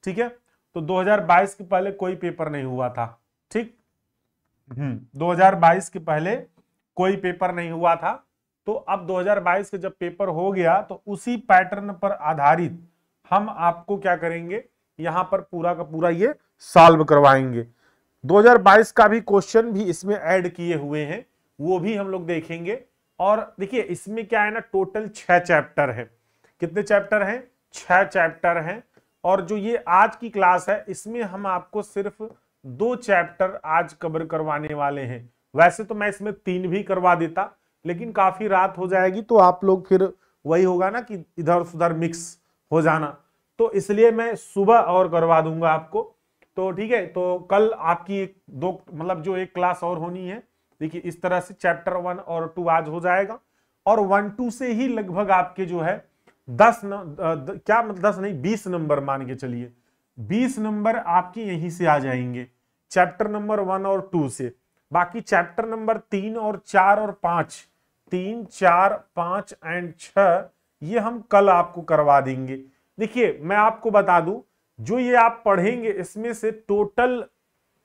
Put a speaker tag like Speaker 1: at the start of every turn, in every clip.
Speaker 1: ठीक है। तो 2022 के पहले कोई पेपर नहीं हुआ था, ठीक। 2022 के पहले कोई पेपर नहीं हुआ था। तो अब 2022 के जब पेपर हो गया तो उसी पैटर्न पर आधारित हम आपको क्या करेंगे, यहां पर पूरा का पूरा ये सॉल्व करवाएंगे। 2022 का भी क्वेश्चन भी इसमें ऐड किए हुए हैं, वो भी हम लोग देखेंगे। और देखिए इसमें क्या है ना, टोटल 6 चैप्टर है। कितने चैप्टर हैं? 6 चैप्टर हैं। और जो ये आज की क्लास है इसमें हम आपको सिर्फ 2 चैप्टर आज कवर करवाने वाले हैं। वैसे तो मैं इसमें 3 भी करवा देता, लेकिन काफी रात हो जाएगी तो आप लोग फिर वही होगा ना कि इधर उधर मिक्स हो जाना, तो इसलिए मैं सुबह और करवा दूंगा आपको। तो ठीक है, तो कल आपकी एक दो मतलब जो एक क्लास और होनी है। देखिए इस तरह से चैप्टर 1 और 2 आज हो जाएगा, और 1-2 से ही लगभग आपके जो है 10 नहीं 20 नंबर मान के चलिए, 20 नंबर आपके यहीं से आ जाएंगे चैप्टर नंबर 1 और 2 से। बाकी चैप्टर नंबर 3 और 4 और 5, 3, 4, 5 एंड 6 ये हम कल आपको करवा देंगे। देखिए मैं आपको बता दूं, जो ये आप पढ़ेंगे इसमें से टोटल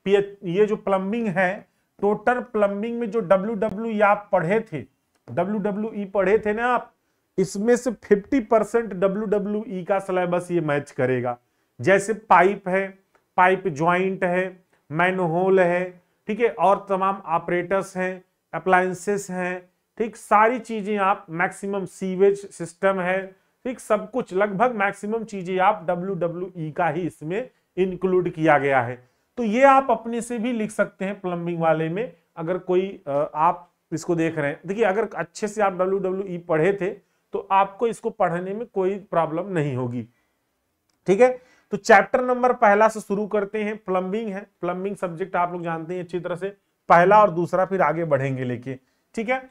Speaker 1: ये जो प्लम्बिंग है, टोटल प्लम्बिंग में जो WWE आप पढ़े थे, WWE पढ़े थे ना आप, इसमें से 50% WWE का सिलेबस ये मैच करेगा। जैसे पाइप है, पाइप ज्वाइंट है, मैनहोल है, ठीक है, और तमाम ऑपरेटर्स हैं, अप्लायंसेस हैं, ठीक, सारी चीजें आप मैक्सिमम सीवेज सिस्टम है, ठीक, सब कुछ लगभग मैक्सिमम चीजें आप WWE का ही इसमें इंक्लूड किया गया है। तो ये आप अपने से भी लिख सकते हैं प्लम्बिंग वाले में, अगर कोई आप इसको देख रहे हैं। देखिए अगर अच्छे से आप WWE पढ़े थे तो आपको इसको पढ़ने में कोई प्रॉब्लम नहीं होगी, ठीक है। तो चैप्टर नंबर पहला से शुरू करते हैं, प्लम्बिंग है। प्लम्बिंग सब्जेक्ट आप लोग जानते हैं अच्छी तरह से, पहला और दूसरा फिर आगे बढ़ेंगे लेके, ठीक है।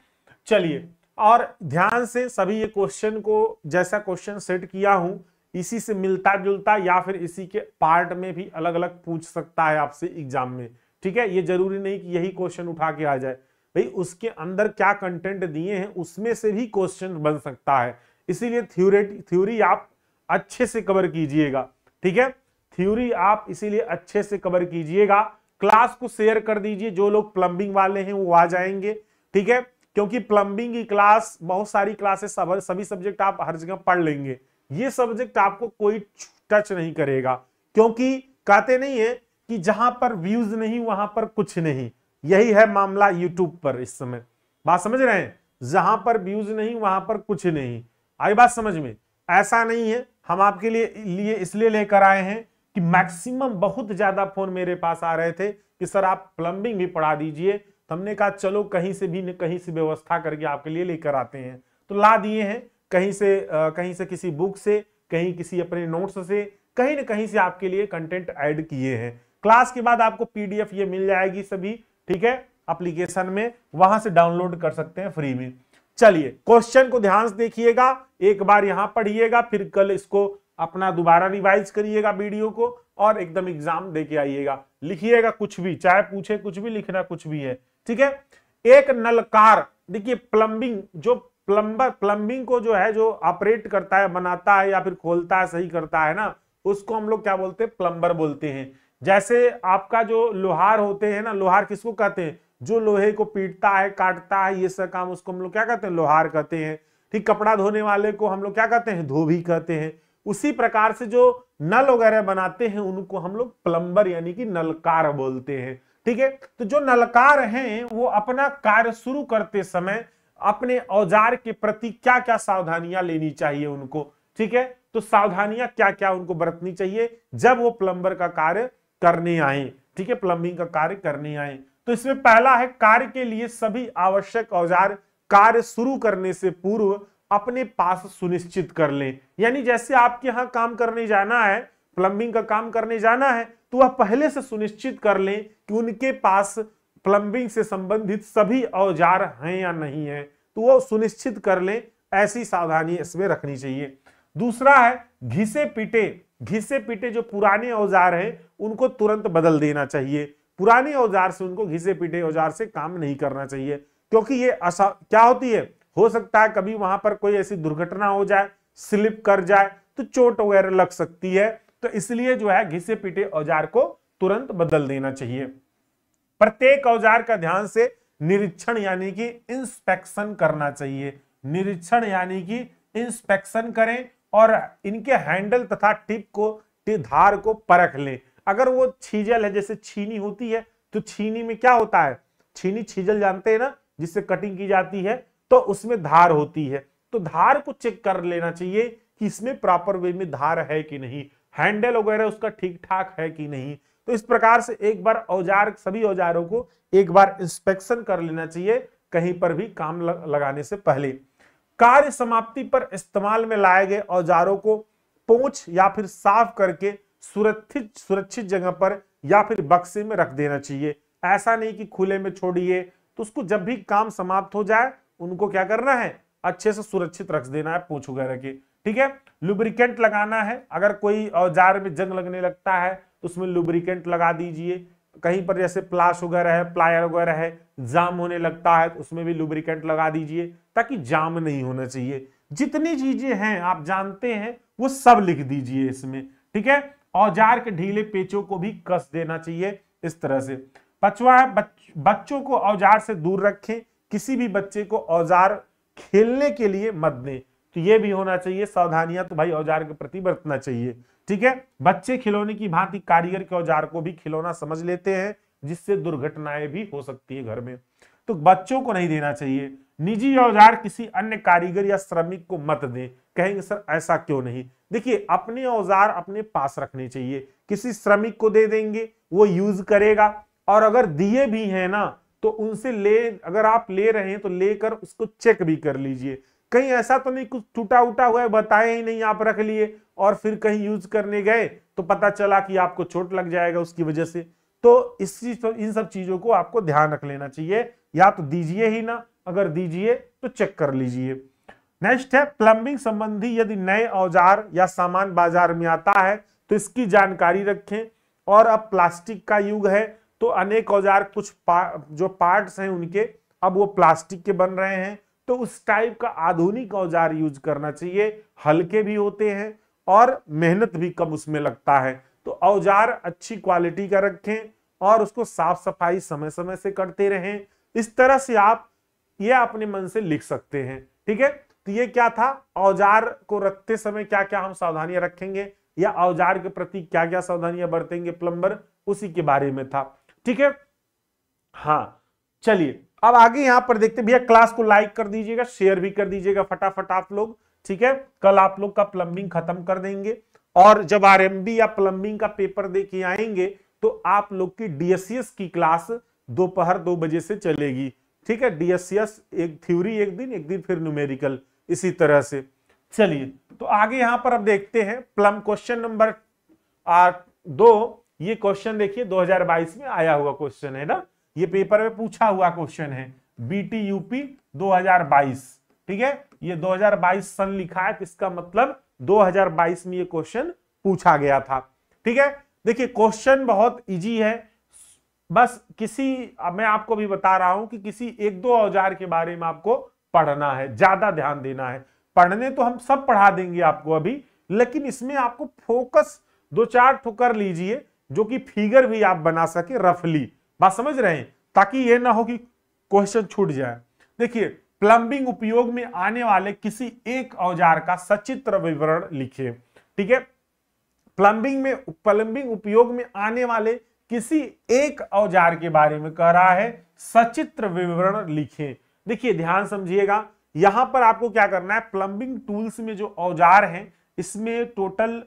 Speaker 1: चलिए, और ध्यान से सभी ये क्वेश्चन को, जैसा क्वेश्चन सेट किया हूं इसी से मिलता जुलता या फिर इसी के पार्ट में भी अलग अलग पूछ सकता है आपसे एग्जाम में, ठीक है। ये जरूरी नहीं कि यही क्वेश्चन उठा के आ जाए, भाई उसके अंदर क्या कंटेंट दिए हैं उसमें से भी क्वेश्चन बन सकता है। इसीलिए थ्योरी आप अच्छे से कवर कीजिएगा, ठीक है। थ्योरी आप इसीलिए अच्छे से कवर कीजिएगा। क्लास को शेयर कर दीजिए, जो लोग प्लम्बिंग वाले हैं वो आ जाएंगे, ठीक है, क्योंकि प्लम्बिंग की क्लास, बहुत सारी क्लासेस, सभी सब्जेक्ट आप हर जगह पढ़ लेंगे, ये सब्जेक्ट आपको कोई टच नहीं करेगा। क्योंकि कहते नहीं है कि जहां पर व्यूज नहीं वहां पर कुछ नहीं, यही है मामला यूट्यूब पर इस समय। बात समझ रहे हैं? जहां पर व्यूज नहीं वहां पर कुछ नहीं। आई बात समझ में? ऐसा नहीं है, हम आपके लिए इसलिए लेकर आए हैं कि मैक्सिमम बहुत ज्यादा फोन मेरे पास आ रहे थे कि सर आप प्लम्बिंग भी पढ़ा दीजिए। तो हमने कहा चलो कहीं से भी कहीं से व्यवस्था करके आपके लिए लेकर आते हैं, तो ला दिए हैं। कहीं से किसी बुक से, कहीं किसी अपने नोट्स से, कहीं ना कहीं से आपके लिए कंटेंट ऐड किए हैं। क्लास के बाद आपको PDF ये मिल जाएगी सभी, ठीक है, एप्लीकेशन में, वहां से डाउनलोड कर सकते हैं फ्री में। चलिए क्वेश्चन को ध्यान से देखिएगा, एक बार यहां पढ़िएगा, फिर कल इसको अपना दोबारा रिवाइज करिएगा वीडियो को, और एकदम एग्जाम देके आइएगा। लिखिएगा कुछ भी, चाहे पूछे कुछ भी, लिखना कुछ भी है, ठीक है। एक नलकार, देखिए प्लम्बिंग, जो प्लम्बिंग को जो है, जो ऑपरेट करता है, बनाता है या फिर खोलता है, सही करता है ना, उसको हम लोग क्या बोलते हैं? प्लम्बर बोलते हैं। जैसे आपका जो लोहार होते हैं ना, लोहार किसको कहते हैं? जो लोहे को पीटता है, काटता है, ये सब काम, उसको हम लोग क्या कहते हैं? लोहार कहते हैं, ठीक। कपड़ा धोने वाले को हम लोग क्या कहते हैं? धोबी कहते हैं। उसी प्रकार से जो नल वगैरह बनाते हैं उनको हम लोग प्लम्बर यानी कि नलकार बोलते हैं, ठीक है। तो जो नलकार हैं वो अपना कार्य शुरू करते समय अपने औजार के प्रति क्या क्या सावधानियां लेनी चाहिए उनको, ठीक है। तो सावधानियां क्या क्या उनको बरतनी चाहिए जब वो प्लम्बर का कार्य करने आए, ठीक है, प्लम्बिंग का कार्य करने आए। तो इसमें पहला है, कार्य के लिए सभी आवश्यक औजार कार्य शुरू करने से पूर्व अपने पास सुनिश्चित कर लें। यानी जैसे आपके यहां काम करने जाना है, प्लम्बिंग का काम करने जाना है, तो वह पहले से सुनिश्चित कर लें कि उनके पास प्लम्बिंग से संबंधित सभी औजार हैं या नहीं है, तो वो सुनिश्चित कर लें। ऐसी सावधानी इसमें रखनी चाहिए। दूसरा है, घिसे पीटे जो पुराने औजार हैं उनको तुरंत बदल देना चाहिए। पुराने औजार से, उनको घिसे पीटे औजार से काम नहीं करना चाहिए, क्योंकि ये क्या होती है, हो सकता है कभी वहां पर कोई ऐसी दुर्घटना हो जाए, स्लिप कर जाए तो चोट वगैरह लग सकती है। तो इसलिए जो है घिसे पीटे औजार को तुरंत बदल देना चाहिए। प्रत्येक औजार का ध्यान से निरीक्षण यानी कि इंस्पेक्शन करना चाहिए। निरीक्षण यानी कि इंस्पेक्शन करें और इनके हैंडल तथा टिप को, धार को परख लें। अगर वो छीजल है, जैसे छीनी होती है, तो छीनी में क्या होता है, छीनी छीजल जानते हैं ना, जिससे कटिंग की जाती है, तो उसमें धार होती है। तो धार को चेक कर लेना चाहिए कि इसमें प्रॉपर वे में धार है कि नहीं, हैंडल वगैरह उसका ठीक ठाक है कि नहीं। तो इस प्रकार से एक बार औजार, सभी औजारों को एक बार इंस्पेक्शन कर लेना चाहिए कहीं पर भी काम लगाने से पहले। कार्य समाप्ति पर इस्तेमाल में लाए गए औजारों को पोंछ या फिर साफ करके सुरक्षित जगह पर या फिर बक्से में रख देना चाहिए। ऐसा नहीं कि खुले में छोड़िए, तो उसको जब भी काम समाप्त हो जाए उनको क्या करना है, अच्छे से सुरक्षित रख देना है पोंछ वगैरह के। ठीक है, लुब्रिकेंट लगाना है। अगर कोई औजार में जंग लगने लगता है तो उसमें लुब्रिकेंट लगा दीजिए। कहीं पर जैसे प्लास वगैरह है, प्लायर वगैरह है, जाम होने लगता है तो उसमें भी लुब्रिकेंट लगा दीजिए ताकि जाम नहीं होना चाहिए। जितनी चीजें हैं आप जानते हैं वो सब लिख दीजिए इसमें। ठीक है, औजार के ढीले पेचों को भी कस देना चाहिए इस तरह से। पांचवा है बच्चों को औजार से दूर रखें। किसी भी बच्चे को औजार खेलने के लिए मत दें। तो ये भी होना चाहिए, सावधानियां तो भाई औजार के प्रति बरतना चाहिए। ठीक है, बच्चे खिलौने की भांति कारीगर के औजार को भी खिलौना समझ लेते हैं, जिससे दुर्घटनाएं भी हो सकती है घर में, तो बच्चों को नहीं देना चाहिए। निजी औजार किसी अन्य कारीगर या श्रमिक को मत दें। कहेंगे सर ऐसा क्यों नहीं, देखिए अपने औजार अपने पास रखने चाहिए। किसी श्रमिक को दे देंगे, वो यूज करेगा, और अगर दिए भी हैं ना तो उनसे अगर आप ले रहे हैं तो लेकर उसको चेक भी कर लीजिए। कहीं ऐसा तो नहीं कुछ टूटा उटा हुआ है, बताए ही नहीं, आप रख लिए और फिर कहीं यूज करने गए तो पता चला कि आपको चोट लग जाएगा उसकी वजह से। तो इन सब चीजों को आपको ध्यान रख लेना चाहिए, या तो दीजिए ही ना, अगर दीजिए तो चेक कर लीजिए। नेक्स्ट है प्लम्बिंग संबंधी यदि नए औजार या सामान बाजार में आता है तो इसकी जानकारी रखें। और अब प्लास्टिक का युग है तो अनेक औजार कुछ जो पार्ट्स हैं उनके अब वो प्लास्टिक के बन रहे हैं, तो उस टाइप का आधुनिक औजार यूज करना चाहिए। हल्के भी होते हैं और मेहनत भी कम उसमें लगता है। तो औजार अच्छी क्वालिटी का रखें और उसको साफ सफाई समय समय से करते रहें। इस तरह से आप ये अपने मन से लिख सकते हैं। ठीक है, तो ये क्या था, औजार को रखते समय क्या क्या हम सावधानियां रखेंगे या औजार के प्रति क्या क्या सावधानियां बरतेंगे प्लम्बर, उसी के बारे में था। ठीक है, हाँ चलिए अब आगे यहां पर देखते हैं। भैया क्लास को लाइक कर दीजिएगा, शेयर भी कर दीजिएगा फटाफट आप लोग। ठीक है, कल आप लोग का प्लम्बिंग खत्म कर देंगे और जब आरएमबी या प्लम्बिंग का पेपर दे के आएंगे तो आप लोग की डीएससीएस की क्लास दोपहर 2 बजे से चलेगी। ठीक है, डीएससीएस एक थ्योरी एक दिन फिर न्यूमेरिकल, इसी तरह से। चलिए तो आगे यहां पर अब देखते हैं क्वेश्चन नंबर 2। ये क्वेश्चन देखिए 2022 में आया हुआ क्वेश्चन है ना, ये पेपर में पूछा हुआ क्वेश्चन है, बीटी यूपी 2022। ठीक है, ये 2022 सन लिखा है, इसका मतलब 2022 में ये क्वेश्चन पूछा गया था। ठीक है, देखिए क्वेश्चन बहुत इजी है, बस मैं आपको भी बता रहा हूं कि किसी एक दो औजार के बारे में आपको पढ़ना है, ज्यादा ध्यान देना है। पढ़ने तो हम सब पढ़ा देंगे आपको अभी, लेकिन इसमें आपको फोकस 2-4 ठो कर लीजिए जो कि फिगर भी आप बना सके रफली, बात समझ रहे हैं, ताकि ये ना हो कि क्वेश्चन छूट जाए। देखिए प्लम्बिंग उपयोग में आने वाले किसी एक औजार का सचित्र विवरण लिखिए। ठीक है, प्लम्बिंग उपयोग में आने वाले किसी एक औजार के बारे में कह रहा है, सचित्र विवरण लिखें। देखिए ध्यान समझिएगा, यहां पर आपको क्या करना है, प्लम्बिंग टूल्स में जो औजार हैं इसमें टोटल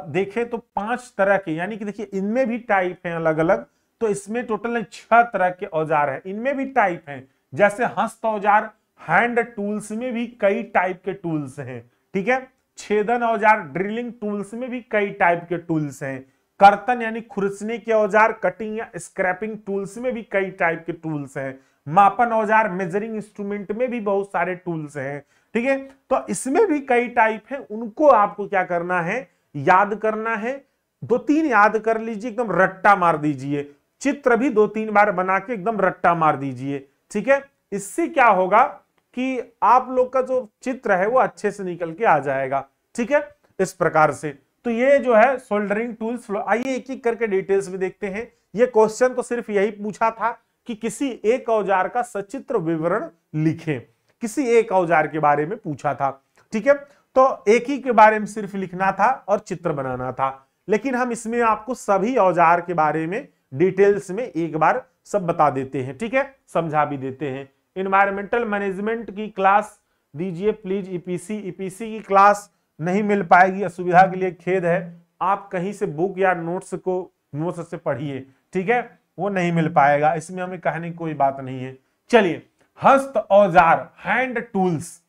Speaker 1: देखें तो 5 तरह के, यानी कि देखिए इनमें भी टाइप हैं अलग अलग, तो इसमें टोटल 6 तरह के औजार हैं, इनमें भी टाइप हैं। जैसे हस्त औजार, हैंड टूल्स में भी कई टाइप के टूल्स हैं। ठीक है, छेदन औजार, ड्रिलिंग टूल्स में भी कई टाइप के टूल्स हैं। कर्तन यानी खुरचने के औजार, कटिंग या स्क्रैपिंग टूल्स में भी कई टाइप के टूल्स हैं। मापन औजार, मेजरिंग इंस्ट्रूमेंट में भी बहुत सारे टूल्स हैं। ठीक है, तो इसमें भी कई टाइप हैं, उनको आपको क्या करना है, याद करना है। 2-3 याद कर लीजिए, एकदम रट्टा मार दीजिए, चित्र भी 2-3 बार बना के एकदम रट्टा मार दीजिए। ठीक है, इससे क्या होगा कि आप लोग का जो चित्र है वो अच्छे से निकल के आ जाएगा। ठीक है, इस प्रकार से तो ये जो है सोल्डरिंग टूल्स। आइए एक एक करके डिटेल्स में देखते हैं। ये क्वेश्चन तो सिर्फ यही पूछा था कि किसी एक औजार का सचित्र विवरण लिखें, किसी एक औजार के बारे में पूछा था, ठीक है। तो एक ही के बारे में सिर्फ लिखना था और चित्र बनाना था, लेकिन हम इसमें आपको सभी औजार के बारे में डिटेल्स में एक बार सब बता देते हैं, ठीक है, समझा भी देते हैं। इन्वायरमेंटल मैनेजमेंट की क्लास दीजिए प्लीज। ईपीसी की क्लास नहीं मिल पाएगी, असुविधा के लिए खेद है। आप कहीं से बुक या नोट्स से पढ़िए, ठीक है, वो नहीं मिल पाएगा, इसमें हमें कहने की कोई बात नहीं है। चलिए, हस्त औजार हैंड टूल्स,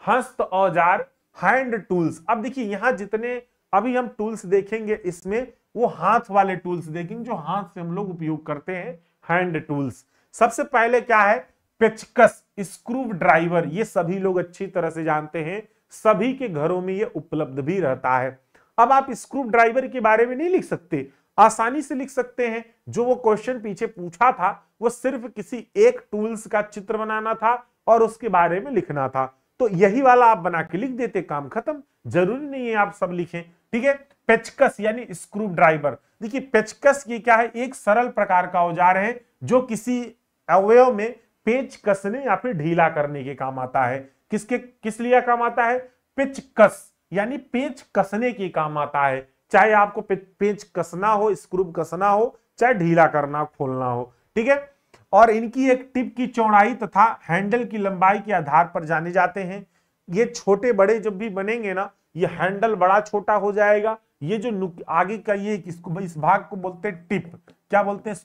Speaker 1: हस्त औजार हैंड टूल्स। अब देखिए यहां जितने अभी हम टूल्स देखेंगे इसमें वो हाथ वाले टूल्स देखेंगे जो हाथ से हम लोग उपयोग करते हैं, हैंड टूल्स। सबसे पहले क्या है, पेचकस, स्क्रू ड्राइवर, ये सभी लोग अच्छी तरह से जानते हैं, सभी के घरों में ये उपलब्ध भी रहता है। अब आप स्क्रू ड्राइवर के बारे में नहीं लिख सकते, आसानी से लिख सकते हैं। जो वो क्वेश्चन पीछे पूछा था वो सिर्फ किसी एक टूल्स का चित्र बनाना था और उसके बारे में लिखना था, तो यही वाला आप बना के लिख देते, काम खत्म। जरूरी नहीं है आप सब लिखें, ठीक है। पेचकस यानी स्क्रू ड्राइवर। देखिए पेचकस ये क्या है, एक सरल प्रकार का औजार है जो किसी अवयव में पेच कसने या फिर ढीला करने के काम आता है। किस लिए काम आता है, पेचकस यानी पेच कसने के काम आता है। चाहे आपको पेच कसना हो, स्क्रू कसना हो, चाहे ढीला करना खोलना हो, ठीक है। और इनकी एक टिप की चौड़ाई तथा हैंडल की लंबाई के आधार पर जाने जाते हैं। ये छोटे बड़े जब भी बनेंगे ना, ये हैंडल बड़ा छोटा हो जाएगा। ये जो आगे का ये इसको इस भाग को बोलते हैं टिप, क्या बोलते हैं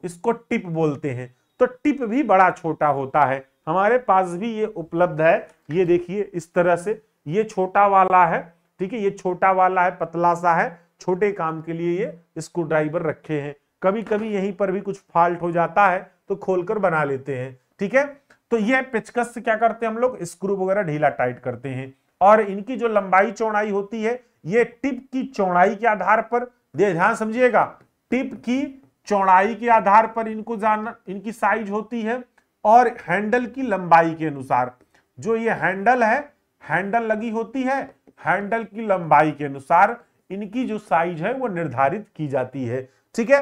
Speaker 1: इसको टिप बोलते हैं। तो टिप भी बड़ा छोटा होता है, हमारे पास भी ये उपलब्ध है। ये देखिए इस तरह से, ये छोटा वाला है, ठीक है, ये छोटा वाला है, पतला सा है, छोटे काम के लिए ये स्क्रू ड्राइवर रखे हैं। कभी कभी यहीं पर भी कुछ फॉल्ट हो जाता है तो खोलकर बना लेते हैं, ठीक है। तो ये पेचकस से क्या करते हैं हम लोग, स्क्रू वगैरह ढीला टाइट करते हैं। और इनकी जो लंबाई चौड़ाई होती है ये टिप की चौड़ाई के आधार पर, ध्यान समझिएगा, टिप की चौड़ाई के आधार पर इनको जानना, इनकी साइज होती है और हैंडल की लंबाई के अनुसार। जो ये हैंडल है, हैंडल लगी होती है, हैंडल की लंबाई के अनुसार इनकी जो साइज है वो निर्धारित की जाती है, ठीक है।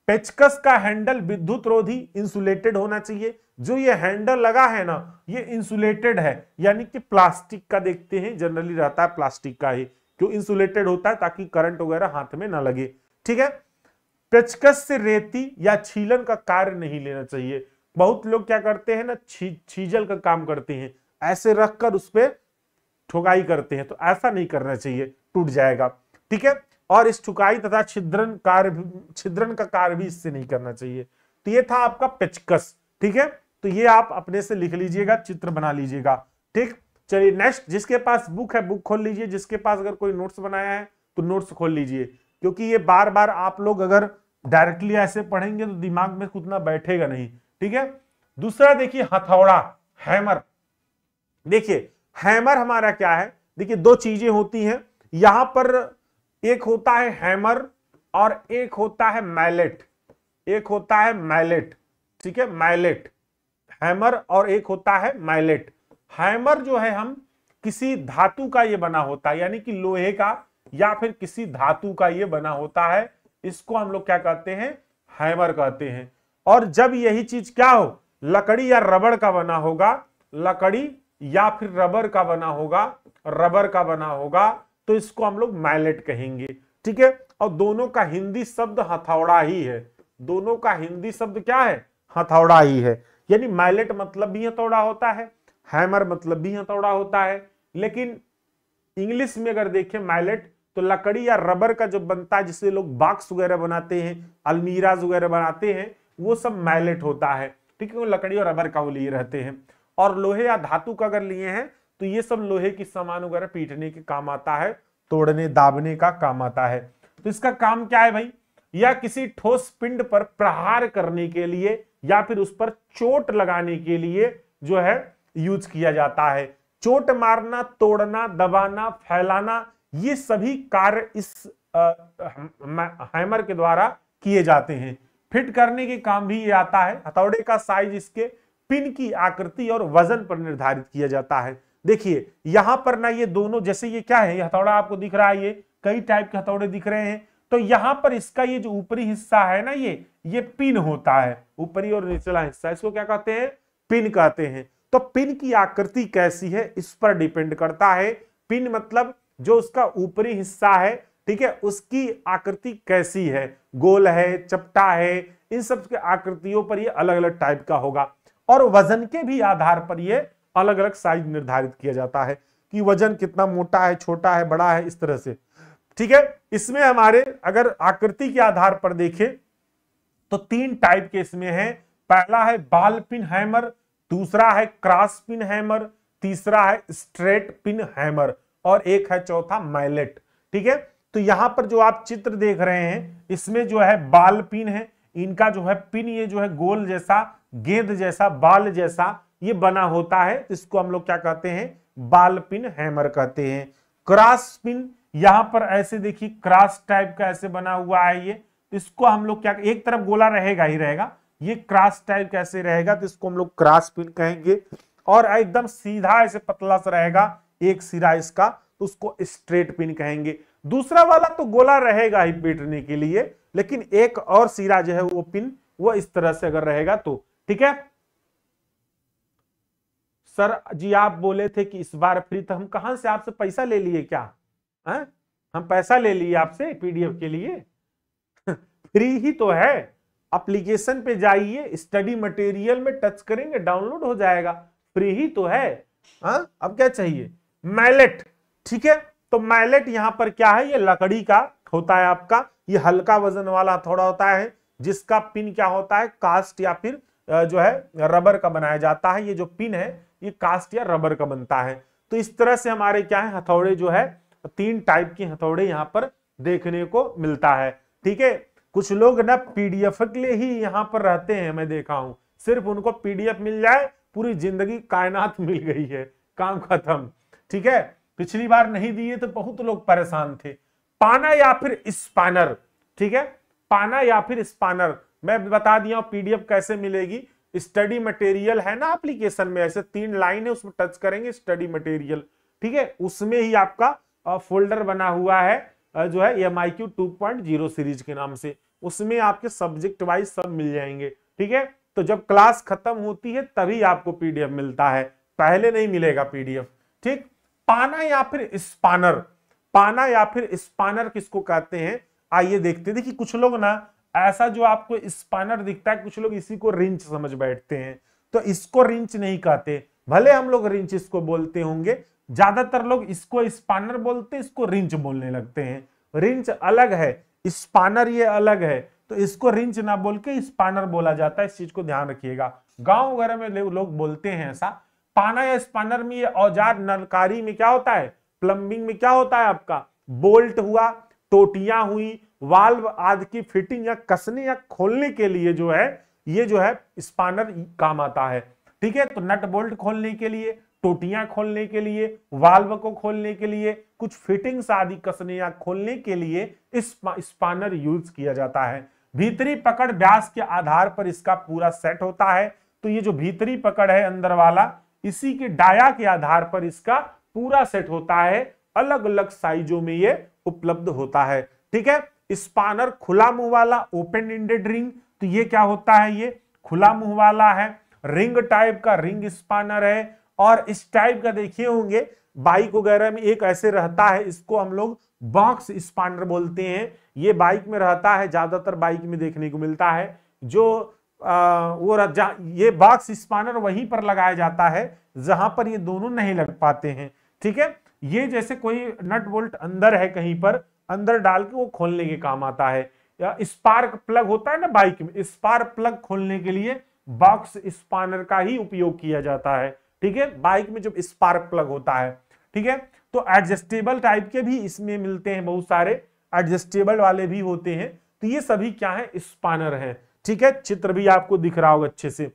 Speaker 1: पेचकस का हैंडल विद्युत रोधी इंसुलेटेड होना चाहिए। जो ये हैंडल लगा है ना, ये इंसुलेटेड है, यानी कि प्लास्टिक का देखते हैं, जनरली रहता है प्लास्टिक का ही। क्यों इंसुलेटेड होता है, ताकि करंट वगैरह हाथ में ना लगे, ठीक है। पेचकस से रेती या छीलन का कार्य नहीं लेना चाहिए। बहुत लोग क्या करते हैं ना, छीजल का काम करते हैं, ऐसे रखकर उस पर ठुकाई करते हैं, तो ऐसा नहीं करना चाहिए, टूट जाएगा, ठीक है। और इस ठुकाई तथा छिद्रन का कार्य भी इससे नहीं करना चाहिए। तो ये था आपका पेचकस, ठीक है। तो ये आप अपने से लिख लीजिएगा, चित्र बना लीजिएगा, ठीक। चलिए नेक्स्ट, जिसके पास बुक है बुक खोल लीजिए, जिसके पास अगर कोई नोट्स बनाया है तो नोट्स खोल लीजिए, क्योंकि ये बार बार आप लोग अगर डायरेक्टली ऐसे पढ़ेंगे तो दिमाग में उतना बैठेगा नहीं, ठीक है। दूसरा देखिए हथौड़ा, हैमर। देखिए हैमर हमारा क्या है, देखिए दो चीजें होती हैं यहां पर, एक होता है हैमर और एक होता है मैलेट, एक होता है मैलेट, ठीक है, मैलेट, हैमर और एक होता है मैलेट। हैमर जो है हम किसी धातु का ये बना होता है, यानी कि लोहे का या फिर किसी धातु का ये बना होता है, इसको हम लोग क्या कहते हैं, हैमर कहते हैं। और जब यही चीज क्या हो, लकड़ी या रबड़ का बना होगा, लकड़ी या फिर रबर का बना होगा, रबर का बना होगा, तो इसको हम लोग मैलेट कहेंगे, ठीक है। और दोनों का हिंदी शब्द हथौड़ा ही है, दोनों का हिंदी शब्द क्या है, हथौड़ा ही है। यानी मैलेट मतलब भी हथौड़ा होता है, हैमर मतलब भी हथौड़ा होता है। लेकिन इंग्लिश में अगर देखें मैलेट, तो लकड़ी या रबर का जो बनता है, जिससे लोग बॉक्स वगैरह बनाते हैं, अलमीराज वगैरह बनाते हैं, वो सब मैलेट होता है, ठीक है। वो लकड़ी और रबर का वो लिए रहते हैं। और लोहे या धातु का अगर लिए हैं तो ये सब लोहे की सामान वगैरह पीटने के काम आता है, तोड़ने दाबने का काम आता है। तो इसका काम क्या है भाई, या किसी ठोस पिंड पर प्रहार करने के लिए या फिर उस पर चोट लगाने के लिए जो है यूज किया जाता है। चोट मारना, तोड़ना, दबाना, फैलाना, ये सभी कार्य इस हैमर के द्वारा किए जाते हैं। फिट करने के काम भी ये आता है। हथौड़े का साइज इसके पिन की आकृति और वजन पर निर्धारित किया जाता है। देखिए यहां पर ना ये दोनों, जैसे ये क्या है, ये हथौड़ा आपको दिख रहा है, कई टाइप के हथौड़े दिख रहे हैं। तो यहां पर इसका ये जो ऊपरी हिस्सा है ना, ये पिन होता है, ऊपरी और निचला हिस्सा, इसको क्या कहते हैं, पिन कहते हैं। तो पिन की आकृति कैसी है इस पर डिपेंड करता है। पिन मतलब जो उसका ऊपरी हिस्सा है, ठीक है, उसकी आकृति कैसी है, गोल है, चपटा है, इन सब के आकृतियों पर ये अलग अलग टाइप का होगा। और वजन के भी आधार पर ये अलग अलग साइज निर्धारित किया जाता है कि वजन कितना मोटा है, छोटा है, बड़ा है, इस तरह से, ठीक है। इसमें हमारे अगर आकृति के आधार पर देखें तो 3 टाइप के इसमें है। पहला है बॉल पिन हैमर, दूसरा है क्रॉस पिन हैमर, तीसरा है स्ट्रेट पिन हैमर, और एक है चौथा मैलेट, ठीक है। तो यहां पर जो आप चित्र देख रहे हैं इसमें जो है बॉल पिन है, इनका जो है पिन ये जो है गोल जैसा, गेंद जैसा, बाल जैसा ये बना होता है, इसको हम लोग क्या कहते हैं, बॉल पिन हैमर कहते हैं। क्रॉस पिन यहां पर ऐसे देखिए क्रॉस टाइप का ऐसे बना हुआ है, ये इसको हम लोग क्या, एक तरफ गोला रहेगा ही रहेगा, ये क्रॉस टाइप कैसे रहेगा तो इसको हम लोग क्रॉस पिन कहेंगे। और एकदम सीधा ऐसे पतला सा रहेगा एक सिरा इसका, तो उसको स्ट्रेट पिन कहेंगे। दूसरा वाला तो गोला रहेगा ही पीटने के लिए, लेकिन एक और सिरा जो है वो पिन वो इस तरह से अगर रहेगा तो, ठीक है। सर जी आप बोले थे कि इस बार फ्री, तो हम कहां से आपसे पैसा ले लिए क्या, है? हम पैसा ले लिए आपसे पीडीएफ के लिए? फ्री ही तो है। एप्लीकेशन पे जाइए, स्टडी मटेरियल में टच करेंगे, डाउनलोड हो जाएगा, फ्री ही तो है। हाँ, अब क्या चाहिए? मैलेट, ठीक है। तो मैलेट यहां पर क्या है, ये लकड़ी का होता है आपका, ये हल्का वजन वाला हथौड़ा होता है जिसका पिन क्या होता है, कास्ट या फिर जो है रबर का बनाया जाता है। ये जो पिन है ये कास्ट या रबर का बनता है। तो इस तरह से हमारे क्या है, हथौड़े जो है 3 टाइप के हथौड़े यहां पर देखने को मिलता है, ठीक है। कुछ लोग ना पीडीएफ के लिए ही यहां पर रहते हैं, मैं देखा हूं, सिर्फ उनको पीडीएफ मिल जाए पूरी जिंदगी कायनात मिल गई है, काम खत्म, ठीक है। पिछली बार नहीं दिए तो बहुत लोग परेशान थे। पाना या फिर स्पैनर, ठीक है, पाना या फिर स्पैनर, मैं बता दिया पीडीएफ कैसे मिलेगी। स्टडी मटेरियल है ना एप्लीकेशन में, ऐसे 3 लाइन है, उसमें टच करेंगे स्टडी मटेरियल, ठीक है, उसमें ही आपका फोल्डर बना हुआ है जो है MIQ 2.0 सीरीज के नाम से, उसमें आपके सब्जेक्ट वाइज सब मिल जाएंगे, ठीक है। तो जब क्लास खत्म होती है तभी आपको पीडीएफ मिलता है, पहले नहीं मिलेगा पीडीएफ, ठीक। पाना या फिर स्पैनर, पाना या फिर स्पैनर किसको कहते हैं, आइए देखते। देखिए कुछ लोग ना ऐसा जो आपको स्पैनर दिखता है, कुछ लोग इसी को रिंच समझ बैठते हैं, तो इसको रिंच नहीं कहते, भले हम लोग रिंच इसको बोलते होंगे, ज्यादातर लोग इसको स्पैनर बोलते हैं, इसको रिंच बोलने लगते हैं। रिंच अलग है, स्पैनर ये अलग है, तो इसको रिंच ना बोल के स्पैनर बोला जाता है, इस चीज को ध्यान रखिएगा। गांव वगैरह में लोग बोलते हैं ऐसा। पाना या स्पैनर में ये औजार नलकारी में क्या होता है, प्लम्बिंग में क्या होता है आपका, बोल्ट हुआ, टोटियां हुई, वाल्व आदि की फिटिंग या कसने या खोलने के लिए जो है ये जो है स्पैनर काम आता है, ठीक है। तो नट बोल्ट खोलने के लिए, टोटियां खोलने के लिए, वाल्व को खोलने के लिए, कुछ फिटिंग्स आदि कसने या खोलने के लिए इस स्पैनर यूज किया जाता है। भीतरी पकड़ व्यास के आधार पर इसका पूरा सेट होता है। तो ये जो भीतरी पकड़ है अंदर वाला, इसी के डाया के आधार पर इसका पूरा सेट होता है, अलग अलग साइजों में ये उपलब्ध होता है, ठीक है। स्पैनर खुला मुंह वाला, ओपन एंडेड रिंग, तो ये क्या होता है, ये खुला मुंह वाला है। रिंग टाइप का रिंग स्पैनर है। और इस टाइप का देखिए होंगे बाइक वगैरह में एक ऐसे रहता है, इसको हम लोग बॉक्स स्पैनर बोलते हैं। ये बाइक में रहता है, ज्यादातर बाइक में देखने को मिलता है। जो ये बॉक्स स्पैनर वहीं पर लगाया जाता है जहां पर ये दोनों नहीं लग पाते हैं, ठीक है। ये जैसे कोई नट बोल्ट अंदर है कहीं पर, अंदर डाल के वो खोलने के काम आता है। या स्पार्क प्लग होता है ना बाइक में, स्पार्क प्लग खोलने के लिए बॉक्स स्पैनर का ही उपयोग किया जाता है, ठीक है, बाइक में जब स्पार्क प्लग होता है, ठीक है। तो एडजस्टेबल टाइप के भी इसमें मिलते हैं, बहुत सारे एडजस्टेबल वाले भी होते हैं। तो ये सभी क्या है, स्पैनर है, ठीक है। चित्र भी आपको दिख रहा होगा अच्छे से।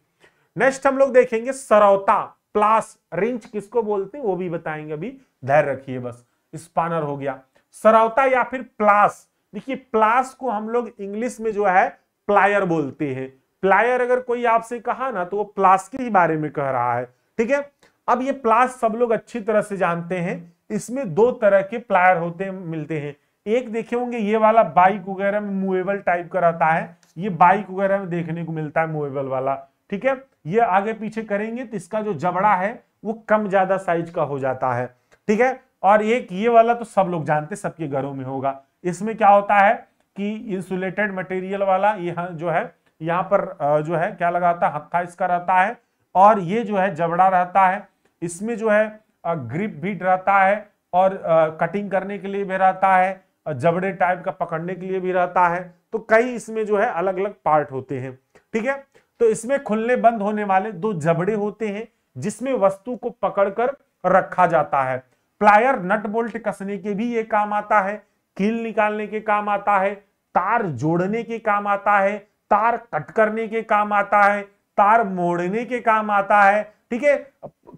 Speaker 1: नेक्स्ट हम लोग देखेंगे सरौता, प्लास, रिंच किसको बोलते हैं वो भी बताएंगे, अभी धैर्य रखिए बस। स्पैनर हो गया, सरौता या फिर प्लास। देखिए प्लास को हम लोग इंग्लिश में जो है प्लायर बोलते हैं। प्लायर अगर कोई आपसे कहा ना तो वो प्लास के ही बारे में कह रहा है, ठीक है। अब ये प्लास सब लोग अच्छी तरह से जानते हैं। इसमें 2 तरह के प्लायर होते हैं, मिलते हैं। एक देखे होंगे ये वाला बाइक वगैरह में मूवेबल टाइप का रहता है, ये बाइक वगैरह में देखने को मिलता है मूवेबल वाला, ठीक है। ये आगे पीछे करेंगे तो इसका जो जबड़ा है वो कम ज्यादा साइज का हो जाता है, ठीक है। और एक ये वाला तो सब लोग जानते, सबके घरों में होगा। इसमें क्या होता है कि इंसुलेटेड मटेरियल वाला यहाँ जो है, यहाँ पर जो है क्या लगाता है, हत्था इसका रहता है, और ये जो है जबड़ा रहता है। इसमें जो है ग्रिप भी रहता है, और कटिंग करने के लिए भी रहता है, जबड़े टाइप का पकड़ने के लिए भी रहता है। तो कई इसमें जो है अलग अलग पार्ट होते हैं, ठीक है। तो इसमें खुलने बंद होने वाले दो जबड़े होते हैं जिसमें वस्तु को पकड़कर रखा जाता है। प्लायर नट बोल्ट कसने के भी ये काम आता है, कील निकालने के काम आता है, तार जोड़ने के काम आता है, तार कट करने के काम आता है, तार मोड़ने के काम आता है, ठीक है।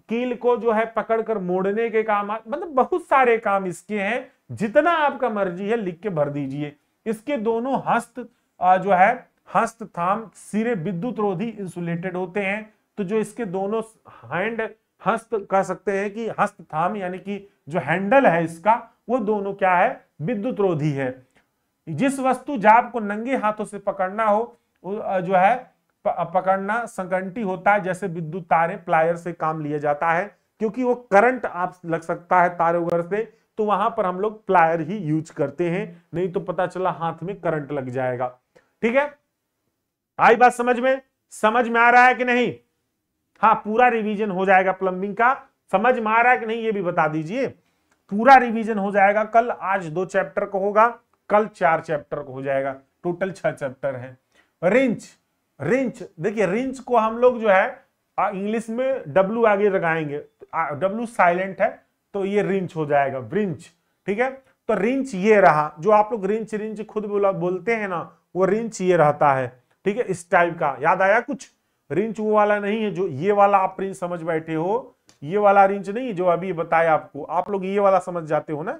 Speaker 1: कील को जो है पकड़कर मोड़ने के काम मतलब बहुत सारे काम इसके हैं, जितना आपका मर्जी है लिख के भर दीजिए। इसके दोनों हस्त जो है हस्त थाम सिरे विद्युत रोधी इंसुलेटेड होते हैं। तो जो इसके दोनों हैंड हस्त कह सकते हैं कि हस्त थाम यानी कि जो हैंडल है इसका वो दोनों क्या है, विद्युत रोधी है। जिस वस्तु जाप को नंगे हाथों से पकड़ना हो जो है पकड़ना संकंटी होता है, जैसे विद्युत तारे प्लायर से काम लिया जाता है, क्योंकि वो करंट आप लग सकता है तारे वगैरह से, तो वहां पर हम लोग प्लायर ही यूज करते हैं, नहीं तो पता चला हाथ में करंट लग जाएगा, ठीक है। आई बात समझ में आ रहा है कि नहीं? हाँ, पूरा रिवीजन हो जाएगा प्लम्बिंग का, समझ में आ रहा है कि नहीं ये भी बता दीजिए। पूरा रिवीजन हो जाएगा कल, आज 2 चैप्टर को होगा, कल 4 चैप्टर को हो जाएगा, टोटल 6 चैप्टर है। रिंच देखिए, रिंच को हम लोग जो है इंग्लिश में डब्ल्यू आगे लगाएंगे, डब्ल्यू साइलेंट है तो ये रिंच हो जाएगा, ब्रिंच, ठीक है। तो रिंच ये रहा, जो आप लोग रिंच खुद बोलते हैं ना, वो रिंच ये रहता है, ठीक है, इस टाइप का। याद आया कुछ? रिंच वो वाला नहीं है जो ये वाला आप रिंच समझ बैठे हो, ये वाला रिंच नहीं है जो अभी बताया आपको, आप लोग ये वाला समझ जाते हो ना,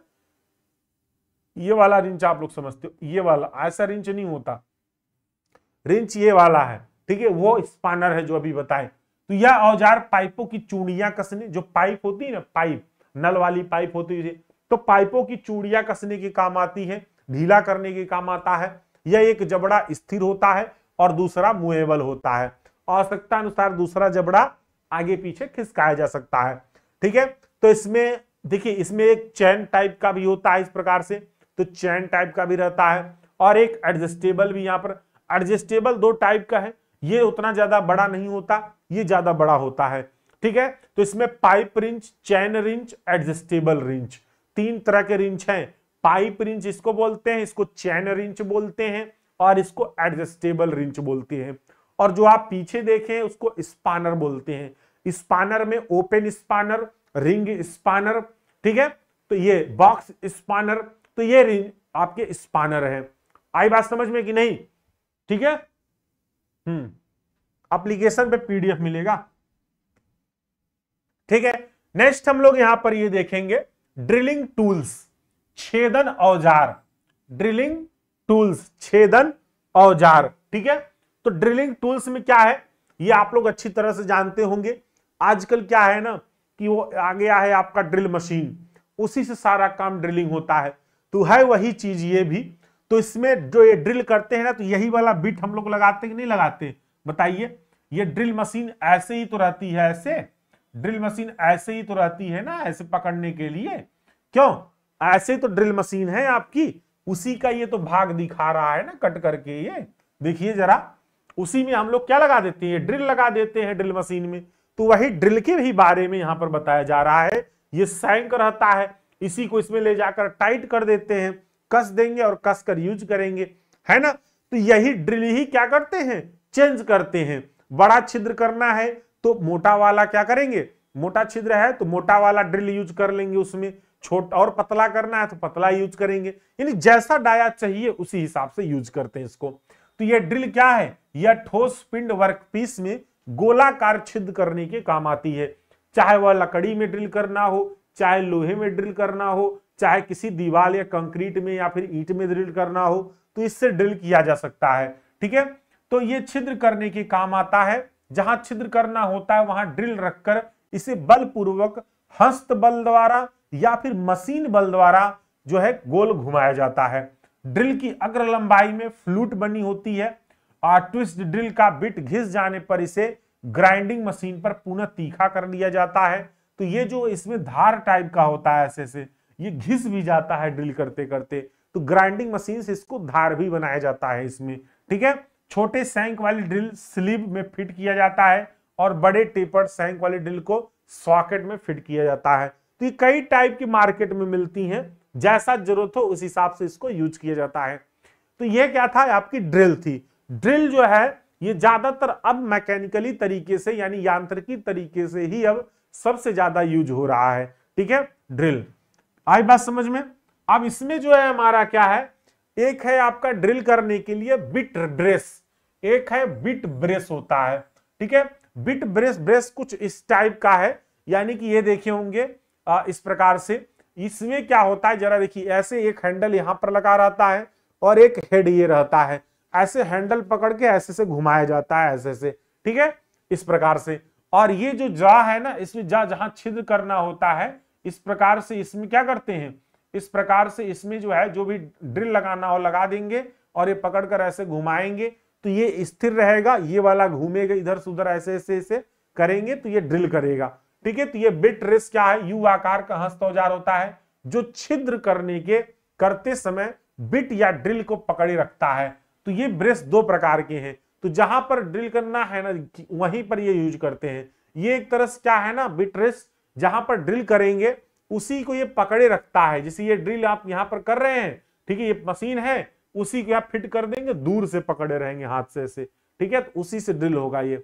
Speaker 1: ये वाला रिंच आप लोग समझते हो, ये वाला ऐसा रिंच नहीं होता, रिंच ये वाला है, ठीक है, वो स्पानर है जो अभी बताए। तो यह औजार पाइपों की चूड़ियां कसने, जो पाइप होती है ना, पाइप नल वाली पाइप होती है, तो पाइपों की चूड़ियां कसने के काम आती है, ढीला करने के काम आता है। यह एक जबड़ा स्थिर होता है और दूसरा मूवेबल होता है, आवश्यकता अनुसार दूसरा जबड़ा आगे पीछे खिसकाया जा सकता है, ठीक है। तो इसमें देखिए, इसमें एक चैन टाइप का भी होता है इस प्रकार से, तो चैन टाइप का भी रहता है, और एक एडजस्टेबल भी, यहाँ पर एडजस्टेबल 2 टाइप का है, ये उतना ज्यादा बड़ा नहीं होता, ये ज्यादा बड़ा होता है, ठीक है। तो इसमें पाइप रिंच, चैन रिंच, एडजस्टेबल रिंच, 3 तरह के रिंच हैं। पाइप रिंच इसको बोलते हैं, इसको चैन रिंच बोलते हैं, और इसको एडजस्टेबल रिंच बोलते हैं। और जो आप पीछे देखें उसको स्पानर बोलते हैं। स्पानर में ओपन स्पानर, रिंग स्पानर, ठीक है, तो ये बॉक्स स्पानर, तो ये रिंग आपके स्पानर है। आई बात समझ में कि नहीं? ठीक है, एप्लीकेशन पे पीडीएफ मिलेगा, ठीक है। नेक्स्ट हम लोग यहां पर ये देखेंगे ड्रिलिंग टूल्स, छेदन औजार, ड्रिलिंग टूल्स, छेदन औजार, ठीक है। तो ड्रिलिंग टूल्स में क्या है ये आप लोग अच्छी तरह से जानते होंगे। आजकल क्या है ना कि वो आ गया है आपका ड्रिल मशीन, उसी से सारा काम ड्रिलिंग होता है, तो है वही चीज ये भी। तो इसमें जो ये ड्रिल करते हैं ना, तो यही वाला बिट हम लोग लगाते हैं कि नहीं लगाते, बताइए। ये ड्रिल मशीन ऐसे ही तो रहती है, ऐसे ड्रिल मशीन ऐसे ही तो रहती है ना, ऐसे पकड़ने के लिए, क्यों? ऐसे तो ड्रिल मशीन है आपकी, उसी का ये तो भाग दिखा रहा है ना कट करके, ये देखिए जरा, उसी में हम लोग क्या लगा देते हैं, ड्रिल लगा देते हैं ड्रिल मशीन में। तो वही ड्रिल के भी बारे में यहां पर बताया जा रहा है। ये सैंक रहता है, इसी को इसमें ले जाकर टाइट कर देते हैं, कस देंगे और कस कर यूज करेंगे, है ना। तो यही ड्रिल ही क्या करते हैं, चेंज करते हैं। बड़ा छिद्र करना है तो मोटा वाला क्या करेंगे, मोटा छिद्र है तो मोटा वाला ड्रिल यूज कर लेंगे उसमें, छोटा और पतला करना है तो पतला यूज करेंगे, यानी जैसा डाया चाहिए उसी हिसाब से यूज करते हैं इसको। तो यह ड्रिल क्या है, यह ठोस पिंड वर्कपीस में गोलाकार छिद्र करने के काम आती है। चाहे वह लकड़ी में ड्रिल करना हो, चाहे लोहे में ड्रिल करना हो, चाहे किसी दीवार या कंक्रीट में या फिर ईंट में ड्रिल करना हो, तो इससे ड्रिल किया जा सकता है, ठीक है। तो ये छिद्र करने के काम आता है। जहां छिद्र करना होता है वहां ड्रिल रखकर इसे बलपूर्वक हस्त बल द्वारा या फिर मशीन बल द्वारा जो है गोल घुमाया जाता है। ड्रिल की अग्र लंबाई में फ्लूट बनी होती है और ट्विस्ट ड्रिल का बिट घिस जाने पर इसे ग्राइंडिंग मशीन पर पुनः तीखा कर लिया जाता है। तो ये जो इसमें धार टाइप का होता है ऐसे से, ये घिस भी जाता है ड्रिल करते करते, तो ग्राइंडिंग मशीन से इसको धार भी बनाया जाता है इसमें। ठीक है, छोटे सैंक वाली ड्रिल स्लीव में फिट किया जाता है और बड़े टेपर्ड सैंक वाली ड्रिल को सॉकेट में फिट किया जाता है। तो ये कई टाइप की मार्केट में मिलती हैं, जैसा जरूरत हो उस हिसाब से इसको यूज किया जाता है। तो ये क्या था, आपकी ड्रिल थी। ड्रिल जो है ये ज्यादातर अब मैकेनिकली तरीके से यानी यांत्रिकी तरीके से ही अब सबसे ज्यादा यूज हो रहा है। ठीक है, ड्रिल आई बात समझ में। अब इसमें जो है हमारा क्या है, एक है आपका ड्रिल करने के लिए बिट ब्रेस, एक है बिट ब्रेस होता है। ठीक है, बिट ब्रेस कुछ इस टाइप का है, यानी कि ये देखे होंगे इस प्रकार से। इसमें क्या होता है जरा देखिए, ऐसे एक हैंडल यहां पर लगा रहता है और एक हेड ये रहता है, ऐसे हैंडल पकड़ के ऐसे से घुमाया जाता है ऐसे से। ठीक है, इस प्रकार से। और ये जो जा है ना, इसमें जा जहां छिद्र करना होता है, इस प्रकार से इसमें क्या करते हैं, इस प्रकार से इसमें जो है जो भी ड्रिल लगाना हो लगा देंगे और ये पकड़कर ऐसे घुमाएंगे तो ये स्थिर रहेगा, ये वाला घूमेगा इधर से उधर, ऐसे ऐसे ऐसे करेंगे तो ये ड्रिल करेगा। ठीक है, तो ये बिट रेस क्या है, यू आकार का हस्त औजार होता है जो छिद्र करते समय बिट या ड्रिल को पकड़े रखता है। तो ये ब्रेस दो प्रकार के हैं, तो जहां पर ड्रिल करना है ना वहीं पर ये यूज करते हैं। ये एक तरह से क्या है ना, बिट रेस जहां पर ड्रिल करेंगे उसी को ये पकड़े रखता है। जैसे ये ड्रिल आप यहां पर कर रहे हैं, ठीक है, ये मशीन है, उसी को आप फिट कर देंगे, दूर से पकड़े रहेंगे हाथ से ऐसे। ठीक है, तो उसी से ड्रिल होगा। ये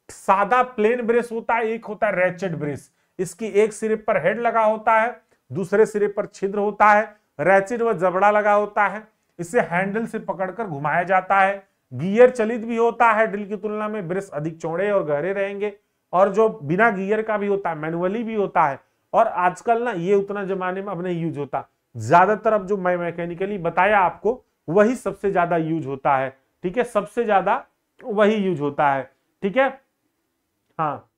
Speaker 1: सादा प्लेन ब्रेस होता है, एक होता है रैचेट ब्रेस। इसकी एक सिरे पर हेड लगा होता है, दूसरे सिरे पर छिद्र होता है, रैचेट व जबड़ा लगा होता है। इसे हैंडल से पकड़कर घुमाया जाता है। गियर चलित भी होता है, ड्रिल की तुलना में ब्रेस अधिक चौड़े और गहरे रहेंगे। और जो बिना गियर का भी होता है, मैनुअली भी होता है। और आजकल ना ये उतना जमाने में अब नहीं यूज होता, ज्यादातर अब जो मैं मैकेनिकली बताया आपको वही सबसे ज्यादा यूज होता है। ठीक है, सबसे ज्यादा वही यूज होता है। ठीक है, हाँ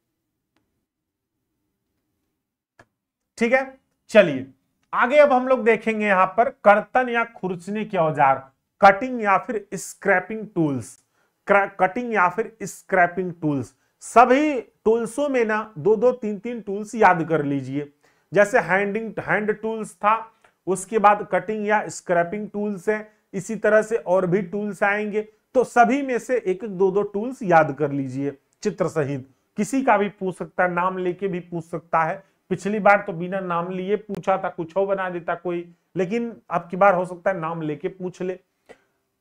Speaker 1: ठीक है, चलिए आगे अब हम लोग देखेंगे यहां पर कर्तन या खुरचने के औजार, कटिंग या फिर स्क्रैपिंग टूल्स। कटिंग या फिर स्क्रैपिंग टूल्स, सभी टूल्सों में ना दो दो तीन तीन टूल्स याद कर लीजिए। जैसे हैंड टूल्स था, उसके बाद कटिंग या स्क्रैपिंग टूल्स है, इसी तरह से और भी टूल्स आएंगे। तो सभी में से एक एक दो दो टूल्स याद कर लीजिए चित्र सहित। किसी का भी पूछ सकता है, नाम लेके भी पूछ सकता है। पिछली बार तो बिना नाम लिए पूछा था, कुछ और बना देता कोई, लेकिन अब की बार हो सकता है नाम लेके पूछ ले।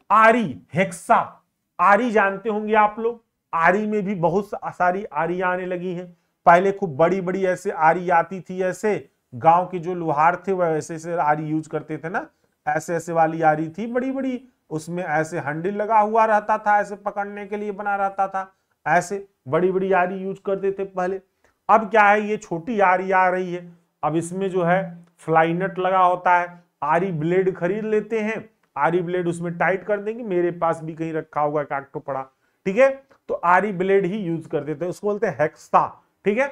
Speaker 1: आरी, हेक्सा, आरी जानते होंगे आप लोग। आरी में भी बहुत सारी आरियां आने लगी हैं। पहले खूब बड़ी बड़ी ऐसे आरी आती थी, ऐसे गांव के जो लोहार थे वह ऐसे ऐसे आरी यूज करते थे ना, ऐसे ऐसे वाली आरी थी बड़ी बड़ी, उसमें ऐसे हैंडल लगा हुआ रहता था, ऐसे पकड़ने के लिए बना रहता था, ऐसे बड़ी बड़ी आरी यूज करते थे पहले। अब क्या है, ये छोटी आरी आ रही है। अब इसमें जो है फ्लाई नट लगा होता है। आरी ब्लेड खरीद लेते हैं, आरी ब्लेड उसमें टाइट कर देंगे, मेरे पास भी कहीं रखा होगा काट तो पड़ा। ठीक है, तो आरी ब्लेड ही यूज कर देते हैं, उसको बोलते हैं हेक्सा। ठीक है,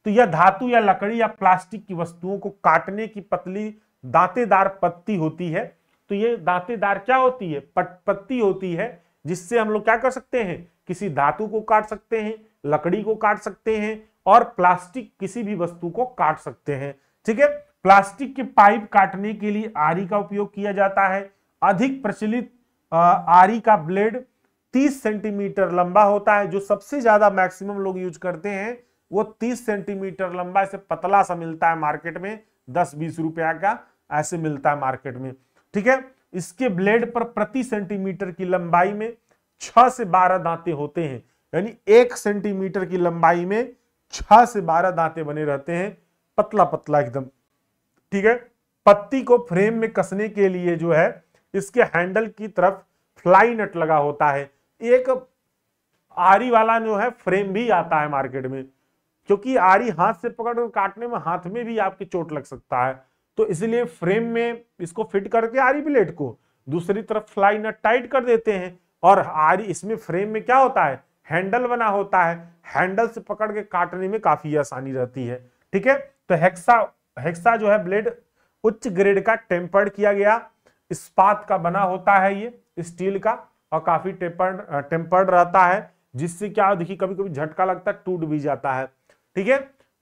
Speaker 1: तो यह धातु या लकड़ी या प्लास्टिक की वस्तुओं को काटने की पतली दांतेदार पत्ती होती है। तो ये दांतेदार क्या होती है, पत्ती होती है, जिससे हम लोग क्या कर सकते हैं, किसी धातु को काट सकते हैं, लकड़ी को काट सकते हैं और प्लास्टिक किसी भी वस्तु को काट सकते हैं। ठीक है, प्लास्टिक के पाइप काटने के लिए आरी का उपयोग किया जाता है। अधिक प्रचलित आरी का ब्लेड 30 सेंटीमीटर लंबा होता है। जो सबसे ज्यादा मैक्सिमम लोग यूज करते हैं वो 30 सेंटीमीटर लंबा, ऐसे पतला सा मिलता है मार्केट में, 10-20 रुपया का ऐसे मिलता है मार्केट में। ठीक है, इसके ब्लेड पर प्रति सेंटीमीटर की लंबाई में 6 से 12 दांते होते हैं, यानी 1 सेंटीमीटर की लंबाई में 6 से 12 दांते बने रहते हैं, पतला पतला एकदम। ठीक है, पत्ती को फ्रेम में कसने के लिए जो है इसके हैंडल की तरफ फ्लाई नट लगा होता है। एक आरी वाला जो है फ्रेम भी आता है मार्केट में, क्योंकि आरी हाथ से पकड़ काटने में हाथ में भी आपकी चोट लग सकता है, तो इसलिए फ्रेम में इसको फिट करके आरी ब्लेड को दूसरी तरफ फ्लाई नट टाइट कर देते हैं। और आरी इसमें फ्रेम में क्या होता है, हैंडल बना होता है, हैंडल से पकड़ के काटने में काफी आसानी रहती है। ठीक है, तो हेक्सा जो है ब्लेड उच्च ग्रेड का टेम्पर्ड किया गया इस्पात का बना होता है ये स्टील का, और काफी टेम्पर्ड रहता है, जिससे क्या देखिए कभी कभी झटका लगता है, टूट भी जाता है। ठीक है।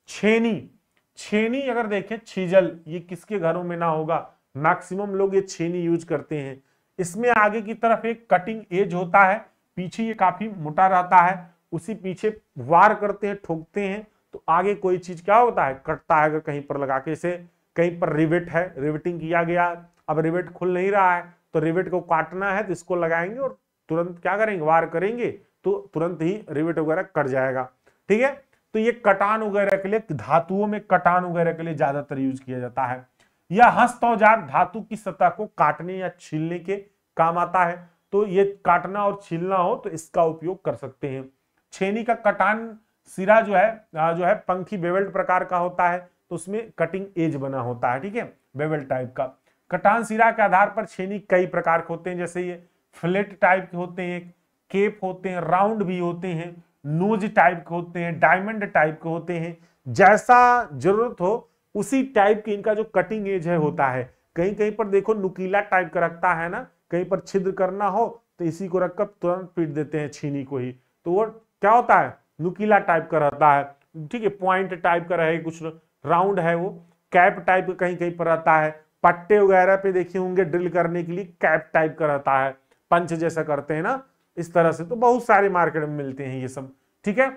Speaker 1: छेनी, छेनी अगर देखें छीजल, ये किसके घरों में ना होगा, मैक्सिमम लोग ये छेनी यूज करते हैं। इसमें आगे की तरफ एक कटिंग एज होता है, पीछे ये काफी मोटा रहता है, उसी पीछे वार करते हैं, ठोकते हैं तो आगे कोई चीज क्या होता है, कटता है। अगर कहीं पर लगा के, इसे कहीं पर रिवेट है, रिवेटिंग किया गया, अब रिवेट खुल नहीं रहा है तो रिवेट को काटना है तो इसको लगाएंगे और तुरंत क्या करेंगे, वार करेंगे तो तुरंत ही रिवेट वगैरह कट जाएगा। ठीक है। तो ये कटान वगैरह के लिए, धातुओं में कटान वगैरह के लिए ज्यादातर यूज किया जाता है। यह हस्त औजार धातु की सतह को काटने या छीलने के काम आता है, तो ये काटना और छीलना हो तो इसका उपयोग कर सकते हैं। छेनी का कटान सिरा जो है पंखी बेवेल्ट प्रकार का होता है, तो उसमें कटिंग एज बना होता है। ठीक है, बेवेल्ट टाइप का। कटान सिरा के आधार पर छेनी कई प्रकार के होते हैं, जैसे ये फ्लेट टाइप के होते हैं, केप होते हैं, राउंड भी होते हैं, नोज टाइप के होते हैं, डायमंड टाइप के होते हैं। जैसा जरूरत हो उसी टाइप की इनका जो कटिंग एज है होता है। कहीं कहीं पर देखो नुकीला टाइप का रखता है ना, कहीं पर छिद्र करना हो तो इसी को रखकर तुरंत पीट देते हैं छीनी को ही, तो वो क्या होता है, नुकीला टाइप का रहता है। ठीक है, पॉइंट टाइप का रहे, कुछ राउंड है, वो कैप टाइप का कहीं कहीं पर रहता है। पट्टे वगैरह पे देखे होंगे ड्रिल करने के लिए कैप टाइप का रहता है, पंच जैसा करते हैं ना, इस तरह से। तो बहुत सारे मार्केट में मिलते हैं ये सब। ठीक है।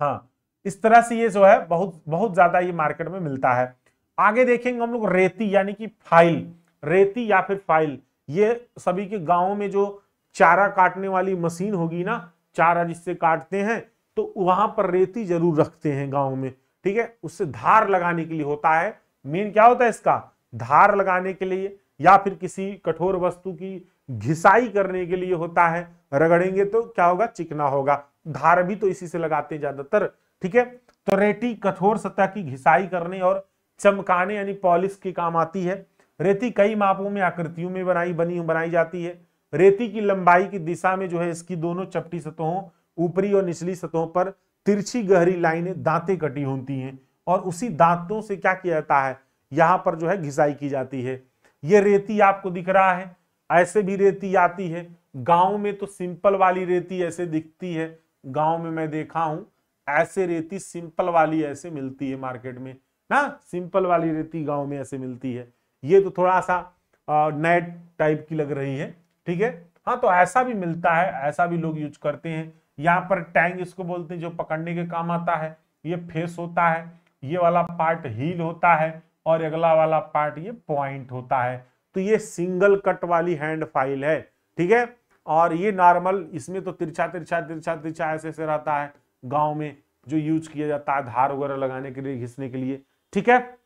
Speaker 1: हाँ, इस तरह से ये जो है बहुत बहुत ज्यादा ये मार्केट में मिलता है। आगे देखेंगे हम लोग रेती यानी कि फाइल, रेती या फिर फाइल। ये सभी के गांवों में जो चारा काटने वाली मशीन होगी ना, चारा जिससे काटते हैं, तो वहां पर रेती जरूर रखते हैं गांव में। ठीक है, उससे धार लगाने के लिए होता है। मेन क्या होता है इसका, धार लगाने के लिए, या फिर किसी कठोर वस्तु की घिसाई करने के लिए होता है। रगड़ेंगे तो क्या होगा, चिकना होगा। धार भी तो इसी से लगाते हैं ज्यादातर। ठीक है। तो रेती कठोर सतह की घिसाई करने और चमकाने यानी पॉलिश के काम आती है। रेती कई मापों में, आकृतियों में बनाई जाती है। रेती की लंबाई की दिशा में जो है इसकी दोनों चपटी सतहों, ऊपरी और निचली सतहों पर तिरछी गहरी लाइनें, दांतें कटी होती हैं, और उसी दांतों से क्या किया जाता है, यहां पर जो है घिसाई की जाती है। ये रेती आपको दिख रहा है, ऐसे भी रेती आती है। गांव में तो सिंपल वाली रेती ऐसे दिखती है, गांव में मैं देखा हूं ऐसे रेती सिंपल वाली ऐसे मिलती है मार्केट में ना, सिंपल वाली रेती गांव में ऐसे मिलती है। ये तो थोड़ा सा नेट टाइप की लग रही है। ठीक है। हाँ, तो ऐसा भी मिलता है, ऐसा भी लोग यूज करते हैं। यहाँ पर टैंग इसको बोलते हैं, जो पकड़ने के काम आता है। ये फेस होता है, ये वाला पार्ट हील होता है, और अगला वाला पार्ट ये पॉइंट होता है। तो ये सिंगल कट वाली हैंड फाइल है। ठीक है। और ये नॉर्मल, इसमें तो तिरछा तिरछा तिरछा तिरछा ऐसे से रहता है गांव में, जो यूज किया जाता है धार वगैरह लगाने के लिए, घिसने के लिए। ठीक है,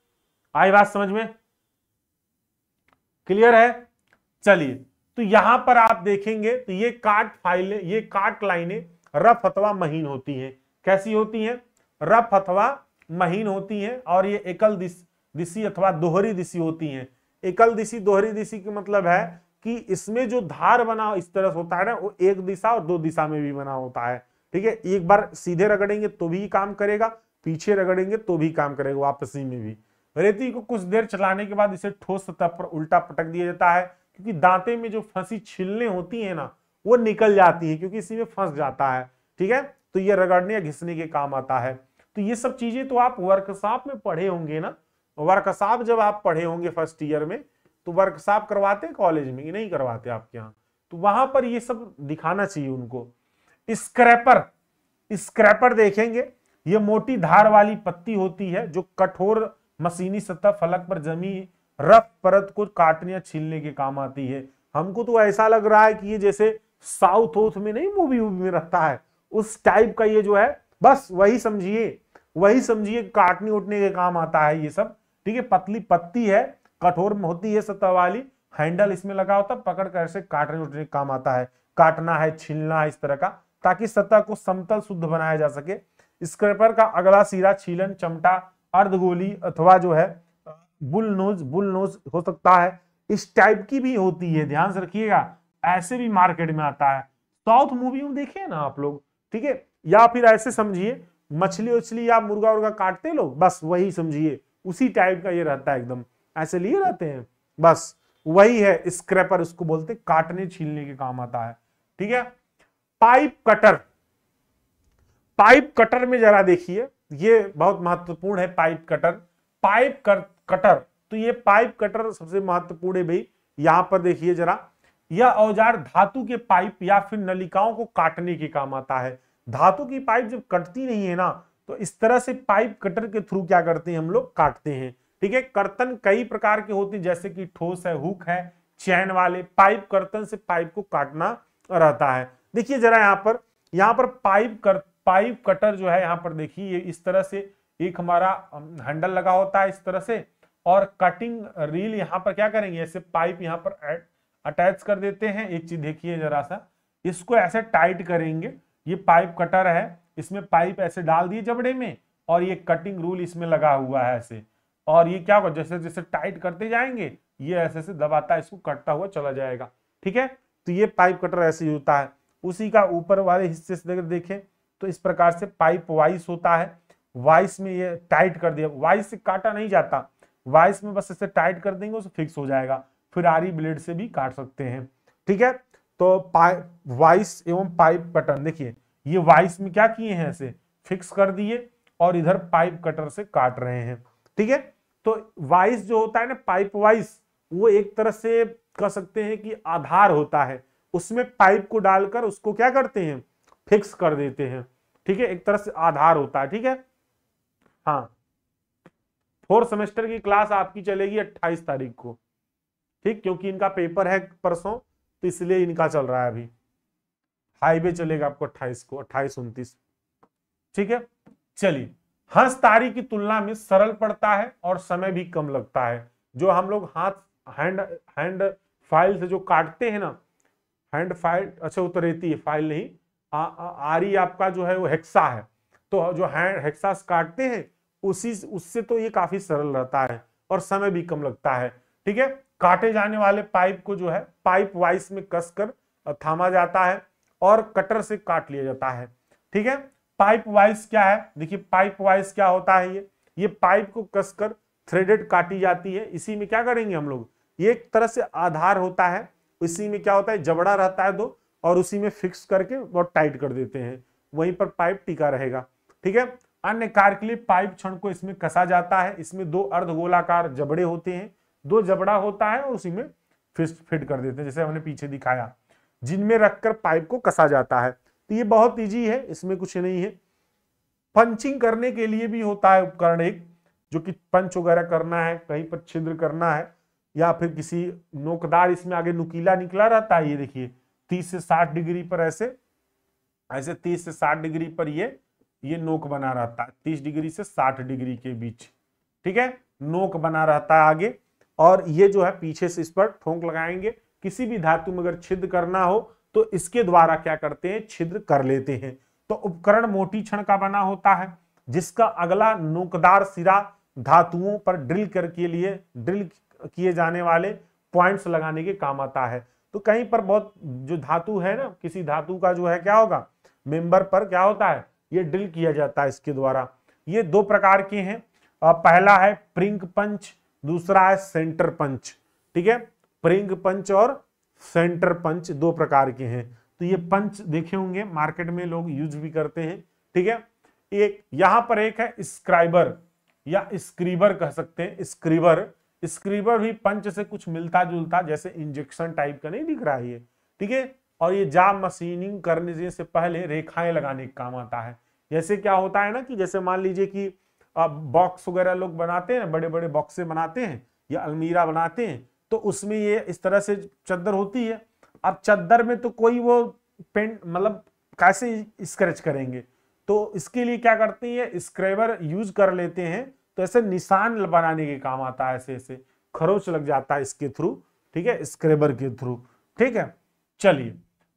Speaker 1: आई बात समझ में, क्लियर है। चलिए, तो यहां पर आप देखेंगे तो ये काट फाइलें, ये काट लाइनें रफ अथवा महीन होती हैं। कैसी होती हैं, रफ अथवा महीन होती हैं। और ये एकल दिशी अथवा दोहरी दिशी होती हैं। एकल दिशी दोहरी दिशी का मतलब है कि इसमें जो धार बना इस तरह से होता है ना, वो एक दिशा और दो दिशा में भी बना होता है। ठीक है, एक बार सीधे रगड़ेंगे तो भी काम करेगा, पीछे रगड़ेंगे तो भी काम करेगा, वापसी में भी। रेती को कुछ देर चलाने के बाद इसे ठोस सतह पर उल्टा पटक दिया जाता है, क्योंकि दांते में जो फंसी छिलने होती है ना, वो निकल जाती है, क्योंकि इसी में फंस जाता है। ठीक है, तो ये रगड़ने या घिसने के काम आता है। तो ये सब चीजें तो आप वर्कशॉप में पढ़े होंगे ना, वर्कशॉप जब आप पढ़े होंगे फर्स्ट ईयर में, तो वर्कशॉप करवाते हैं कॉलेज में, नहीं करवाते आपके यहाँ, तो वहां पर ये सब दिखाना चाहिए उनको। स्क्रैपर, स्क्रैपर देखेंगे, ये मोटी धार वाली पत्ती होती है जो कठोर मशीनी सतह फलक पर जमी रफ परत को काटने या छीलने के काम आती है। हमको तो ऐसा लग रहा है कि ये जैसे साउथ वोथ में नहीं, मूवी में रहता है उस टाइप का ये जो है, बस वही समझिए काटने उठने के काम आता है ये सब। ठीक है, पतली पत्ती है, कठोर होती है सतह वाली, हैंडल इसमें लगा होता है, पकड़ कर ऐसे काटने उठने के काम आता है। काटना है, छीलना है, इस तरह का, ताकि सतह को समतल शुद्ध बनाया जा सके। स्क्रैपर का अगला सिरा छीलन चमटा, अर्धगोली अथवा जो है बुल नोज हो सकता है, इस टाइप की भी होती है, ध्यान से रखिएगा। ऐसे भी मार्केट में आता है, साउथ मूवी में देखे ना आप लोग। ठीक है, या फिर ऐसे समझिए मछली उछली या मुर्गा उर्गा काटते लोग, बस वही समझिए, उसी टाइप का ये रहता है एकदम। ऐसे लिए रहते हैं, बस वही है स्क्रैपर, उसको बोलते हैं, काटने छीलने के काम आता है। ठीक है। पाइप कटर, पाइप कटर में जरा देखिए, ये बहुत महत्वपूर्ण है पाइप कटर। कटर, तो ये पाइप कटर सबसे महत्वपूर्ण है भाई। यहां पर देखिए जरा, यह औजार धातु के पाइप या फिर नलिकाओं को काटने के काम आता है। धातु की पाइप जब कटती नहीं है ना, तो इस तरह से पाइप कटर के थ्रू क्या करते हैं हम लोग, काटते हैं। ठीक है। कर्तन कई प्रकार के होते हैं, जैसे कि ठोस है, हुक है, चैन वाले। पाइप कर्तन से पाइप को काटना रहता है। देखिए जरा यहाँ पर पाइप कटर जो है, यहाँ पर देखिए ये इस तरह से एक हमारा हैंडल लगा होता है इस तरह से, और कटिंग रील यहाँ पर क्या करेंगे, ऐसे पाइप यहाँ पर अटैच कर देते हैं। एक चीज देखिए जरा सा, इसको ऐसे टाइट करेंगे। ये पाइप कटर है, इसमें पाइप ऐसे डाल दिए जबड़े में, और ये कटिंग रूल इसमें लगा हुआ है ऐसे, और ये क्या होगा, जैसे जैसे टाइट करते जाएंगे ये ऐसे ऐसे दबाता है, इसको कटता हुआ चला जाएगा। ठीक है। तो ये पाइप कटर ऐसे ही होता है। उसी का ऊपर वाले हिस्से से अगर देखें तो इस प्रकार से पाइप वाइस होता है। वाइस में ये टाइट कर दिया, वाइस से काटा नहीं जाता, वाइस में बस इसे टाइट कर देंगे उसे फिक्स हो जाएगा। फिर आरी ब्लेड से भी काट सकते हैं। ठीक है। तो वाइस एवं पाइप कटर, देखिए ये वाइस में क्या किए हैं, ऐसे फिक्स कर दिए, और इधर पाइप कटर से काट रहे हैं। ठीक है। तो वाइस जो होता है ना, पाइप वाइस, वो एक तरह से कह सकते हैं कि आधार होता है, उसमें पाइप को डालकर उसको क्या करते हैं, फिक्स कर देते हैं। ठीक है। एक तरह से आधार होता है। ठीक है। हाँ, 4th सेमेस्टर की क्लास आपकी चलेगी 28 तारीख को। ठीक, क्योंकि इनका पेपर है परसों, तो इसलिए इनका चल रहा है अभी। हाईवे चलेगा आपको 28 को, 28-29। ठीक है। चलिए, हंसतारी की तुलना में सरल पड़ता है और समय भी कम लगता है। जो हम लोग हैंड फाइल से जो काटते हैं ना, हैंड फाइल, अच्छा वो तो रहती है फाइल नहीं, आरी आपका जो है वो हेक्सा है, तो जो हैंड हेक्सा काटते हैं उससे तो ये काफी सरल रहता है और समय भी कम लगता है। ठीक है। काटे जाने वाले पाइप को जो है पाइप वाइस में कसकर थामा जाता है और कटर से काट लिया जाता है। ठीक है। पाइप वाइस क्या है, देखिए पाइप वाइस क्या होता है, ये पाइप को कसकर थ्रेडेड काटी जाती है। इसी में क्या करेंगे हम लोग, ये एक तरह से आधार होता है, इसी में क्या होता है, जबड़ा रहता है दो, और उसी में फिक्स करके बहुत टाइट कर देते हैं, वहीं पर पाइप टिका रहेगा। ठीक है। अन्य कार्य के लिए पाइप छड़ को इसमें कसा जाता है। इसमें 2 अर्धगोलाकार जबड़े होते हैं, 2 जबड़ा होता है और उसी में फिट कर देते हैं, जैसे हमने पीछे दिखाया, जिनमें रखकर पाइप को कसा जाता है। तो ये बहुत इजी है, इसमें कुछ नहीं है। पंचिंग करने के लिए भी होता है उपकरण एक, जो कि पंच वगैरह करना है, कहीं पर छिद्र करना है, या फिर किसी नोकदार, इसमें आगे नुकीला निकला रहता है, ये देखिए 30 से 60 डिग्री पर ऐसे 30 से 60 डिग्री पर ये नोक बना रहता है, 30 डिग्री से 60 डिग्री के बीच। ठीक है। नोक बना रहता है आगे, और ये जो है पीछे से इस पर ठोंक लगाएंगे। किसी भी धातु में अगर छिद्र करना हो तो इसके द्वारा क्या करते हैं, छिद्र कर लेते हैं। तो उपकरण मोटी छड़ का बना होता है, जिसका अगला नोकदार सिरा धातुओं पर ड्रिल किए जाने वाले पॉइंट्स लगाने के काम आता है। तो कहीं पर बहुत जो धातु है ना, किसी धातु का जो है क्या होगा, मेंबर पर क्या होता है, ये ड्रिल किया जाता है इसके द्वारा। ये 2 प्रकार के हैं, पहला है प्रिंग पंच, दूसरा है सेंटर पंच। ठीक है। प्रिंग पंच और सेंटर पंच 2 प्रकार के हैं। तो ये पंच देखे होंगे मार्केट में लोग यूज भी करते हैं। ठीक है। एक यहां पर एक है स्क्राइबर या स्क्रीबर कह सकते हैं, स्क्रीबर भी पंच से कुछ मिलता जुलता, जैसे इंजेक्शन टाइप का नहीं दिख रहा है ये। ठीक है। और ये जाम मशीनिंग करने से पहले रेखाएं लगाने का काम आता है। जैसे क्या होता है ना, कि जैसे मान लीजिए कि बॉक्स वगैरह लोग बनाते हैं, बड़े बड़े बॉक्से बनाते हैं या अलमीरा बनाते हैं, तो उसमें ये इस तरह से चद्दर होती है। अब चद्दर में तो कोई वो पेंट मतलब कैसे स्क्रैच करेंगे, तो इसके लिए क्या करते हैं, स्क्रैबर यूज कर लेते हैं। तो ऐसे निशान बनाने के काम आता है, ऐसे ऐसे खरोच लग जाता है इसके थ्रू। ठीक है। स्क्रैबर के थ्रू। ठीक है। चलिए,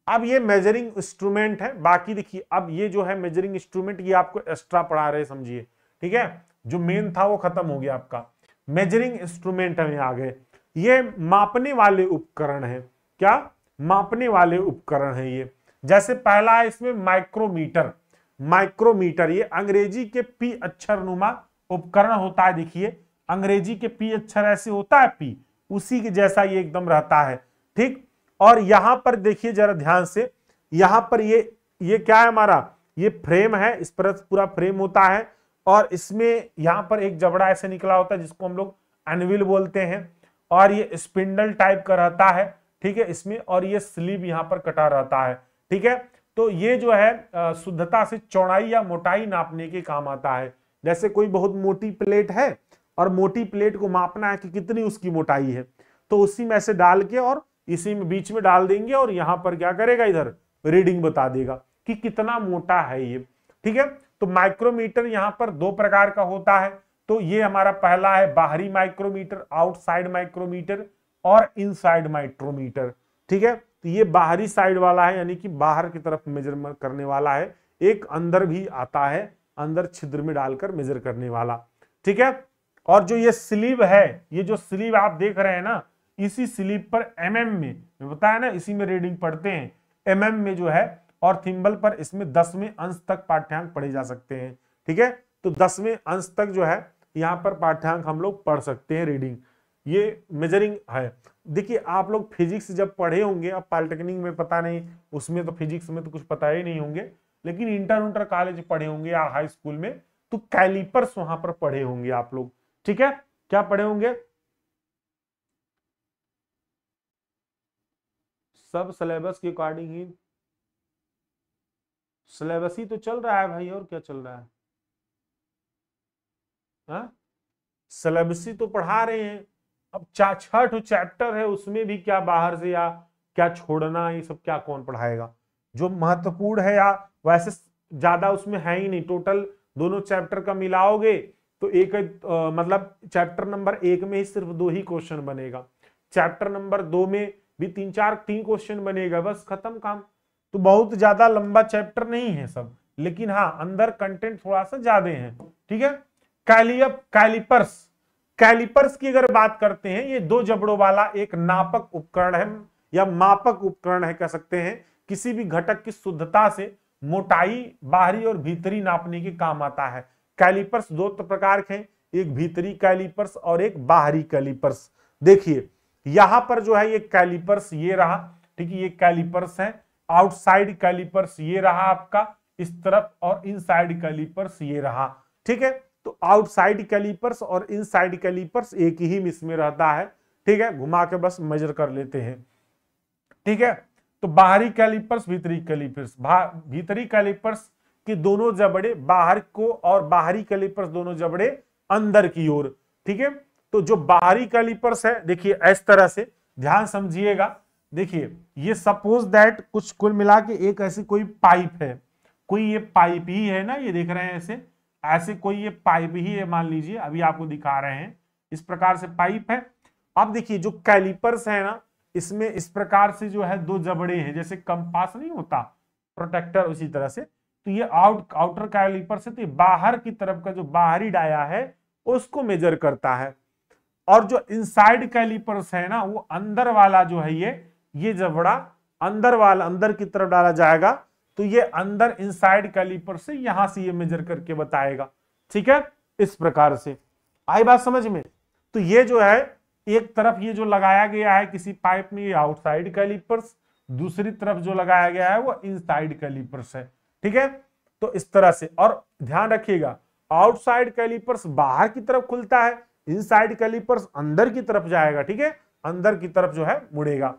Speaker 1: अब ये मेजरिंग इंस्ट्रूमेंट है। बाकी देखिए, अब ये जो है मेजरिंग इंस्ट्रूमेंट, ये आपको एक्स्ट्रा पढ़ा रहे समझिए। ठीक है। जो मेन था वो खत्म हो गया आपका, मेजरिंग इंस्ट्रूमेंट में आ गए। ये मापने वाले उपकरण है। क्या, मापने वाले उपकरण है ये। जैसे पहला है इसमें माइक्रोमीटर। ये अंग्रेजी के पी अक्षर नुमा उपकरण होता है। देखिए अंग्रेजी के पी अक्षर ऐसे होता है पी, उसी के जैसा ये एकदम रहता है। ठीक, और यहां पर देखिए जरा ध्यान से, यहां पर ये क्या है हमारा, ये फ्रेम है, इस पर पूरा फ्रेम होता है और इसमें यहां पर एक जबड़ा ऐसे निकला होता है जिसको हम लोग एनविल बोलते हैं, और ये स्पिंडल टाइप का रहता है। ठीक है इसमें, और ये स्लीव यहां पर कटा रहता है। ठीक है, तो ये जो है शुद्धता से चौड़ाई या मोटाई नापने के काम आता है। जैसे कोई बहुत मोटी प्लेट है और मोटी प्लेट को मापना है कि कितनी उसकी मोटाई है, तो उसी में से डाल के और इसी में बीच में डाल देंगे और यहां पर क्या करेगा, इधर रीडिंग बता देगा कि कितना मोटा है ये। ठीक है, तो माइक्रोमीटर यहां पर दो प्रकार का होता है। तो ये हमारा पहला है बाहरी माइक्रोमीटर, आउटसाइड माइक्रोमीटर, और इनसाइड माइक्रोमीटर। ठीक है, तो ये बाहरी साइड वाला है, यानी कि बाहर की तरफ मेजर करने वाला है। एक अंदर भी आता है, अंदर छिद्र में डालकर मेजर करने वाला। ठीक है, और जो ये स्लीव है, ये जो स्लीव आप देख रहे हैं ना, इसी स्लीव पर एमएम में बताया ना, इसी में रीडिंग पढ़ते हैं एमएम में जो है, और थिम्बल पर इसमें 10वें अंश तक पाठ्यांक पढ़े जा सकते हैं। ठीक है, तो 10वें अंश तक जो है यहाँ पर पाठ्यांक हम लोग पढ़ सकते हैं रीडिंग, ये मेजरिंग है। देखिए आप लोग फिजिक्स जब पढ़े होंगे, अब पॉलिटेक्निक में पता नहीं, उसमें तो फिजिक्स में तो कुछ पता ही नहीं होंगे, लेकिन इंटर कॉलेज पढ़े होंगे या हाई स्कूल में, तो कैलिपर्स वहां पर पढ़े होंगे आप लोग। ठीक है, क्या पढ़े होंगे, सब सिलेबस के अकॉर्डिंग ही, सिलेबस ही तो चल रहा है भाई, और क्या चल रहा है, सिलेबस ही तो पढ़ा रहे हैं। अब 6 चैप्टर है, उसमें भी क्या बाहर से या क्या छोड़ना, ये सब क्या कौन पढ़ाएगा। जो महत्वपूर्ण है या वैसे ज्यादा उसमें है ही नहीं, टोटल दोनों चैप्टर का मिलाओगे तो एक मतलब चैप्टर नंबर 1 में ही सिर्फ 2 ही क्वेश्चन बनेगा, चैप्टर नंबर 2 में भी 3 क्वेश्चन बनेगा, बस खत्म काम। तो बहुत ज्यादा लंबा चैप्टर नहीं है सब, लेकिन हाँ अंदर कंटेंट थोड़ा सा ज्यादा है। ठीक है, कैलिपर्स, कैलिपर्स की अगर बात करते हैं, ये 2 जबड़ों वाला एक नापक उपकरण है या मापक उपकरण है कह सकते हैं। किसी भी घटक की शुद्धता से मोटाई बाहरी और भीतरी नापने के काम आता है। कैलिपर्स 2 प्रकार के हैं, एक भीतरी कैलिपर्स और एक बाहरी कैलिपर्स। देखिए यहां पर जो है ये कैलिपर्स ये रहा, ठीक है, ये कैलिपर्स है। आउटसाइड कैलिपर्स ये रहा आपका इस तरफ, और इनसाइड कैलिपर्स ये रहा। ठीक है, तो आउटसाइड कैलिपर्स और इनसाइड कैलिपर्स एक ही इसमें रहता है। ठीक है, घुमा के बस मेजर कर लेते हैं। ठीक है, तो बाहरी कैलिपर्स, भीतरी कैलिपर्स, भीतरी कैलिपर्स के दोनों जबड़े बाहर को और बाहरी कैलिपर्स दोनों जबड़े अंदर की ओर। ठीक है, तो जो बाहरी कैलिपर्स है देखिए इस तरह से ध्यान समझिएगा। देखिए ये सपोज दैट कुछ कुल मिला के एक ऐसी कोई पाइप है, कोई ये पाइप ही है ना, ये देख रहे हैं ऐसे ऐसे कोई ये पाइप ही है मान लीजिए, अभी आपको दिखा रहे हैं इस प्रकार से पाइप है। अब देखिए जो कैलिपर्स है ना, इसमें इस प्रकार से जो है 2 जबड़े हैं, जैसे कंपास नहीं होता प्रोटेक्टर, उसी तरह से। तो ये आउटर कैलिपर से तो बाहर की तरफ का जो बाहरी डाया है उसको मेजर करता है, और जो इनसाइड कैलिपर्स है ना, वो अंदर वाला जो है ये जबड़ा अंदर वाला अंदर की तरफ डाला जाएगा, तो ये अंदर इनसाइड कैलिपर से यहां से ये मेजर करके बताएगा। ठीक है, इस प्रकार से आई बात समझ में। तो ये जो है एक तरफ ये जो लगाया गया है किसी पाइप में, ये आउटसाइड कैलिपर्स, दूसरी तरफ जो लगाया गया है वो इनसाइड कैलिपर्स है। ठीक है, तो इस तरह से, और ध्यान रखिएगा आउटसाइड कैलिपर्स बाहर की तरफ खुलता है, इनसाइड कैलिपर्स अंदर की तरफ जाएगा। ठीक है, अंदर की तरफ जो है मुड़ेगा।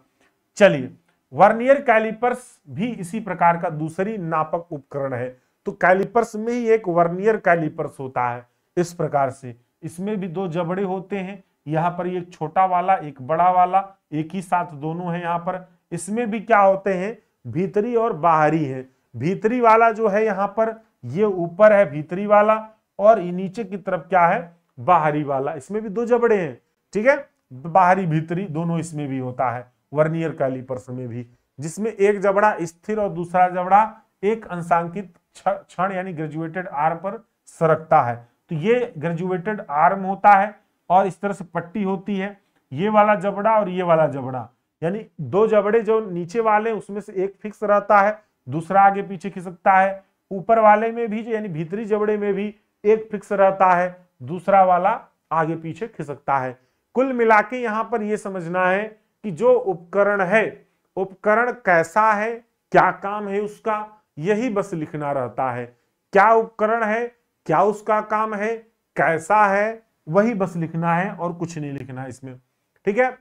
Speaker 1: चलिए, वर्नियर कैलिपर्स भी इसी प्रकार का दूसरी नापक उपकरण है। तो कैलिपर्स में ही एक वर्नियर कैलिपर्स होता है इस प्रकार से, इसमें भी 2 जबड़े होते हैं, यहाँ पर एक छोटा वाला एक बड़ा वाला, एक ही साथ दोनों है यहाँ पर। इसमें भी क्या होते हैं, भीतरी और बाहरी है। भीतरी वाला जो है यहाँ पर ये ऊपर है भीतरी वाला, और नीचे की तरफ क्या है, बाहरी वाला। इसमें भी 2 जबड़े हैं। ठीक है, बाहरी भीतरी दोनों इसमें भी होता है वर्नियर कैलिपर्स में भी, जिसमें एक जबड़ा स्थिर और दूसरा जबड़ा एक अंशांकित क्षण यानी ग्रेजुएटेड आर्म पर सरकता है। तो ये ग्रेजुएटेड आर्म होता है, और इस तरह से पट्टी होती है, ये वाला जबड़ा और ये वाला जबड़ा, यानी 2 जबड़े जो नीचे वाले उसमें से एक फिक्स रहता है, दूसरा आगे पीछे खिसकता है। ऊपर वाले में भी यानी भीतरी जबड़े में भी एक फिक्स रहता है, दूसरा वाला आगे पीछे खिसकता है। कुल मिला के यहां पर यह समझना है कि जो उपकरण है, उपकरण कैसा है, क्या काम है उसका, यही बस लिखना रहता है। क्या उपकरण है, क्या उसका काम है, कैसा है, वही बस लिखना है और कुछ नहीं लिखना है इसमें। ठीक है।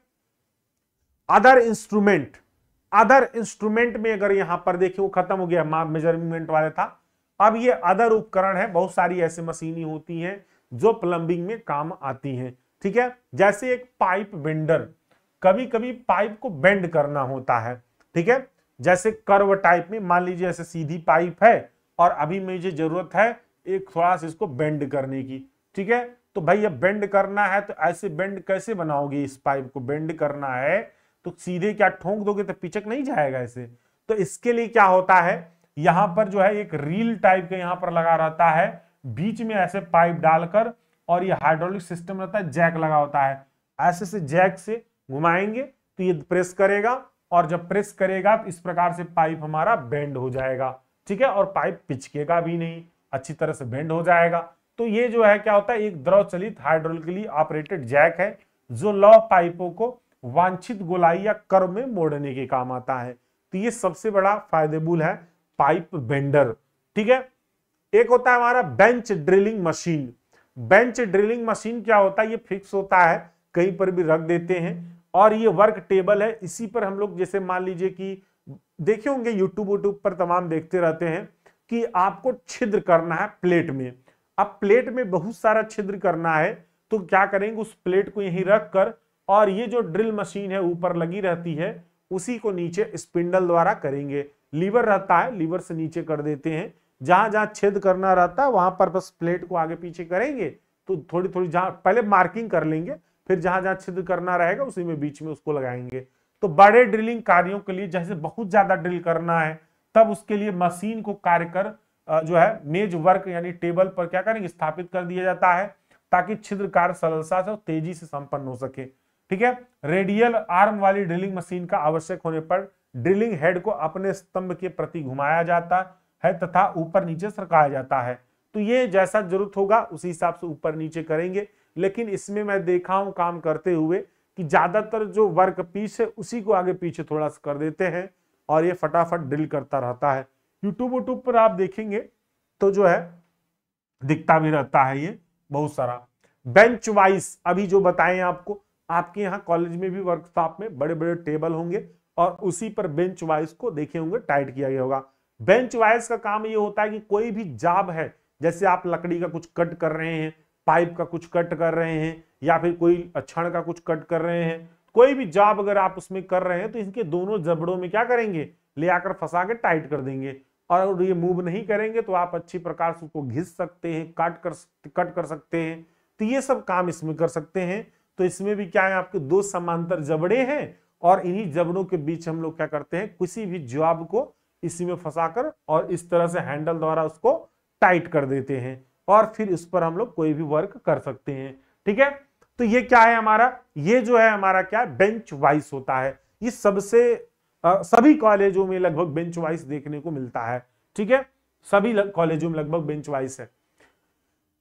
Speaker 1: अदर इंस्ट्रूमेंट, अदर इंस्ट्रूमेंट में अगर यहां पर देखिए वो खत्म हो गया, माप मेजरमेंट वाले था। अब ये अदर उपकरण है, बहुत सारी ऐसी मशीनें होती हैं जो प्लम्बिंग में काम आती हैं। ठीक है। जैसे एक पाइप बेंडर, कभी कभी पाइप को बेंड करना होता है। ठीक है। जैसे कर्व टाइप में, मान लीजिए ऐसे सीधी पाइप है और अभी मुझे जरूरत है एक थोड़ा सा इसको बेंड करने की। ठीक है। तो भाई ये बेंड करना है तो ऐसे बेंड कैसे बनाओगे, इस पाइप को बेंड करना है तो सीधे क्या ठोक दोगे तो पिचक नहीं जाएगा ऐसे। तो इसके लिए क्या होता है, यहां पर जो है एक रील टाइप का यहां पर लगा रहता है, बीच में ऐसे पाइप डालकर, और ये हाइड्रोलिक सिस्टम रहता है, जैक लगा होता है, ऐसे से जैक से घुमाएंगे तो ये प्रेस करेगा, और जब प्रेस करेगा तो इस प्रकार से पाइप हमारा बेंड हो जाएगा। ठीक है। और पाइप पिचकेगा भी नहीं, अच्छी तरह से बेंड हो जाएगा। तो ये जो है क्या होता है, एक द्रव चलित हाइड्रोलिकली ऑपरेटेड जैक है जो लौ पाइपों को वांछित गोलाई या कर्व में मोड़ने के काम आता है। तो ये सबसे बड़ा फायदेमंद है पाइप बेंडर। ठीक है। एक होता है हमारा bench drilling machine. Bench drilling machine क्या होता है, ये फिक्स होता है, कहीं पर भी रख देते हैं, और ये वर्क टेबल है, इसी पर हम लोग जैसे मान लीजिए कि देखे होंगे यूट्यूब पर तमाम देखते रहते हैं कि आपको छिद्र करना है प्लेट में। अब प्लेट में बहुत सारा छिद्र करना है तो क्या करेंगे, उस प्लेट को यहीं रख कर, और ये जो ड्रिल मशीन है ऊपर लगी रहती है, उसी को नीचे स्पिंडल द्वारा करेंगे। लीवर रहता है, लीवर से नीचे कर देते हैं, जहां जहां छेद करना रहता है वहां पर बस प्लेट को आगे पीछे करेंगे तो थोड़ी थोड़ी, जहां पहले मार्किंग कर लेंगे, फिर जहां जहां छेद करना रहेगा उसी में बीच में उसको लगाएंगे। तो बड़े ड्रिलिंग कार्यों के लिए, जैसे बहुत ज्यादा ड्रिल करना है, तब उसके लिए मशीन को कार्य कर जो है मेज वर्क यानी टेबल पर क्या करेंगे, स्थापित कर दिया जाता है, ताकि छिद्र कार्य सरलता से तेजी से संपन्न हो सके। ठीक है। रेडियल आर्म वाली ड्रिलिंग मशीन का आवश्यक होने पर ड्रिलिंग हेड को अपने स्तंभ के प्रति घुमाया जाता है तथा ऊपर नीचे सरकाया जाता है। तो ये जैसा जरूरत होगा उसी हिसाब से ऊपर नीचे करेंगे। लेकिन इसमें मैं देखा हूं काम करते हुए कि ज्यादातर जो वर्क पीस है उसी को आगे पीछे थोड़ा सा कर देते हैं और ये फटाफट ड्रिल करता रहता है। यूट्यूब पर आप देखेंगे तो जो है दिखता भी रहता है ये बहुत सारा। बेंच वाइस अभी जो बताएं आपको, आपके यहाँ कॉलेज में भी वर्कशॉप में बड़े बड़े टेबल होंगे और उसी पर बेंच वाइस को देखे होंगे टाइट किया गया होगा। बेंच वाइस का काम ये होता है कि कोई भी जॉब है, जैसे आप लकड़ी का कुछ कट कर रहे हैं, पाइप का कुछ कट कर रहे हैं, या फिर कोई छड़ का कुछ कट कर रहे हैं, कोई भी जॉब अगर आप उसमें कर रहे हैं तो इनके दोनों जबड़ों में क्या करेंगे, ले आकर फंसा के टाइट कर देंगे। और ये मूव नहीं करेंगे तो आप अच्छी प्रकार से उसको घिस सकते हैं, कट कर सकते हैं। तो ये सब काम इसमें कर सकते हैं। तो इसमें भी क्या है, आपके दो समांतर जबड़े हैं और इन्हीं जबड़ों के बीच हम लोग क्या करते हैं, किसी भी जॉब को इसी में फंसाकर और इस तरह से हैंडल द्वारा उसको टाइट कर देते हैं और फिर इस पर हम लोग कोई भी वर्क कर सकते हैं। ठीक है। तो ये क्या है हमारा, ये जो है हमारा क्या बेंच वाइस होता है। ये सबसे सभी कॉलेजों में लगभग बेंच वाइस देखने को मिलता है। ठीक है। सभी कॉलेजों में लगभग बेंच वाइस है।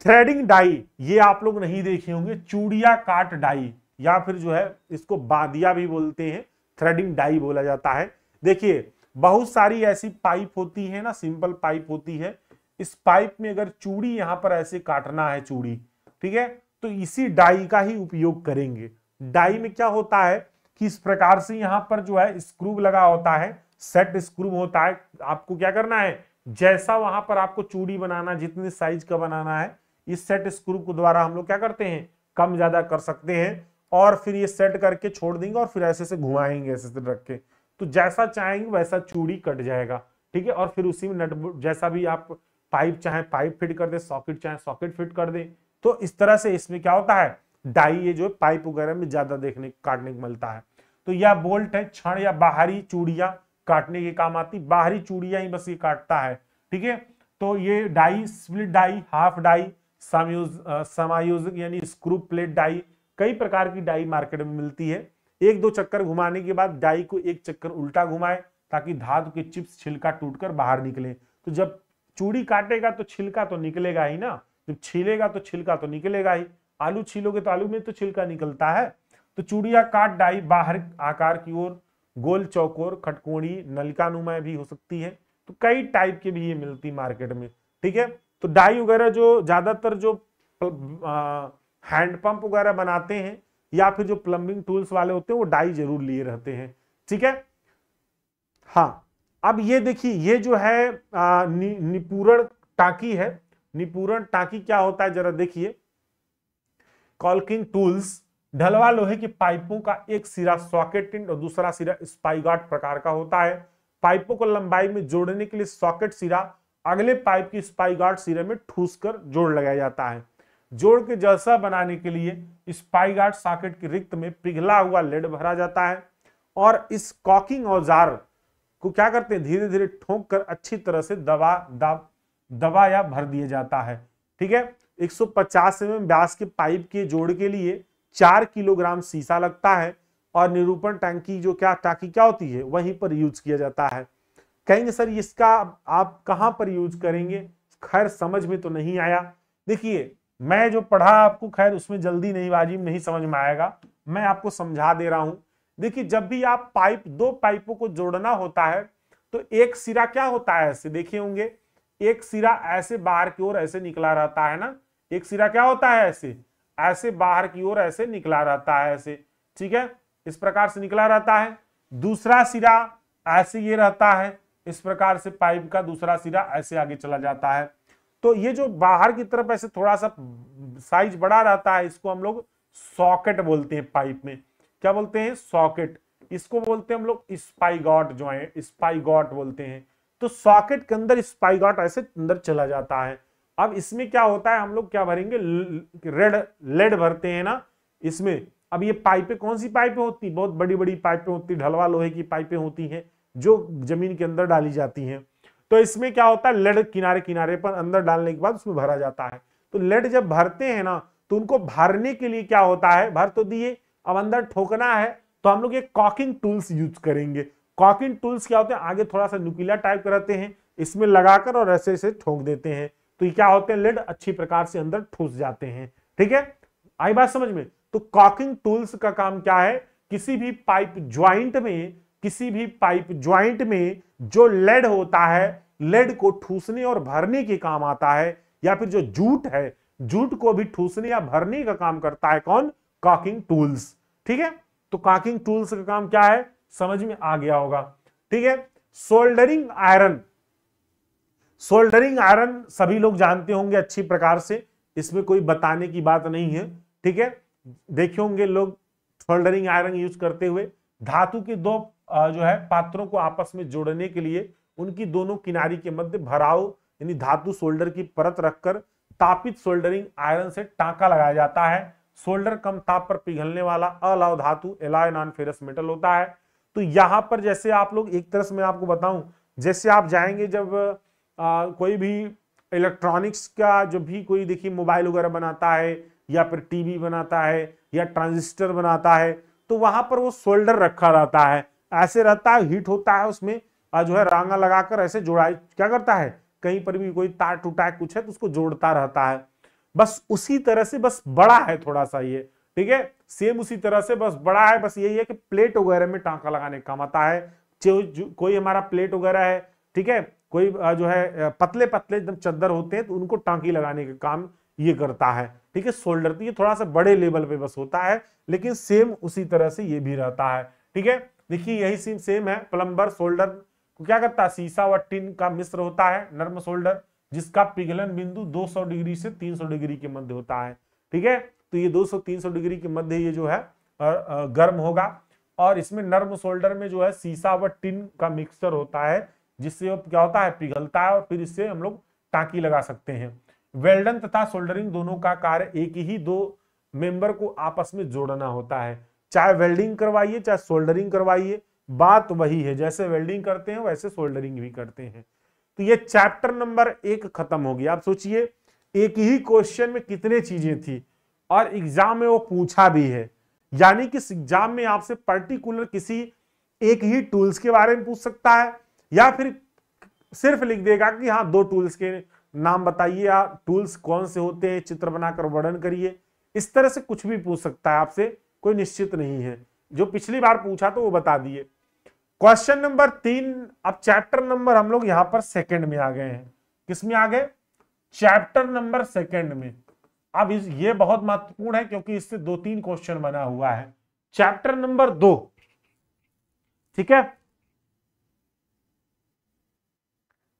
Speaker 1: थ्रेडिंग डाई, ये आप लोग नहीं देखे होंगे, चूड़िया काट डाई या फिर जो है इसको बादिया भी बोलते हैं, थ्रेडिंग डाई बोला जाता है। देखिए बहुत सारी ऐसी पाइप होती है ना, सिंपल पाइप होती है, इस पाइप में अगर चूड़ी यहां पर ऐसे काटना है चूड़ी, ठीक है, तो इसी डाई का ही उपयोग करेंगे। डाई में क्या होता है कि इस प्रकार से यहां पर जो है स्क्रू लगा होता है, सेट स्क्रू होता है। आपको क्या करना है, जैसा वहां पर आपको चूड़ी बनाना, जितने साइज का बनाना है, इस सेट स्क्रू को द्वारा हम लोग क्या करते हैं, कम ज्यादा कर सकते हैं। और फिर ये सेट करके छोड़ देंगे और फिर ऐसे से घुमाएंगे, ऐसे से रख के, तो जैसा चाहेंगे वैसा चूड़ी कट जाएगा। ठीक है। और फिर उसी में नट, जैसा भी आप पाइप चाहे पाइप फिट कर दे, सॉकेट चाहे सॉकेट फिट कर दे। तो इस तरह से इसमें क्या होता है, डाई ये जो पाइप वगैरह में ज्यादा देखने काटने को मिलता है। तो यह बोल्ट है, क्षण या बाहरी चूड़ियां काटने के काम आती, बाहरी चूड़ियां ही बस ये काटता है। ठीक है। तो ये die, split die, half die, समायोजक यानी स्क्रू प्लेट डाई, कई प्रकार की डाई मार्केट में मिलती है। एक दो चक्कर घुमाने के बाद डाई को एक चक्कर उल्टा घुमाए ताकि धातु के चिप्स छिलका टूटकर बाहर निकले। तो जब चूड़ी काटेगा तो छिलका तो निकलेगा ही ना, जब छीलेगा तो छिलका तो निकलेगा ही। आलू छीलोगे तो आलू में तो छिलका निकलता है। तो चूड़ियाकार डाई बाहर आकार की ओर गोल चौकोर खटकोणी नलिकानुमा भी हो सकती है। तो कई टाइप के भी ये मिलती मार्केट में, ठीक है। तो डाई वगैरह जो ज्यादातर जो हैंडपंप वगैरह बनाते हैं या फिर जो प्लम्बिंग टूल्स वाले होते हैं वो डाई जरूर लिए रहते हैं, ठीक है। हाँ, अब ये देखिए ये जो है निपूरण टांकी है। निपूरण टांकी क्या होता है जरा देखिए। कॉल्किंग टूल्स ढलवा लोहे की पाइपों का एक सिरा सॉकेट और दूसरा सिरा स्पाइगॉट प्रकार का होता है। पाइपों को लंबाई में जोड़ने के लिए सॉकेट सिरा अगले पाइप की स्पाइगॉट सिरे में ठूस कर जोड़ लगाया जाता है। जोड़ के जैसा बनाने के लिए स्पाइगॉट सॉकेट के रिक्त में पिघला हुआ लेड भरा जाता है और इस कॉकिंग औजार को क्या करते हैं, धीरे धीरे ठोक कर अच्छी तरह से दबा या भर दिया जाता है, ठीक है। 150 mm व्यास के पाइप के जोड़ के लिए 4 किलोग्राम सीसा लगता है और निरूपण टांकी जो टांकी क्या होती है वहीं पर यूज किया जाता है। कहेंगे सर इसका आप कहां पर यूज करेंगे, खैर समझ में तो नहीं आया। देखिए मैं जो पढ़ा आपको खैर उसमें जल्दी नहीं वाजिब नहीं समझ में आएगा, मैं आपको समझा दे रहा हूं। देखिए जब भी आप दो पाइपों को जोड़ना होता है तो एक सिरा क्या होता है, ऐसे देखे होंगे एक सिरा ऐसे बाहर की ओर ऐसे निकला रहता है ना, एक सिरा क्या होता है ऐसे बाहर की ओर ऐसे निकला रहता है ऐसे, ठीक है, इस प्रकार से निकला रहता है। दूसरा सिरा ऐसे ये रहता है, इस प्रकार से पाइप का दूसरा सिरा ऐसे आगे चला जाता है। तो ये जो बाहर की तरफ ऐसे थोड़ा सा साइज बड़ा रहता है इसको हम लोग सॉकेट बोलते हैं। पाइप में क्या बोलते हैं, सॉकेट। इसको बोलते हैं हम लोग स्पाइगॉट, जो है स्पाइगॉट बोलते हैं। तो सॉकेट के अंदर स्पाइगॉट ऐसे अंदर चला जाता है। अब इसमें क्या होता है, हम लोग क्या भरेंगे, लेड भरते हैं ना इसमें। अब ये पाइपें कौन सी पाइपें होती, बहुत बड़ी बड़ी पाइपें होती, ढलवा लोहे की पाइपें होती हैं जो जमीन के अंदर डाली जाती हैं। तो इसमें क्या होता है, लेड किनारे किनारे पर अंदर डालने के बाद उसमें भरा जाता है। तो लेड जब भरते हैं ना तो उनको भरने के लिए क्या होता है, भर तो दिए, अब अंदर ठोकना है तो हम लोग ये कॉकिंग टूल्स यूज करेंगे। कॉकिंग टूल्स क्या होते हैं, आगे थोड़ा सा नुकीला टाइप के रहते हैं, इसमें लगाकर और ऐसे ऐसे ठोक देते हैं तो ये क्या होते हैं, लेड अच्छी प्रकार से अंदर ठूस जाते हैं, ठीक है। आई बात समझ में। तो कॉकिंग टूल्स का काम क्या है, किसी भी पाइप ज्वाइंट में जो लेड होता है, लेड को ठूसने और भरने के काम आता है, या फिर जो जूट है, जूट को भी ठूसने या भरने का काम करता है कौन, कॉकिंग टूल्स, ठीक है। तो कॉकिंग टूल्स का काम क्या है, समझ में आ गया होगा, ठीक है। सोल्डरिंग आयरन, सोल्डरिंग आयरन सभी लोग जानते होंगे अच्छी प्रकार से, इसमें कोई बताने की बात नहीं है, ठीक है। देखे होंगे लोग सोल्डरिंग आयरन यूज करते हुए। धातु के दो जो है पात्रों को आपस में जोड़ने के लिए उनकी दोनों किनारी के मध्य भराव यानी धातु सोल्डर की परत रखकर तापित सोल्डरिंग आयरन से टांका लगाया जाता है। सोल्डर कम ताप पर पिघलने वाला अलॉय धातु एलॉय नॉन फेरस मेटल होता है। तो यहां पर जैसे आप लोग एक तरह से मैं आपको बताऊं, जैसे आप जाएंगे जब कोई भी इलेक्ट्रॉनिक्स का जो भी कोई देखिए मोबाइल वगैरह बनाता है या फिर टीवी बनाता है या ट्रांजिस्टर बनाता है, तो वहां पर वो सोल्डर रखा रहता है, ऐसे रहता है, हीट होता है, उसमें जो है रांगा लगाकर ऐसे जोड़ा क्या करता है, कहीं पर भी कोई तार टूटा है कुछ है तो उसको जोड़ता रहता है। बस उसी तरह से, बस बड़ा है थोड़ा सा ये, ठीक है, सेम उसी तरह से बस बड़ा है। बस यही है कि प्लेट वगैरह में टांका लगाने का काम आता है। कोई हमारा प्लेट वगैरह है, ठीक है, कोई जो है पतले पतले एकदम चद्दर होते हैं तो उनको टांकी लगाने का काम ये करता है, ठीक है, सोल्डर। तो ये थोड़ा सा बड़े लेवल पे बस होता है, लेकिन सेम उसी तरह से ये भी रहता है, ठीक है। देखिए यही सेम है। प्लम्बर सोल्डर को क्या करता है, सीसा व टिन का मिश्र होता है नर्म सोल्डर, जिसका पिघलन बिंदु 200 डिग्री से 300 डिग्री के मध्य होता है, ठीक है। तो ये 200-300 डिग्री के मध्य ये जो है गर्म होगा, और इसमें नर्म सोल्डर में जो है सीसा व टिन का मिक्सचर होता है, जिससे क्या होता है, पिघलता है, और फिर इससे हम लोग टांकी लगा सकते हैं। वेल्डन तथा सोल्डरिंग दोनों का कार्य एक ही दो मेंबर को आपस में जोड़ना होता है। चाहे वेल्डिंग करवाइए चाहे सोल्डरिंग करवाइए, बात वही है, जैसे वेल्डिंग करते हैं वैसे सोल्डरिंग भी करते हैं। तो ये चैप्टर नंबर 1 खत्म हो गया। आप सोचिए एक ही क्वेश्चन में कितने चीजें थी, और एग्जाम में वो पूछा भी है, यानी कि एग्जाम में आपसे पर्टिकुलर किसी एक ही टूल्स के बारे में पूछ सकता है, या फिर सिर्फ लिख देगा कि हाँ 2 टूल्स के नाम बताइए, या टूल्स कौन से होते हैं, चित्र बनाकर वर्णन करिए, इस तरह से कुछ भी पूछ सकता है आपसे, कोई निश्चित नहीं है। जो पिछली बार पूछा तो वो बता दिए। Question number 3। अब चैप्टर नंबर हम लोग यहां पर सेकंड में आ गए हैं। किस में आ गए? चैप्टर नंबर सेकंड में। अब ये बहुत महत्वपूर्ण है क्योंकि इससे 2-3 क्वेश्चन बना हुआ है। चैप्टर नंबर 2, ठीक है।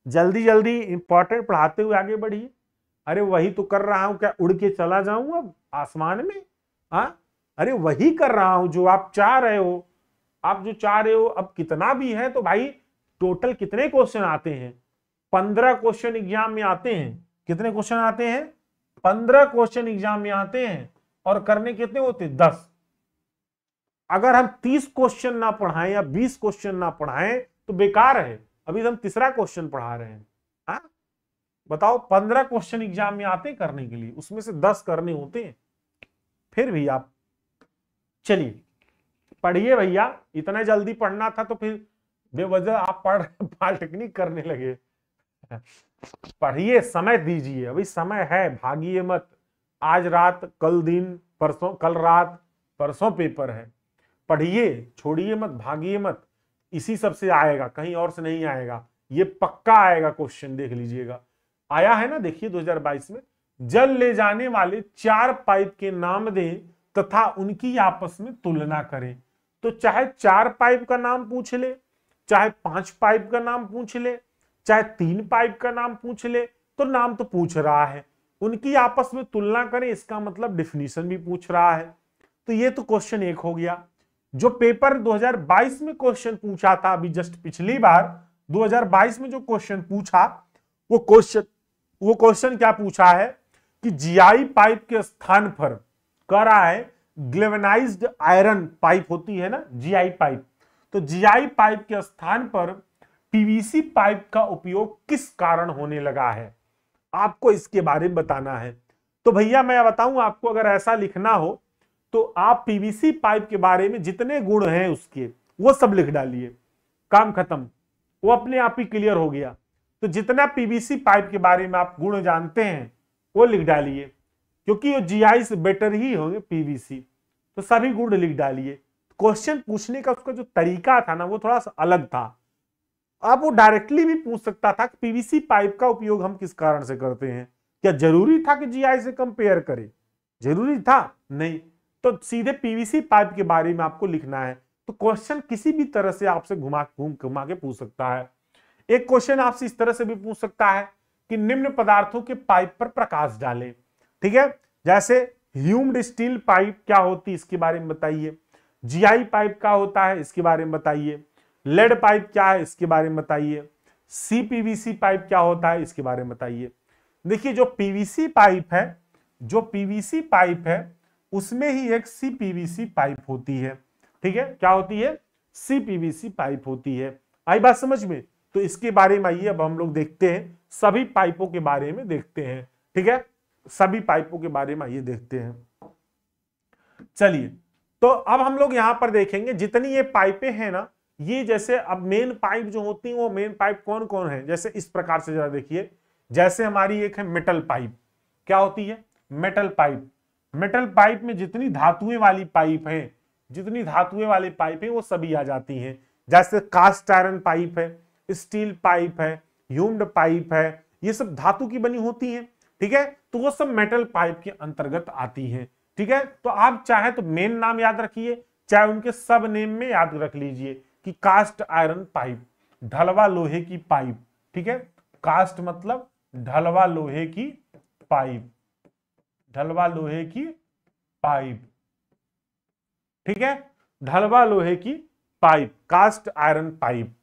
Speaker 1: जल्दी जल्दी इंपॉर्टेंट पढ़ाते हुए आगे बढ़िए। अरे वही तो कर रहा हूं, क्या उड़ के चला जाऊं अब आसमान में? हाँ, अरे वही कर रहा हूं जो आप चाह रहे हो। आप जो चाह रहे हो अब कितना भी है तो भाई टोटल कितने क्वेश्चन आते हैं? 15 क्वेश्चन एग्जाम में आते हैं। कितने क्वेश्चन आते हैं? 15 क्वेश्चन एग्जाम में आते हैं। और करने कितने होते? 10। अगर हम 30 क्वेश्चन ना पढ़ाएं या 20 क्वेश्चन ना पढ़ाएं तो बेकार है। अभी हम तीसरा क्वेश्चन पढ़ा रहे हैं। हाँ बताओ, 15 क्वेश्चन एग्जाम में आते करने के लिए, उसमें से 10 करने होते हैं। फिर भी आप चलिए पढ़िए भैया, इतना जल्दी पढ़ना था तो फिर बेवजह आप पॉलिटेक्निक करने लगे। पढ़िए, समय दीजिए, अभी समय है, भागिए मत। आज रात, कल दिन, परसों, कल रात, परसों पेपर है। पढ़िए, छोड़िए मत, भागिए मत। इसी सब से आएगा, कहीं और से नहीं आएगा। ये पक्का आएगा क्वेश्चन, देख लीजिएगा। आया है ना, देखिए 2022 में। जल ले जाने वाले 4 पाइप के नाम दें तथा उनकी आपस में तुलना करें। तो चाहे 4 पाइप का नाम पूछ ले, चाहे 5 पाइप का नाम पूछ ले, चाहे 3 पाइप का नाम पूछ ले, तो नाम तो पूछ रहा है। उनकी आपस में तुलना करें, इसका मतलब डिफिनीशन भी पूछ रहा है। तो ये तो क्वेश्चन 1 हो गया। जो पेपर 2022 में क्वेश्चन पूछा था, अभी जस्ट पिछली बार 2022 में जो क्वेश्चन पूछा, वो क्वेश्चन क्या पूछा है कि जीआई पाइप के स्थान पर कह रहा है ग्लेवेनाइज्ड आयरन पाइप होती है ना, जीआई पाइप। तो जीआई पाइप के स्थान पर पीवीसी पाइप का उपयोग किस कारण होने लगा है, आपको इसके बारे में बताना है। तो भैया मैं बताऊं आपको, अगर ऐसा लिखना हो तो आप पीवीसी पाइप के बारे में जितने गुण हैं उसके, वो सब लिख डालिए, काम खत्म, वो अपने आप ही क्लियर हो गया। तो जितना पीवीसी पाइप के बारे में आप गुण जानते हैं वो लिख डालिए, क्योंकि वो जीआई से बेटर ही होंगे पीवीसी। तो सभी गुण लिख डालिए। क्वेश्चन पूछने का उसका जो तरीका था ना, वो थोड़ा सा अलग था। अब वो डायरेक्टली भी पूछ सकता था कि पीवीसी पाइप का उपयोग हम किस कारण से करते हैं। क्या जरूरी था कि जीआई से कंपेयर करें? जरूरी था? नहीं। तो सीधे पीवीसी पाइप के बारे में आपको लिखना है। तो क्वेश्चन किसी भी तरह से आपसे घुमा के पूछ सकता है। एक क्वेश्चन आपसे इस तरह से भी पूछ सकता है कि निम्न पदार्थों के पाइप पर प्रकाश डालें। ठीक है, जैसे ह्यूम्ड स्टील पाइप क्या होती है, इसके बारे में बताइए। जीआई पाइप क्या होता है, इसके बारे में बताइए। लेड पाइप क्या है, इसके बारे में बताइए। सीपीवीसी पाइप क्या होता है, इसके बारे में बताइए। देखिए, जो पीवीसी पाइप है उसमें ही एक सीपीवीसी पाइप होती है। ठीक है, क्या होती है? सीपीवीसी पाइप होती है। आई बात समझ में? तो इसके बारे में आइए अब हम लोग देखते हैं, सभी पाइपों के बारे में देखते हैं। ठीक है, सभी पाइपों के बारे में आइए देखते हैं। चलिए, तो अब हम लोग यहां पर देखेंगे जितनी ये पाइपें हैं ना, ये जैसे अब मेन पाइप जो होती है, वो मेन पाइप कौन कौन है, जैसे इस प्रकार से जरा देखिए। जैसे हमारी एक है मेटल पाइप। क्या होती है? Metal pipe. मेटल पाइप में जितनी धातुएं वाली पाइप है, वो सभी आ जाती हैं। जैसे कास्ट आयरन पाइप है, स्टील पाइप है, ह्यूम्ड पाइप है, ये सब धातु की बनी होती हैं। ठीक है, तो वो सब मेटल पाइप के अंतर्गत आती हैं। ठीक है, तो आप चाहे तो मेन नाम याद रखिए, चाहे उनके सब नेम में याद रख लीजिए कि कास्ट आयरन पाइप, ढलवा लोहे की पाइप। ठीक है, कास्ट मतलब ढलवा लोहे की पाइप, ढलवा लोहे की पाइप। ठीक है, ढलवा लोहे की पाइप, कास्ट आयरन पाइप।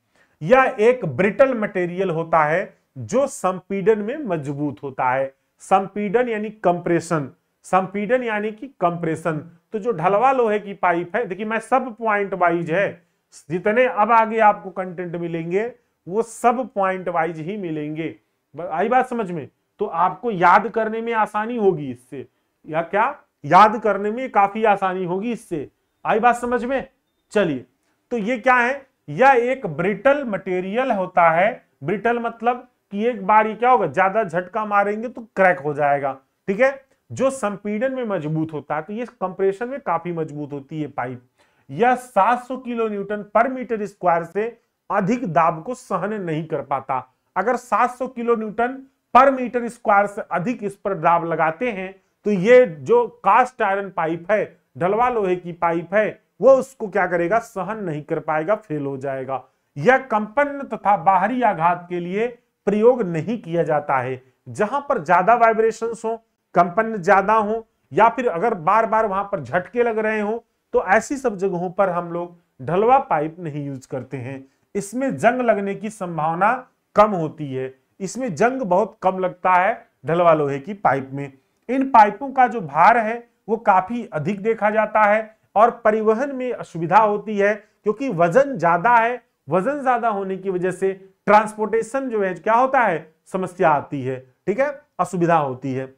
Speaker 1: यह एक ब्रिटल मटेरियल होता है जो संपीड़न में मजबूत होता है। संपीड़न यानी कंप्रेशन, संपीड़न यानी कि कंप्रेशन। तो जो ढलवा लोहे की पाइप है, देखिए मैं सब पॉइंट वाइज है, जितने अब आगे आपको कंटेंट मिलेंगे वो सब पॉइंट वाइज ही मिलेंगे। आई बात समझ में? तो आपको याद करने में आसानी होगी इससे, या क्या याद करने में काफी आसानी होगी इससे। आई बात समझ में? चलिए, तो ये क्या है? यह एक ब्रिटल मटेरियल होता है। ब्रिटल मतलब कि एक बार ये क्या होगा, ज्यादा झटका मारेंगे तो क्रैक हो जाएगा। ठीक है, जो संपीड़न में मजबूत होता है, तो ये कंप्रेशन में काफी मजबूत होती है पाइप। यह 700 किलो न्यूटन पर मीटर स्क्वायर से अधिक दाब को सहन नहीं कर पाता। अगर 700 किलो न्यूटन पर मीटर स्क्वायर से अधिक इस पर दाब लगाते हैं तो ये जो कास्ट आयरन पाइप है, ढलवा लोहे की पाइप है, वो उसको क्या करेगा, सहन नहीं कर पाएगा, फेल हो जाएगा। यह कंपन तथा बाहरी आघात के लिए प्रयोग नहीं किया जाता है। जहां पर ज्यादा वाइब्रेशंस हो, कंपन ज्यादा हो, या फिर अगर बार बार वहां पर झटके लग रहे हो, तो ऐसी सब जगहों पर हम लोग ढलवा पाइप नहीं यूज करते हैं। इसमें जंग लगने की संभावना कम होती है, इसमें जंग बहुत कम लगता है ढलवा लोहे की पाइप में। इन पाइपों का जो भार है वो काफी अधिक देखा जाता है और परिवहन में असुविधा होती है, क्योंकि वजन ज्यादा है। वजन ज्यादा होने की वजह से ट्रांसपोर्टेशन जो है क्या होता है, समस्या आती है, ठीक है, असुविधा होती है।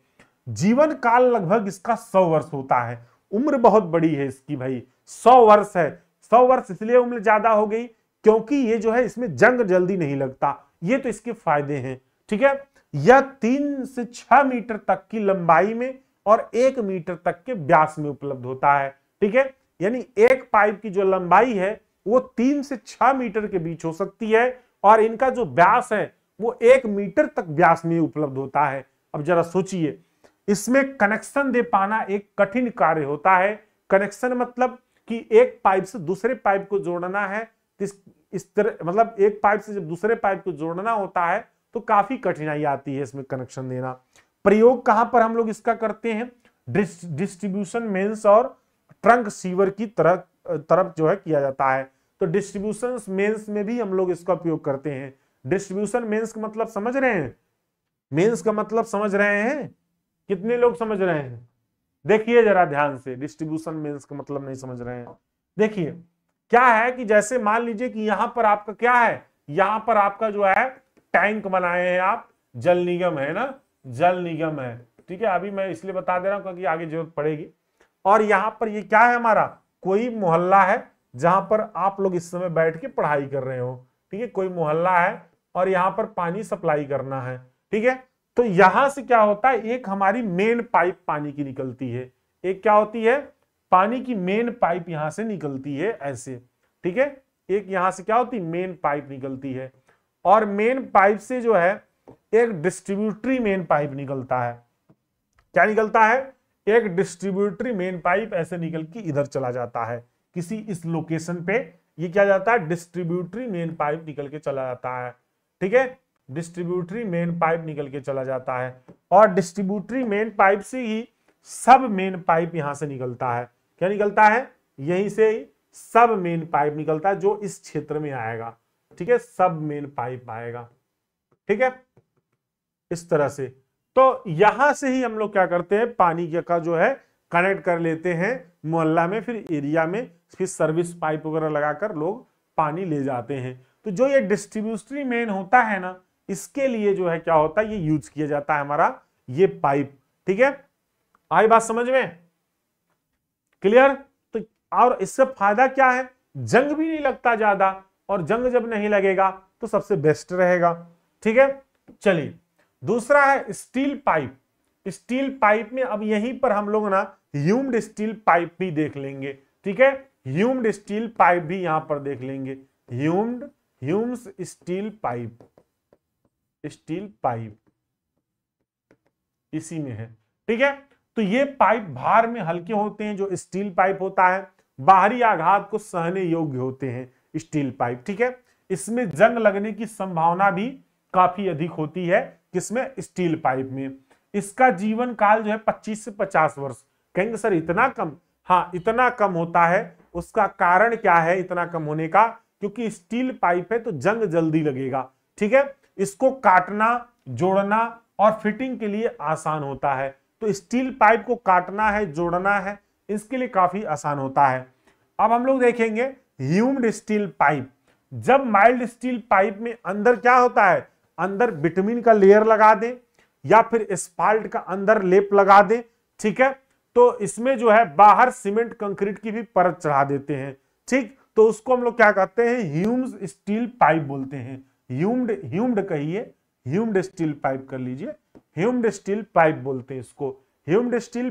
Speaker 1: जीवन काल लगभग इसका 100 वर्ष होता है। उम्र बहुत बड़ी है इसकी भाई, 100 वर्ष है। 100 वर्ष इसलिए उम्र ज्यादा हो गई क्योंकि ये जो है इसमें जंग जल्दी नहीं लगता। ये तो इसके फायदे हैं, ठीक है। यह 3 से 6 मीटर तक की लंबाई में और 1 मीटर तक के व्यास में उपलब्ध होता है, ठीक है। यानी एक पाइप की जो लंबाई है वो 3 से 6 मीटर के बीच हो सकती है और इनका जो व्यास है वो 1 मीटर तक व्यास में उपलब्ध होता है। अब जरा सोचिए, इसमें कनेक्शन दे पाना एक कठिन कार्य होता है। कनेक्शन मतलब कि एक पाइप से दूसरे पाइप को जोड़ना है, इस तरह मतलब एक पाइप से जब दूसरे पाइप को जोड़ना होता है तो काफी कठिनाई आती है इसमें कनेक्शन देना। प्रयोग कहां पर हम लोग इसका करते हैं, डिस्ट्रीब्यूशन मेंस और ट्रंक सीवर की तरफ जो है किया जाता है। तो डिस्ट्रीब्यूशन मेंस में भी हम लोग इसका उपयोग करते हैं। डिस्ट्रीब्यूशन मेंस का मतलब समझ रहे हैं, मेंस का मतलब समझ रहे हैं, कितने लोग समझ रहे हैं? देखिए जरा ध्यान से, डिस्ट्रीब्यूशन मेंस का मतलब नहीं समझ रहे हैं। देखिए क्या है कि जैसे मान लीजिए कि यहां पर आपका क्या है, यहां पर आपका जो है टैंक बनाए हैं आप, जल निगम है ना, जल निगम है, ठीक है। अभी मैं इसलिए बता दे रहा हूं क्योंकि आगे जरूरत पड़ेगी। और यहां पर ये क्या है, हमारा कोई मोहल्ला है जहां पर आप लोग इस समय बैठ के पढ़ाई कर रहे हो, ठीक है। कोई मोहल्ला है और यहां पर पानी सप्लाई करना है, ठीक है। तो यहां से क्या होता है, एक हमारी मेन पाइप पानी की निकलती है, एक क्या होती है, पानी की मेन पाइप यहां से निकलती है ऐसे, ठीक है। एक यहां से क्या होती है, मेन पाइप निकलती है और मेन पाइप से जो है एक डिस्ट्रीब्यूटरी मेन पाइप निकलता है। क्या निकलता है, एक डिस्ट्रीब्यूटरी मेन पाइप ऐसे निकल के इधर चला जाता है किसी इस लोकेशन पे। ये क्या जाता है, डिस्ट्रीब्यूटरी मेन पाइप निकल के चला जाता है, ठीक है। डिस्ट्रीब्यूटरी मेन पाइप निकल के चला जाता है और डिस्ट्रीब्यूटरी मेन पाइप से ही सब मेन पाइप यहां से निकलता है। क्या निकलता है, यहीं से ही सब मेन पाइप निकलता है जो इस क्षेत्र में आएगा, ठीक है। सब मेन पाइप आएगा, ठीक है, इस तरह से। तो यहां से ही हम लोग क्या करते हैं, पानी का जो है कनेक्ट कर लेते हैं मोहल्ला में, फिर एरिया में, फिर सर्विस पाइप वगैरह लगाकर लोग पानी ले जाते हैं। तो जो ये डिस्ट्रीब्यूटरी मेन होता है ना, इसके लिए जो है क्या होता है, ये यूज किया जाता है हमारा ये पाइप, ठीक है। आई बात समझ में, क्लियर? तो और इससे फायदा क्या है, जंग भी नहीं लगता ज्यादा, और जंग जब नहीं लगेगा तो सबसे बेस्ट रहेगा, ठीक है। चलिए दूसरा है स्टील पाइप। स्टील पाइप में अब यहीं पर हम लोग ना ह्यूम्ड स्टील पाइप भी देख लेंगे, ठीक है। ह्यूम्ड स्टील पाइप भी यहां पर देख लेंगे, Hume's steel pipe, steel pipe इसी में है, ठीक है। तो ये पाइप भार में हल्के होते हैं, जो स्टील पाइप होता है, बाहरी आघात को सहने योग्य होते हैं स्टील पाइप, ठीक है। इसमें जंग लगने की संभावना भी काफी अधिक होती है, किसमें, स्टील पाइप में। इसका जीवन काल जो है 25 से 50 वर्ष। कहेंगे सर इतना कम, हाँ इतना कम होता है। उसका कारण क्या है इतना कम होने का, क्योंकि स्टील पाइप है तो जंग जल्दी लगेगा, ठीक है। इसको काटना, जोड़ना और फिटिंग के लिए आसान होता है। तो स्टील पाइप को काटना है, जोड़ना है, इसके लिए काफी आसान होता है। अब हम लोग देखेंगे ह्यूम्ड स्टील पाइप। जब माइल्ड स्टील पाइप में अंदर क्या होता है, अंदर बिटुमिन का लेयर लगा दें या फिर एस्फाल्ट का अंदर लेप लगा दें, ठीक है। तो इसमें जो है बाहर सीमेंट कंक्रीट की भी परत चढ़ा देते हैं, ठीक। तो उसको हम लोग क्या कहते हैं, ह्यूम्ड स्टील पाइप बोलते हैं। ह्यूम्ड कहिए, ह्यूम्ड स्टील पाइप कर लीजिए, ह्यूम्ड स्टील पाइप बोलते हैं इसको। ह्यूम्ड स्टील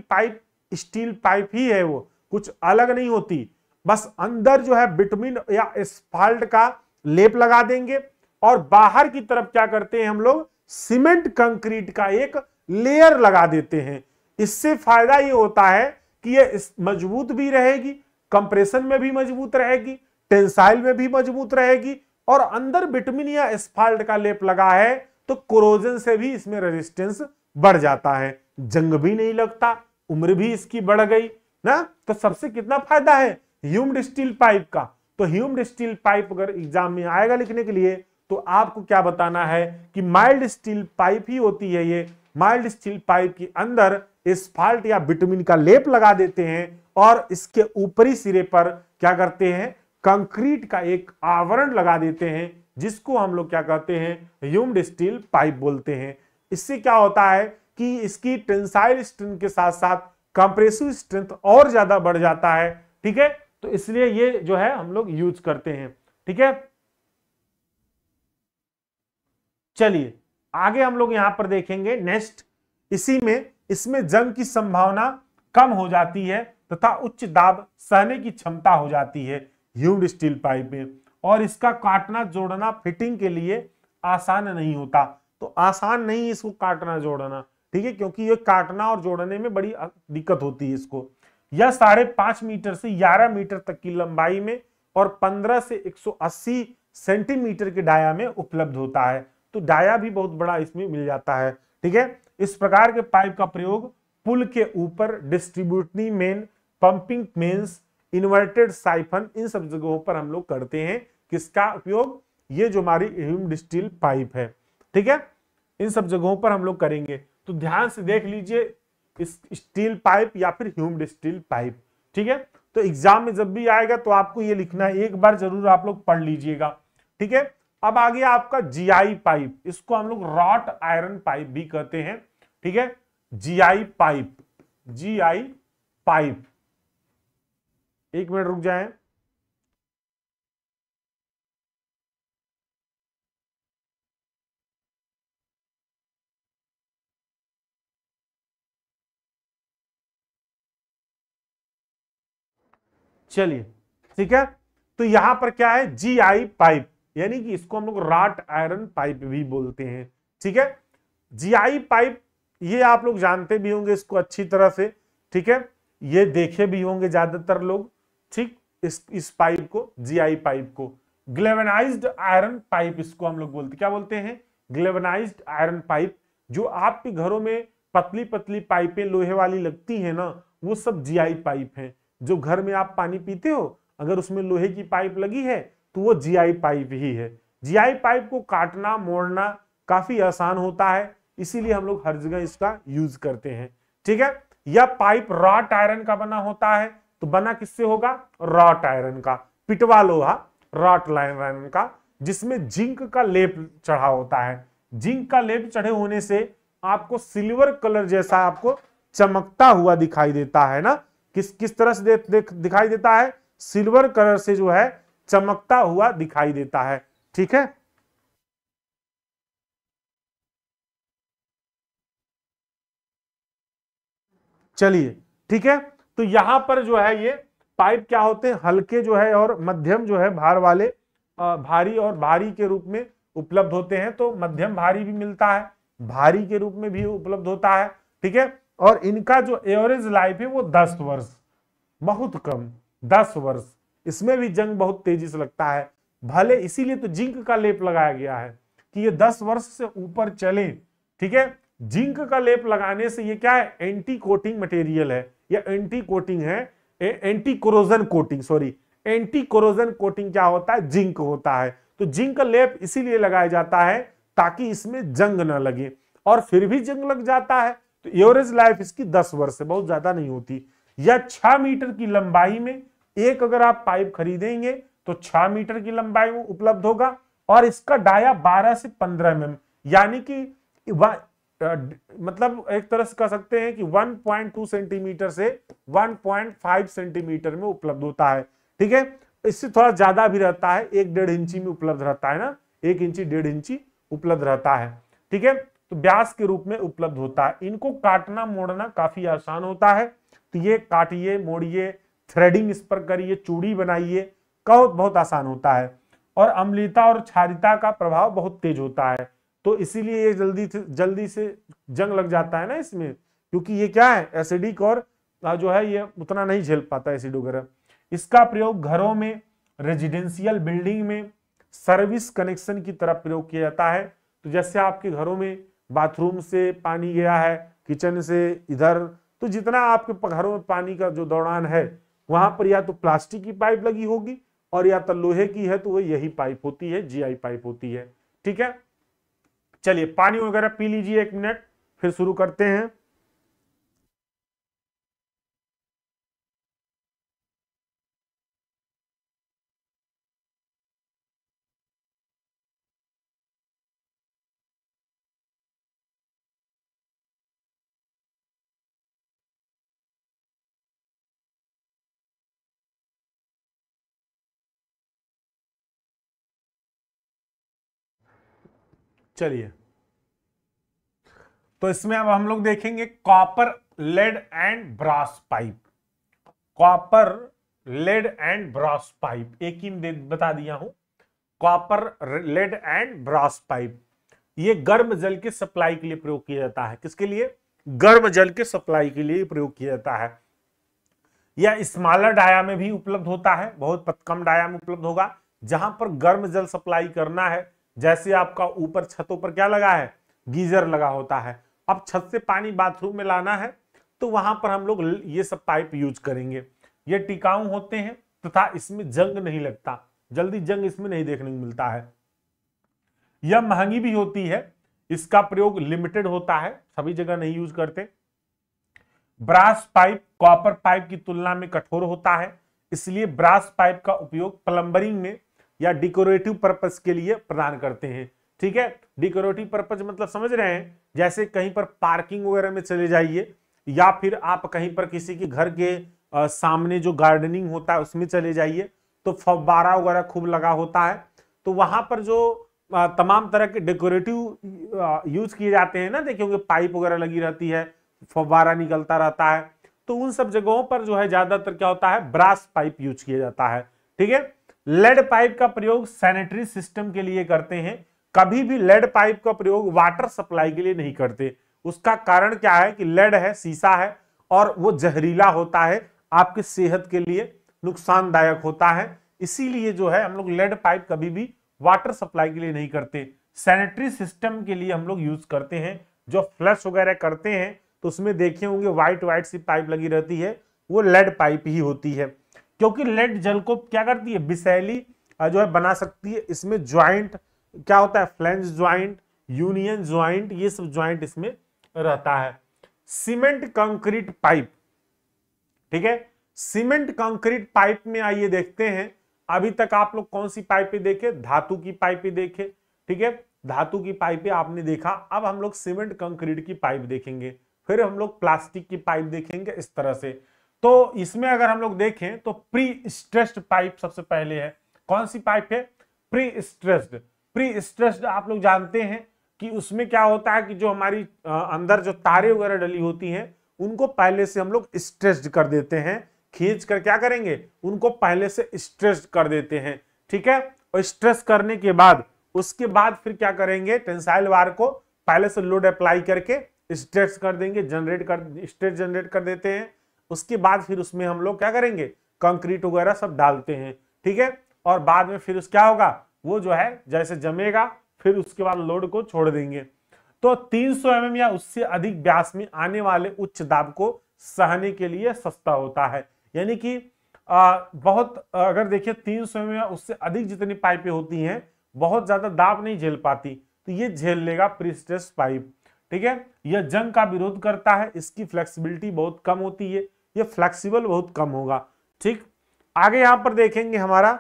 Speaker 1: पाइप ही है, वो कुछ अलग नहीं होती। बस अंदर जो है बिटुमिन या एस्फाल्ट का लेप लगा देंगे और बाहर की तरफ क्या करते हैं हम लोग, सीमेंट कंक्रीट का एक लेयर लगा देते हैं। इससे फायदा ये होता है कि ये मजबूत भी रहेगी, कंप्रेशन में भी मजबूत रहेगी, टेंसाइल में भी मजबूत रहेगी, और अंदर बिटुमिन या एस्फाल्ट का लेप लगा है तो कोरोजन से भी इसमें रेजिस्टेंस बढ़ जाता है, जंग भी नहीं लगता, उम्र भी इसकी बढ़ गई ना। तो सबसे कितना फायदा है ह्यूम्ड स्टील पाइप का। तो ह्यूम्ड स्टील पाइप अगर एग्जाम में आएगा लिखने के लिए तो आपको क्या बताना है कि माइल्ड स्टील पाइप ही होती है ये। माइल्ड स्टील पाइप के अंदर एस्फाल्ट या बिटुमिन का लेप लगा देते हैं और इसके ऊपरी सिरे पर क्या करते हैं, कंक्रीट का एक आवरण लगा देते हैं, जिसको हम लोग क्या कहते हैं, ह्यूम्ड स्टील पाइप बोलते हैं। इससे क्या होता है कि इसकी टेंसाइल स्ट्रेंथ के साथ साथ कंप्रेसिव स्ट्रेंथ और ज्यादा बढ़ जाता है। ठीक है, तो इसलिए ये जो है हम लोग यूज करते हैं। ठीक है, चलिए आगे हम लोग यहां पर देखेंगे नेक्स्ट। इसमें जंग की संभावना कम हो जाती है तथा उच्च दाब सहने की क्षमता हो जाती है ह्यूम्ड स्टील पाइप में, और इसका काटना जोड़ना फिटिंग के लिए आसान नहीं होता। तो आसान नहीं इसको काटना जोड़ना, ठीक है, क्योंकि ये काटना और जोड़ने में बड़ी दिक्कत होती है इसको। यह 5.5 मीटर से 11 मीटर तक की लंबाई में और 15 से 180 सेंटीमीटर के डाया में उपलब्ध होता है। तो डाया भी बहुत बड़ा इसमें मिल जाता है। ठीक है, इस प्रकार के पाइप का प्रयोग पुल के ऊपर, distributing main, pumping mains, inverted siphon, इन सब जगहों पर हम लोग करते हैं। किसका उपयोग, ये जो हमारी ह्यूम्ड स्टील पाइप है, ठीक है, इन सब जगहों पर हम लोग करेंगे। तो ध्यान से देख लीजिए इस स्टील पाइप या फिर ह्यूम्ड स्टील पाइप। ठीक है, तो एग्जाम में जब भी आएगा तो आपको ये लिखना है, एक बार जरूर आप लोग पढ़ लीजिएगा। ठीक है, अब आ गया आपका जीआई पाइप, इसको हम लोग रॉट आयरन पाइप भी कहते हैं। ठीक है, जीआई पाइप, जीआई पाइप, एक मिनट रुक जाएं। चलिए, ठीक है, तो यहां पर क्या है, जीआई पाइप, यानी कि इसको हम लोग रॉट आयरन पाइप भी बोलते हैं। ठीक है, जीआई पाइप ये आप लोग जानते भी होंगे इसको अच्छी तरह से। ठीक है, ये देखे भी होंगे ज्यादातर लोग। ठीक, इस पाइप को, जीआई पाइप को ग्लेवेनाइज्ड आयरन पाइप इसको हम लोग बोलते, क्या बोलते हैं, ग्लेवेनाइज्ड आयरन पाइप। जो आपके घरों में पतली पतली पाइपें लोहे वाली लगती है ना, वो सब जीआई पाइप हैं। जो घर में आप पानी पीते हो, अगर उसमें लोहे की पाइप लगी है तो वो जीआई पाइप ही है। जीआई पाइप को काटना मोड़ना काफी आसान होता है, इसीलिए हम लोग हर जगह इसका यूज करते हैं। ठीक है, यह पाइप रॉट आयरन का बना होता है। तो बना किससे होगा, रॉट आयरन का, पिटवा लोहा, रॉट आयरन का, जिसमें जिंक का लेप चढ़ा होता है। जिंक का लेप चढ़े होने से आपको सिल्वर कलर जैसा आपको चमकता हुआ दिखाई देता है ना। किस तरह से दिखाई देता है, सिल्वर कलर से जो है चमकता हुआ दिखाई देता है। ठीक है, चलिए, ठीक है, तो यहां पर जो है ये पाइप क्या होते हैं, हल्के जो है और मध्यम जो है भार वाले, भारी और भारी के रूप में उपलब्ध होते हैं। तो मध्यम भारी भी मिलता है, भारी के रूप में भी उपलब्ध होता है। ठीक है, और इनका जो एवरेज लाइफ है वो 10 वर्ष, बहुत कम, 10 वर्ष। इसमें भी जंग बहुत तेजी से लगता है, भले इसीलिए तो जिंक का लेप लगाया गया है कि ये 10 वर्ष से ऊपर चले। ठीक है, जिंक का लेप लगाने से ये क्या है, एंटी कोटिंग मटेरियल है, या एंटी कोटिंग है, anti corrosion coating, sorry, anti corrosion coating क्या होता है, जिंक होता है। तो जिंक का लेप इसीलिए लगाया जाता है ताकि इसमें जंग न लगे, और फिर भी जंग लग जाता है तो एवरेज लाइफ इसकी 10 वर्ष से बहुत ज्यादा नहीं होती। या 6 मीटर की लंबाई में एक अगर आप पाइप खरीदेंगे तो 6 मीटर की लंबाई में उपलब्ध होगा, और इसका डाया 12 से 15 mm, यानी कि मतलब एक तरह से कह सकते हैं कि 1.2 सेंटीमीटर से 1.5 सेंटीमीटर में उपलब्ध होता है। ठीक है, इससे थोड़ा ज्यादा भी रहता है, 1-1.5 इंची में उपलब्ध रहता है ना, 1 इंची 1.5 इंची उपलब्ध रहता है। ठीक है, तो व्यास के रूप में उपलब्ध होता है। इनको काटना मोड़ना काफी आसान होता है, तो ये काटिए, मोड़िए, थ्रेडिंग इस पर करिए, चूड़ी बनाइए, बहुत आसान होता है। और अम्लीयता और क्षारीयता का प्रभाव बहुत तेज होता है, तो इसीलिए ये जल्दी से जंग लग जाता है ना इसमें, क्योंकि ये क्या है, एसिडिक और जो है ये उतना नहीं झेल पाता एसिड वगैरह। इसका प्रयोग घरों में, रेजिडेंशियल बिल्डिंग में, सर्विस कनेक्शन की तरफ प्रयोग किया जाता है। तो जैसे आपके घरों में बाथरूम से पानी गया है, किचन से इधर, तो जितना आपके घरों में पानी का जो दौड़ान है वहां पर या तो प्लास्टिक की पाइप लगी होगी और या तो लोहे की है, तो वो यही पाइप होती है, जीआई पाइप होती है। ठीक है, चलिए पानी वगैरह पी लीजिए, 1 मिनट, फिर शुरू करते हैं। चलिए, तो इसमें अब हम लोग देखेंगे copper, lead and brass pipe. Copper, lead and brass pipe एक ही बता दिया हूं, copper, lead and brass pipe. ये गर्म जल के सप्लाई के लिए प्रयोग किया जाता है। किसके लिए? गर्म जल के सप्लाई के लिए प्रयोग किया जाता है। यह स्मॉलर डाया में भी उपलब्ध होता है, बहुत कम डाया में उपलब्ध होगा। जहां पर गर्म जल सप्लाई करना है, जैसे आपका ऊपर छतों पर क्या लगा है, गीजर लगा होता है, अब छत से पानी बाथरूम में लाना है, तो वहां पर हम लोग ये सब पाइप यूज करेंगे। ये टिकाऊ होते हैं तथा इसमें जंग नहीं लगता, जल्दी जंग इसमें नहीं देखने को मिलता है। यह महंगी भी होती है, इसका प्रयोग लिमिटेड होता है, सभी जगह नहीं यूज करते। ब्रास पाइप कॉपर पाइप की तुलना में कठोर होता है, इसलिए ब्रास पाइप का उपयोग प्लम्बरिंग में या डेकोरेटिव पर्पस के लिए प्रदान करते हैं। ठीक है, डेकोरेटिव पर्पस मतलब समझ रहे हैं, जैसे कहीं पर पार्किंग वगैरह में चले जाइए, या फिर आप कहीं पर किसी के घर के सामने जो गार्डनिंग होता है उसमें चले जाइए, तो फव्वारा वगैरह खूब लगा होता है, तो वहां पर जो तमाम तरह के डेकोरेटिव यूज किए जाते हैं ना, देखिए पाइप वगैरह लगी रहती है, फव्वारा निकलता रहता है, तो उन सब जगहों पर जो है ज्यादातर क्या होता है, ब्रास पाइप यूज किया जाता है। ठीक है, लेड पाइप का प्रयोग सैनिटरी सिस्टम के लिए करते हैं। कभी भी लेड पाइप का प्रयोग वाटर सप्लाई के लिए नहीं करते। उसका कारण क्या है कि लेड है, शीशा है, और वो जहरीला होता है, आपकी सेहत के लिए नुकसानदायक होता है, इसीलिए जो है हम लोग लेड पाइप कभी भी वाटर सप्लाई के लिए नहीं करते। सैनिटरी सिस्टम के लिए हम लोग यूज करते हैं। जो फ्लश वगैरह करते हैं तो उसमें देखे होंगे व्हाइट व्हाइट सी पाइप लगी रहती है, वो लेड पाइप ही होती है, क्योंकि लेड जल को क्या करती है, विषैली जो है बना सकती है। इसमें ज्वाइंट क्या होता है, फ्लैंज ज्वाइंट, यूनियन ज्वाइंट, ये सब ज्वाइंट इसमें रहता है। सीमेंट कंक्रीट पाइप, ठीक है, सीमेंट कंक्रीट पाइप में आइए देखते हैं। अभी तक आप लोग कौन सी पाइपें देखे, धातु की पाइपें देखे, ठीक है, धातु की पाइपें आपने देखा। अब हम लोग सीमेंट कंक्रीट की पाइप देखेंगे, फिर हम लोग प्लास्टिक की पाइप देखेंगे, इस तरह से। तो इसमें अगर हम लोग देखें तो प्री स्ट्रेस्ड पाइप सबसे पहले है। कौन सी पाइप है, प्री स्ट्रेस्ड। प्री स्ट्रेस्ड आप लोग जानते हैं कि उसमें क्या होता है कि जो हमारी अंदर जो तारे वगैरह डली होती हैं उनको पहले से हम लोग स्ट्रेस्ड कर देते हैं, खींच कर क्या करेंगे, उनको पहले से स्ट्रेस्ड कर देते हैं। ठीक है, और स्ट्रेस करने के बाद उसके बाद फिर क्या करेंगे, टेंसाइल वार को पहले से लोड अप्लाई करके स्ट्रेस कर देंगे, स्ट्रेस जनरेट कर देते हैं। उसके बाद फिर उसमें हम लोग क्या करेंगे, कंक्रीट वगैरह सब डालते हैं। ठीक है, और बाद में फिर उस क्या होगा, वो जो है जैसे जमेगा, फिर उसके बाद लोड को छोड़ देंगे। तो 300 mm या उससे अधिक व्यास में आने वाले उच्च दाब को सहने के लिए सस्ता होता है। यानी कि बहुत अगर देखिए 300 mm या उससे अधिक जितनी पाइपें होती हैं बहुत ज्यादा दाब नहीं झेल पाती, तो ये झेल लेगा प्रीस्ट्रेस्ड पाइप। ठीक है, यह जंग का विरोध करता है, इसकी फ्लेक्सिबिलिटी बहुत कम होती है, ये फ्लेक्सिबल बहुत कम होगा। ठीक, आगे यहां पर देखेंगे हमारा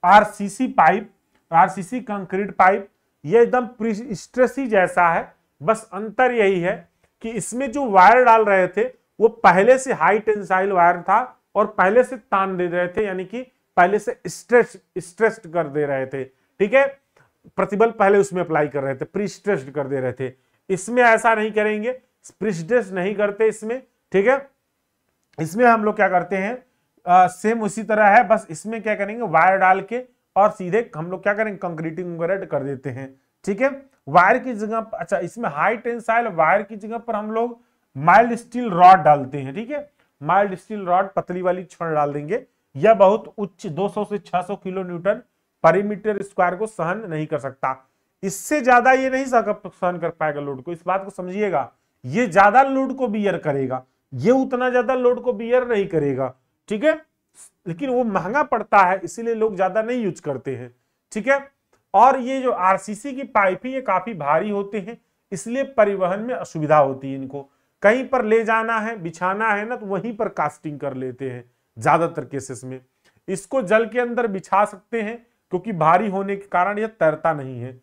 Speaker 1: RCC pipe, RCC concrete pipe, ये एकदम प्रीस्ट्रेस ही जैसा है, बस अंतर यही है कि इसमें जो वायर डाल रहे थे वो पहले से हाई टेंसाइल वायर था और पहले से तान दे रहे थे, यानी कि पहले से स्ट्रेस्ड कर दे रहे थे। ठीक है, प्रतिबल पहले उसमें अप्लाई कर रहे थे, प्री स्ट्रेस्ड कर दे रहे थे। इसमें ऐसा नहीं करेंगे, प्रिसिडेंस नहीं करते इसमें, ठीक है। इसमें हम लोग क्या करते हैं, सेम उसी तरह है, बस इसमें क्या करेंगे, वायर डाल के और सीधे हम लोग क्या करेंगे, कंक्रीटिंग वगैरह कर देते हैं, ठीक है। वायर की जगह, अच्छा इसमें हाई टेंसाइल वायर की जगह पर हम लोग माइल्ड स्टील रॉड डालते हैं, ठीक है। माइल्ड स्टील रॉड, पतली वाली छड़ डाल देंगे। यह बहुत उच्च 200 से 600 किलो न्यूटन परिमीटर स्क्वायर को सहन नहीं कर सकता। इससे ज्यादा ये नहीं सहन कर पाएगा लोड को, इस बात को समझिएगा। ये ज्यादा लोड को बियर करेगा, ये उतना ज्यादा लोड को बियर नहीं करेगा, ठीक है। लेकिन वो महंगा पड़ता है, इसीलिए लोग ज्यादा नहीं यूज करते हैं, ठीक है। और ये जो आरसीसी की पाइप है, ये काफी भारी होते हैं, इसलिए परिवहन में असुविधा होती है इनको। कहीं पर ले जाना है, बिछाना है ना, तो वहीं पर कास्टिंग कर लेते हैं ज्यादातर केसेस में। इसको जल के अंदर बिछा सकते हैं, क्योंकि भारी होने के कारण यह तैरता नहीं है,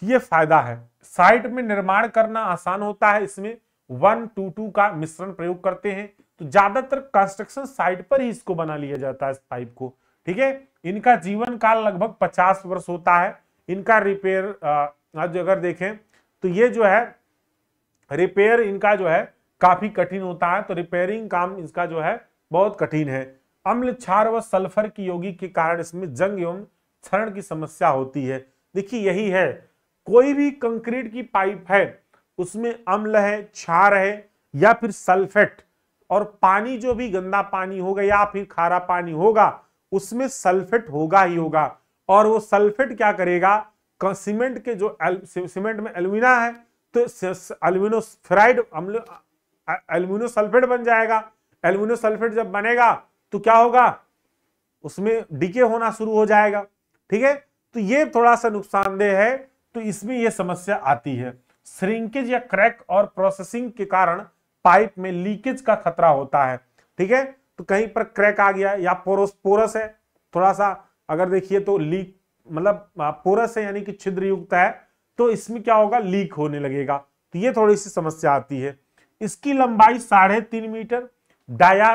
Speaker 1: ये फायदा है। साइट में निर्माण करना आसान होता है, इसमें 1-2-2 का मिश्रण प्रयोग करते हैं, तो ज्यादातर कंस्ट्रक्शन साइट पर ही इसको बना लिया जाता है, इस पाइप को, ठीक है। इनका जीवन काल लगभग 50 वर्ष होता है। इनका रिपेयर आज अगर देखें तो ये जो है रिपेयर इनका जो है काफी कठिन होता है, तो रिपेयरिंग काम इसका जो है बहुत कठिन है। अम्ल, क्षार व सल्फर की यौगिक के कारण इसमें जंग एवं क्षरण की समस्या होती है। देखिए यही है, कोई भी कंक्रीट की पाइप है उसमें अम्ल है, क्षार है या फिर सल्फेट, और पानी जो भी गंदा पानी होगा या फिर खारा पानी होगा उसमें सल्फेट होगा ही होगा। और वो सल्फेट क्या करेगा, सीमेंट के जो सीमेंट में एल्यूमिना है तो एल्यूमिनोफेराइड अम्ल एल्यूमिनो सल्फेट बन जाएगा। एल्यूमिनो सल्फेट जब बनेगा तो क्या होगा, उसमें डीके होना शुरू हो जाएगा, ठीक है। तो ये थोड़ा सा नुकसानदेह है, तो इसमें यह समस्या आती है। श्रिंकेज या क्रैक और प्रोसेसिंग के कारण पाइप में लीकेज का खतरा होता है, ठीक है। तो कहीं पर क्रैक आ गया या पोरस है थोड़ा सा, अगर देखिए तो लीक मतलब पोरस है यानी कि छिद्र युक्त है, तो इसमें क्या होगा, लीक होने लगेगा, तो ये थोड़ी सी समस्या आती है। इसकी लंबाई 3.5 मीटर, डाया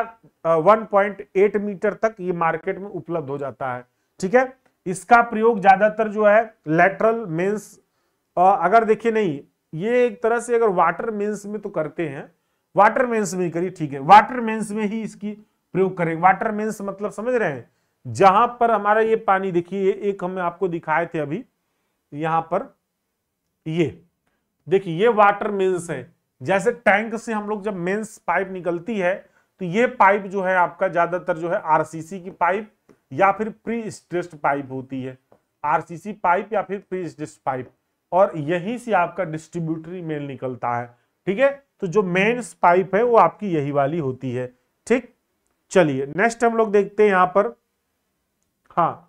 Speaker 1: 1.8 मीटर तक ये मार्केट में उपलब्ध हो जाता है, ठीक है। इसका प्रयोग ज्यादातर जो है लेटरल मेंस, अगर देखिए नहीं, ये एक तरह से अगर वाटर मेंस में तो करते हैं, वाटर मेंस में ही करिए, ठीक है, वाटर मेंस में ही इसकी प्रयोग करेंगे। वाटर मेंस मतलब समझ रहे हैं, जहां पर हमारा ये पानी देखिए, एक हम आपको दिखाए थे अभी, यहां पर ये देखिए ये वाटर मेंस है। जैसे टैंक से हम लोग जब मेंस पाइप निकलती है, तो ये पाइप जो है आपका ज्यादातर जो है आरसीसी की पाइप या फिर प्री स्ट्रेस्ड पाइप होती है, आरसीसी पाइप या फिर प्री स्ट्रेस्ड पाइप, और यहीं से आपका डिस्ट्रीब्यूटरी मेल निकलता है, ठीक है। तो जो मेंस पाइप है वो आपकी यही वाली होती है, ठीक। चलिए नेक्स्ट हम लोग देखते हैं यहां पर, हाँ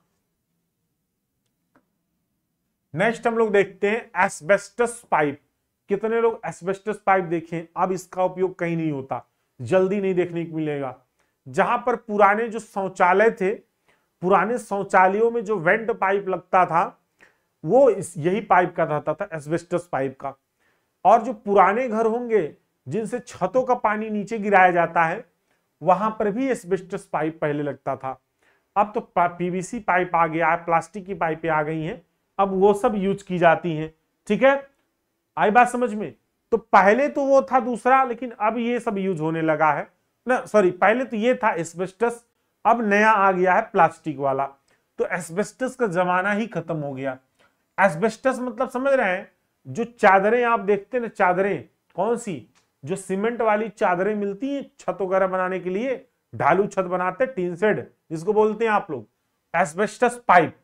Speaker 1: नेक्स्ट हम लोग देखते हैं एस्बेस्टस पाइप। कितने लोग एस्बेस्टस पाइप देखें, अब इसका उपयोग कहीं नहीं होता, जल्दी नहीं देखने को मिलेगा। जहां पर पुराने जो शौचालय थे, पुराने शौचालयों में जो वेंट पाइप लगता था वो यही पाइप का रहता था, एस्बेस्टस पाइप का। और जो पुराने घर होंगे जिनसे छतों का पानी नीचे गिराया जाता है, वहां पर भी एस्बेस्टस पाइप पहले लगता था। अब तो पीवीसी पाइप आ गया है, प्लास्टिक की पाइपें आ गई हैं, अब वो सब यूज की जाती हैं, ठीक है। आई बात समझ में। तो पहले तो वो था दूसरा, लेकिन अब ये सब यूज होने लगा है ना, सॉरी पहले तो ये था एस्बेस्टस, अब नया आ गया है प्लास्टिक वाला। तो एस्बेस्टस का जमाना ही खत्म हो गया। एस्बेस्टस मतलब समझ रहे हैं, जो चादरें आप देखते हैं ना, चादरें कौन सी, जो सीमेंट वाली चादरें मिलती हैं छत वगैरह बनाने के लिए, ढालू छत बनाते हैं, टीन शेड जिसको बोलते हैं आप लोग, एस्बेस्टस पाइप।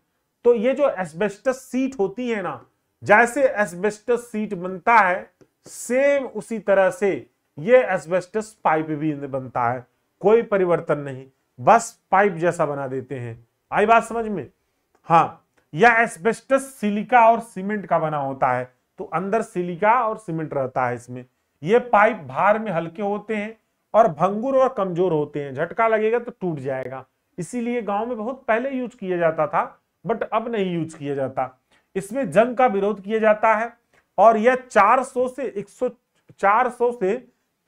Speaker 1: तो ये जो एस्बेस्टस सीट होती है ना, जैसे एस्बेस्टस सीट बनता है सेम उसी तरह से ये एस्बेस्टस पाइप भी बनता है, कोई परिवर्तन नहीं, बस पाइप जैसा बना देते हैं। आई बात समझ में। हाँ, यह एस्बेस्टस सिलिका और सीमेंट का बना होता है, तो अंदर सिलिका और सीमेंट रहता है इसमें। ये पाइप भार में हल्के होते हैं और भंगुर और कमजोर होते हैं, झटका लगेगा तो टूट जाएगा, इसीलिए गांव में बहुत पहले यूज किया जाता था, बट अब नहीं यूज किया जाता। इसमें जंग का विरोध किया जाता है और यह 400 से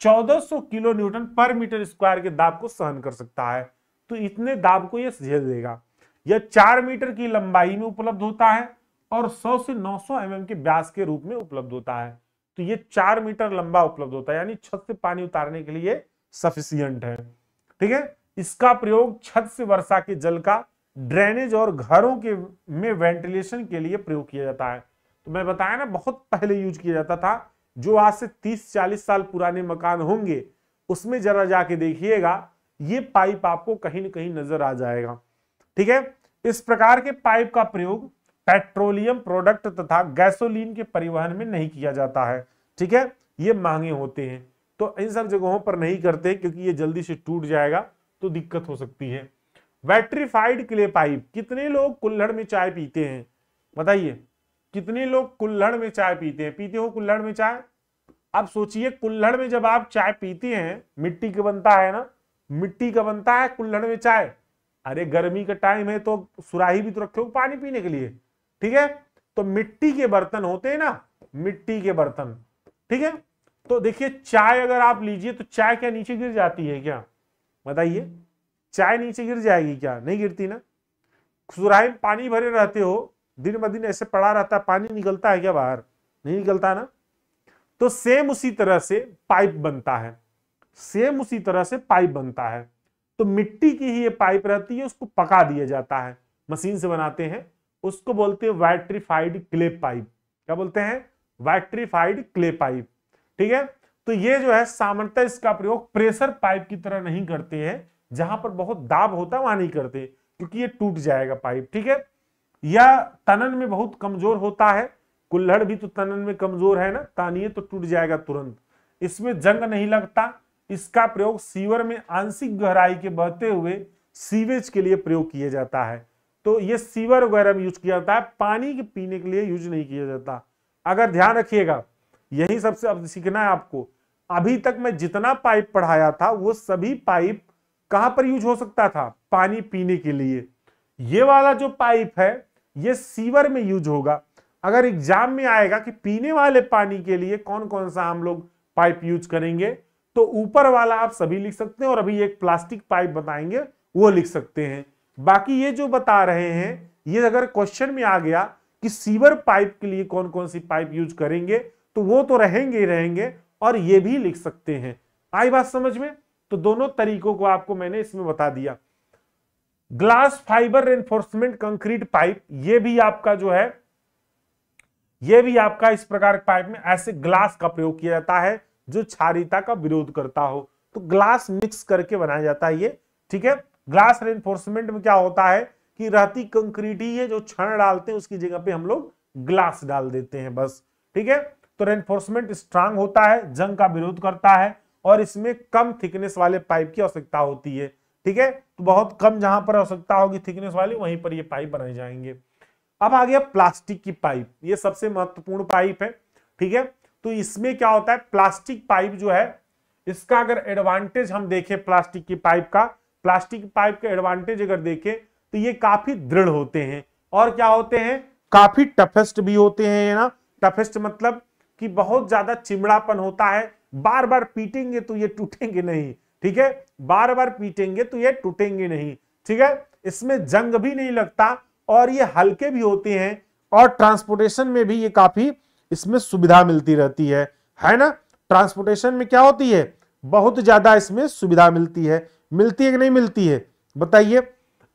Speaker 1: 1400 किलो न्यूटन पर मीटर स्क्वायर के दाब को सहन कर सकता है, तो इतने दाब को यह झेल देगा। यह 4 मीटर की लंबाई में उपलब्ध होता है और 100 से 900 mm के व्यास के रूप में उपलब्ध होता है। तो ये 4 मीटर लंबा उपलब्ध होता है, यानी छत से पानी उतारने के लिए सफिशियंट है। ठीक है, इसका प्रयोग छत से वर्षा के जल का ड्रेनेज और घरों के में वेंटिलेशन के लिए प्रयोग किया जाता है। तो मैं बताया ना बहुत पहले यूज किया जाता था। जो आज से 30-40 साल पुराने मकान होंगे उसमें जरा जाके देखिएगा, ये पाइप आपको कहीं ना कहीं नजर आ जाएगा। ठीक है, इस प्रकार के पाइप का प्रयोग पेट्रोलियम प्रोडक्ट तथा गैसोलीन के परिवहन में नहीं किया जाता है। ठीक है, ये महंगे होते हैं, तो इन सब जगहों पर नहीं करते क्योंकि ये जल्दी से टूट जाएगा तो दिक्कत हो सकती है। वैट्रिफाइड क्ले पाइप, कितने लोग कुल्हड़ में चाय पीते हैं बताइए? कितने लोग कुल्हड़ में चाय पीते हैं? पीते हो कुल्हड़ में चाय? अब सोचिए कुल्हड़ में जब आप चाय पीते हैं, मिट्टी का बनता है ना, मिट्टी का बनता है कुल्हड़ में चाय। अरे गर्मी का टाइम है तो सुराही भी तो रखे हो पानी पीने के लिए। ठीक है, तो मिट्टी के बर्तन होते हैं ना, मिट्टी के बर्तन। ठीक है, तो देखिए चाय अगर आप लीजिए तो चाय क्या नीचे गिर जाती है क्या? बताइए, चाय नीचे गिर जाएगी क्या? नहीं गिरती ना। सुराही में पानी भरे रहते हो, दिन ब दिन ऐसे पड़ा रहता है, पानी निकलता है क्या बाहर? नहीं निकलता ना। तो सेम उसी तरह से पाइप बनता है, सेम उसी तरह से पाइप बनता है। तो मिट्टी की ही ये पाइप रहती है, उसको पका दिया जाता है, मशीन से बनाते हैं, उसको बोलते हैं वैट्रिफाइड क्ले पाइप। क्या बोलते हैं? वैट्रिफाइड क्ले पाइप। ठीक है, तो ये जो है सामान्यतः इसका प्रयोग प्रेशर पाइप की तरह नहीं करते हैं, जहां पर बहुत दाब होता है वहां नहीं करते क्योंकि ये टूट जाएगा पाइप। ठीक है, यह तनन में बहुत कमजोर होता है, कुल्हड़ भी तो तनन में कमजोर है ना, तानिए तो टूट जाएगा तुरंत। इसमें जंग नहीं लगता। इसका प्रयोग सीवर में आंशिक गहराई के बहते हुए सीवेज के लिए प्रयोग किया जाता है। तो ये सीवर वगैरह में यूज किया जाता है, पानी के पीने के लिए यूज नहीं किया जाता। अगर ध्यान रखिएगा, यही सबसे अब सीखना है आपको। अभी तक मैं जितना पाइप पढ़ाया था वो सभी पाइप कहां पर यूज हो सकता था? पानी पीने के लिए। ये वाला जो पाइप है ये सीवर में यूज होगा। अगर एग्जाम में आएगा कि पीने वाले पानी के लिए कौन कौन सा हम लोग पाइप यूज करेंगे, तो ऊपर वाला आप सभी लिख सकते हैं और अभी एक प्लास्टिक पाइप बताएंगे वो लिख सकते हैं। बाकी ये जो बता रहे हैं, ये अगर क्वेश्चन में आ गया कि सीवर पाइप के लिए कौन कौन सी पाइप यूज करेंगे, तो वो तो रहेंगे ही रहेंगे और ये भी लिख सकते हैं। आई बात समझ में? तो दोनों तरीकों को आपको मैंने इसमें बता दिया। Glass fibre reinforcement concrete pipe, ये भी आपका जो है, ये भी आपका इस प्रकार पाइप में ऐसे ग्लास का प्रयोग किया जाता है जो क्षारीयता का विरोध करता हो, तो ग्लास मिक्स करके बनाया जाता है ये। ठीक है, ग्लास रेनफोर्समेंट में क्या होता है कि रहती कंक्रीट ही है, जो क्षण डालते हैं उसकी जगह पे हम लोग ग्लास डाल देते हैं बस। ठीक है, तो रेनफोर्समेंट स्ट्रांग होता है, जंग का विरोध करता है और इसमें कम थिकनेस वाले पाइप की आवश्यकता होती है। ठीक है, तो बहुत कम जहां पर आवश्यकता होगी थिकनेस वाली, वहीं पर ये पाइप बनाए जाएंगे। अब आ गया प्लास्टिक की पाइप, ये सबसे महत्वपूर्ण पाइप है। ठीक है, तो इसमें क्या होता है, प्लास्टिक पाइप जो है, इसका अगर एडवांटेज हम देखें प्लास्टिक की पाइप का, प्लास्टिक पाइप का एडवांटेज अगर देखें तो ये काफी दृढ़ होते हैं और क्या होते हैं, काफी टफेस्ट भी होते हैं ना। टफेस्ट मतलब कि बहुत ज्यादा चिमड़ापन होता है, बार बार पीटेंगे तो ये टूटेंगे नहीं। ठीक है, बार बार पीटेंगे तो ये टूटेंगे नहीं। ठीक है, इसमें जंग भी नहीं लगता और ये हल्के भी होते हैं और ट्रांसपोर्टेशन में भी ये काफी इसमें सुविधा मिलती रहती है ना। ट्रांसपोर्टेशन में क्या होती है, बहुत ज्यादा इसमें सुविधा मिलती है कि नहीं मिलती है बताइए।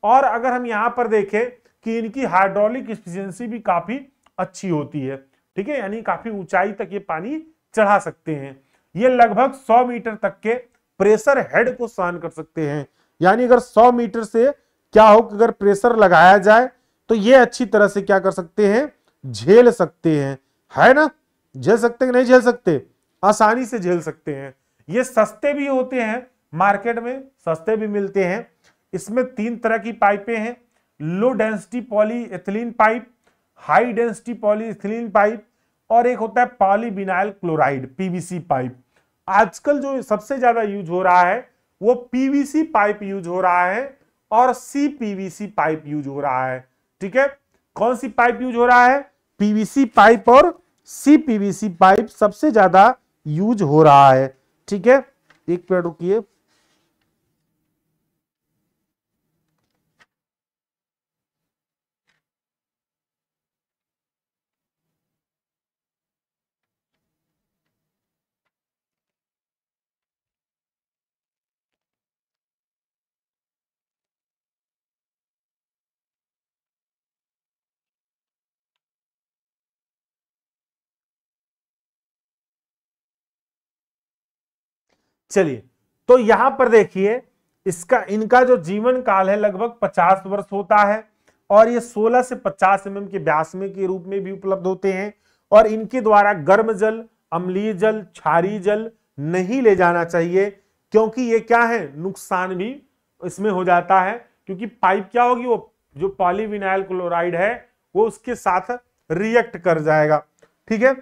Speaker 1: और अगर हम यहां पर देखें कि इनकी हाइड्रोलिक एफिशिएंसी भी काफी अच्छी होती है। ठीक है, यानी काफी ऊंचाई तक ये पानी चढ़ा सकते हैं। ये लगभग 100 मीटर तक के प्रेशर हेड को सहन कर सकते हैं, यानी अगर 100 मीटर से क्या हो कि अगर प्रेशर लगाया जाए तो ये अच्छी तरह से क्या कर सकते हैं, झेल सकते हैं, है ना। झेल सकते हैं कि नहीं झेल सकते? आसानी से झेल सकते हैं। ये सस्ते भी होते हैं, मार्केट में सस्ते भी मिलते हैं। इसमें 3 तरह की पाइपें हैं, low density polyethylene pipe, high density polyethylene pipe और एक होता है पॉलीविनाइल क्लोराइड पीवीसी पाइप। आजकल जो सबसे ज्यादा यूज हो रहा है वो पीवीसी पाइप यूज हो रहा है और सीपीवीसी पाइप यूज हो रहा है। ठीक है, कौन सी पाइप यूज हो रहा है? पीवीसी पाइप और सीपीवीसी पाइप सबसे ज्यादा यूज हो रहा है। ठीक है, एक मिनट रुकिए। चलिए, तो यहां पर देखिए इनका जो जीवन काल है लगभग 50 वर्ष होता है और ये 16 से 50 mm के व्यास में के रूप में भी उपलब्ध होते हैं और इनके द्वारा गर्म जल, अम्लीय जल, क्षारीय जल नहीं ले जाना चाहिए क्योंकि ये क्या है, नुकसान भी इसमें हो जाता है क्योंकि पाइप क्या होगी, वो जो पॉलीविनाइल क्लोराइड है वो उसके साथ रिएक्ट कर जाएगा। ठीक है,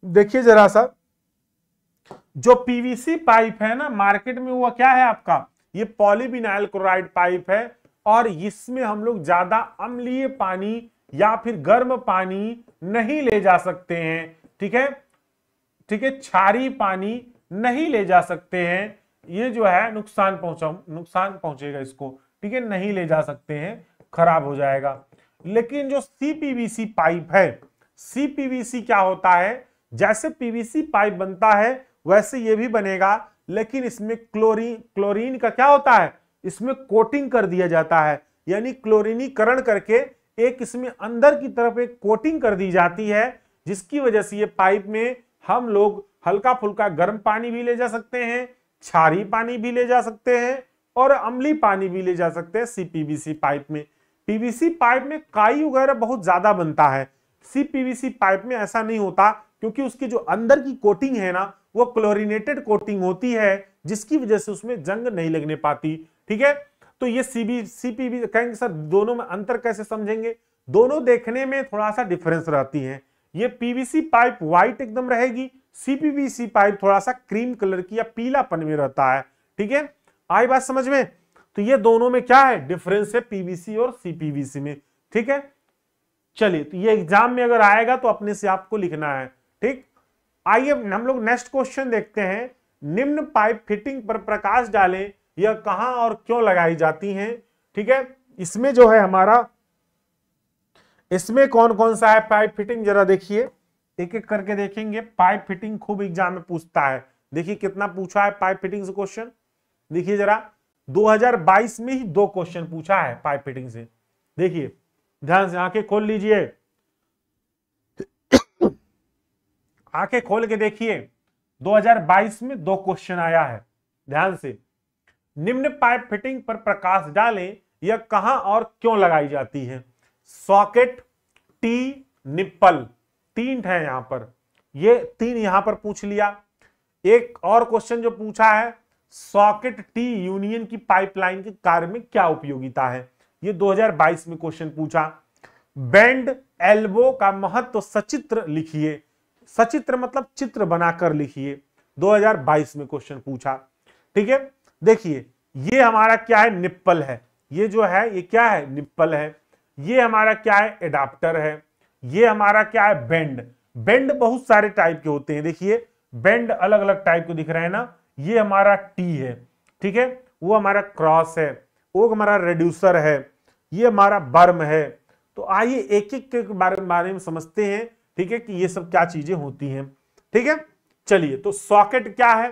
Speaker 1: देखिए जरा सा, जो पीवीसी पाइप है ना मार्केट में वो क्या है आपका, ये पॉलीविनाइल क्लोराइड पाइप है और इसमें हम लोग ज्यादा अम्लीय पानी या फिर गर्म पानी नहीं ले जा सकते हैं। ठीक है, ठीक है, क्षारीय पानी नहीं ले जा सकते हैं, ये जो है नुकसान पहुंचेगा इसको। ठीक है, नहीं ले जा सकते हैं, खराब हो जाएगा। लेकिन जो सीपीवीसी पाइप है, सीपीवीसी क्या होता है, जैसे पीवीसी पाइप बनता है वैसे ये भी बनेगा, लेकिन इसमें क्लोरीन का क्या होता है, इसमें कोटिंग कर दिया जाता है, यानी क्लोरीनीकरण करके एक इसमें अंदर की तरफ एक कोटिंग कर दी जाती है, जिसकी वजह से ये पाइप में हम लोग हल्का फुल्का गर्म पानी भी ले जा सकते हैं, क्षारीय पानी भी ले जा सकते हैं और अम्लीय पानी भी ले जा सकते हैं सीपीवीसी पाइप में। पीवीसी पाइप में काई वगैरह बहुत ज्यादा बनता है, सीपीवीसी पाइप में ऐसा नहीं होता क्योंकि उसकी जो अंदर की कोटिंग है ना वो क्लोरीनेटेड कोटिंग होती है, जिसकी वजह से उसमें जंग नहीं लगने पाती। ठीक है, तो ये सीपीवीसी कहेंगे सर दोनों में अंतर कैसे समझेंगे, दोनों देखने में थोड़ा सा डिफरेंस रहती है। ये पीवीसी पाइप व्हाइट एकदम रहेगी, सीपीवीसी पाइप थोड़ा सा क्रीम कलर की या पीलापन में रहता है। ठीक है, आई बात समझ में, तो ये दोनों में क्या है डिफरेंस है पीवीसी और सीपीवीसी में। ठीक है, चलिए, तो ये एग्जाम में अगर आएगा तो अपने से आपको लिखना है। ठीक, आइए हम लोग नेक्स्ट क्वेश्चन देखते हैं। निम्न पाइप फिटिंग पर प्रकाश डालें, यह कहां और क्यों लगाई जाती हैं। ठीक है, इसमें जो है हमारा, इसमें कौन कौन सा है पाइप फिटिंग, जरा देखिए, एक एक करके देखेंगे। पाइप फिटिंग खूब एग्जाम में पूछता है, देखिए कितना पूछा है पाइप फिटिंग से क्वेश्चन, देखिए जरा 2022 में ही 2 क्वेश्चन पूछा है पाइप फिटिंग से। देखिए ध्यान से, आंखें खोल लीजिए, आंखें खोल के देखिए, 2022 में 2 क्वेश्चन आया है, ध्यान से। निम्न पाइप फिटिंग पर प्रकाश डालें, यह कहां और क्यों लगाई जाती है। सॉकेट, टी, निप्पल, 3 है यहां पर, ये 3 यहां पर पूछ लिया। एक और क्वेश्चन जो पूछा है, सॉकेट टी यूनियन की पाइपलाइन के कार्य में क्या उपयोगिता है, ये 2022 में क्वेश्चन पूछा। बेंड एल्बो का महत्व सचित्र लिखिए, सचित्र मतलब चित्र बनाकर लिखिए, 2022 में क्वेश्चन पूछा। ठीक है, देखिए ये हमारा क्या है, निप्पल है, ये जो है ये क्या है, निप्पल है। ये हमारा क्या है, एडाप्टर है। ये हमारा क्या है, बेंड। बेंड बहुत सारे टाइप के होते हैं, देखिए बेंड अलग अलग टाइप के दिख रहे हैं ना, ये हमारा टी है। ठीक है, वो हमारा क्रॉस है, वो हमारा रेड्यूसर है, ये हमारा बर्म है। तो आइए एक एक के बारे में समझते हैं। ठीक है, कि ये सब क्या चीजें होती हैं। ठीक है, चलिए, तो सॉकेट क्या है,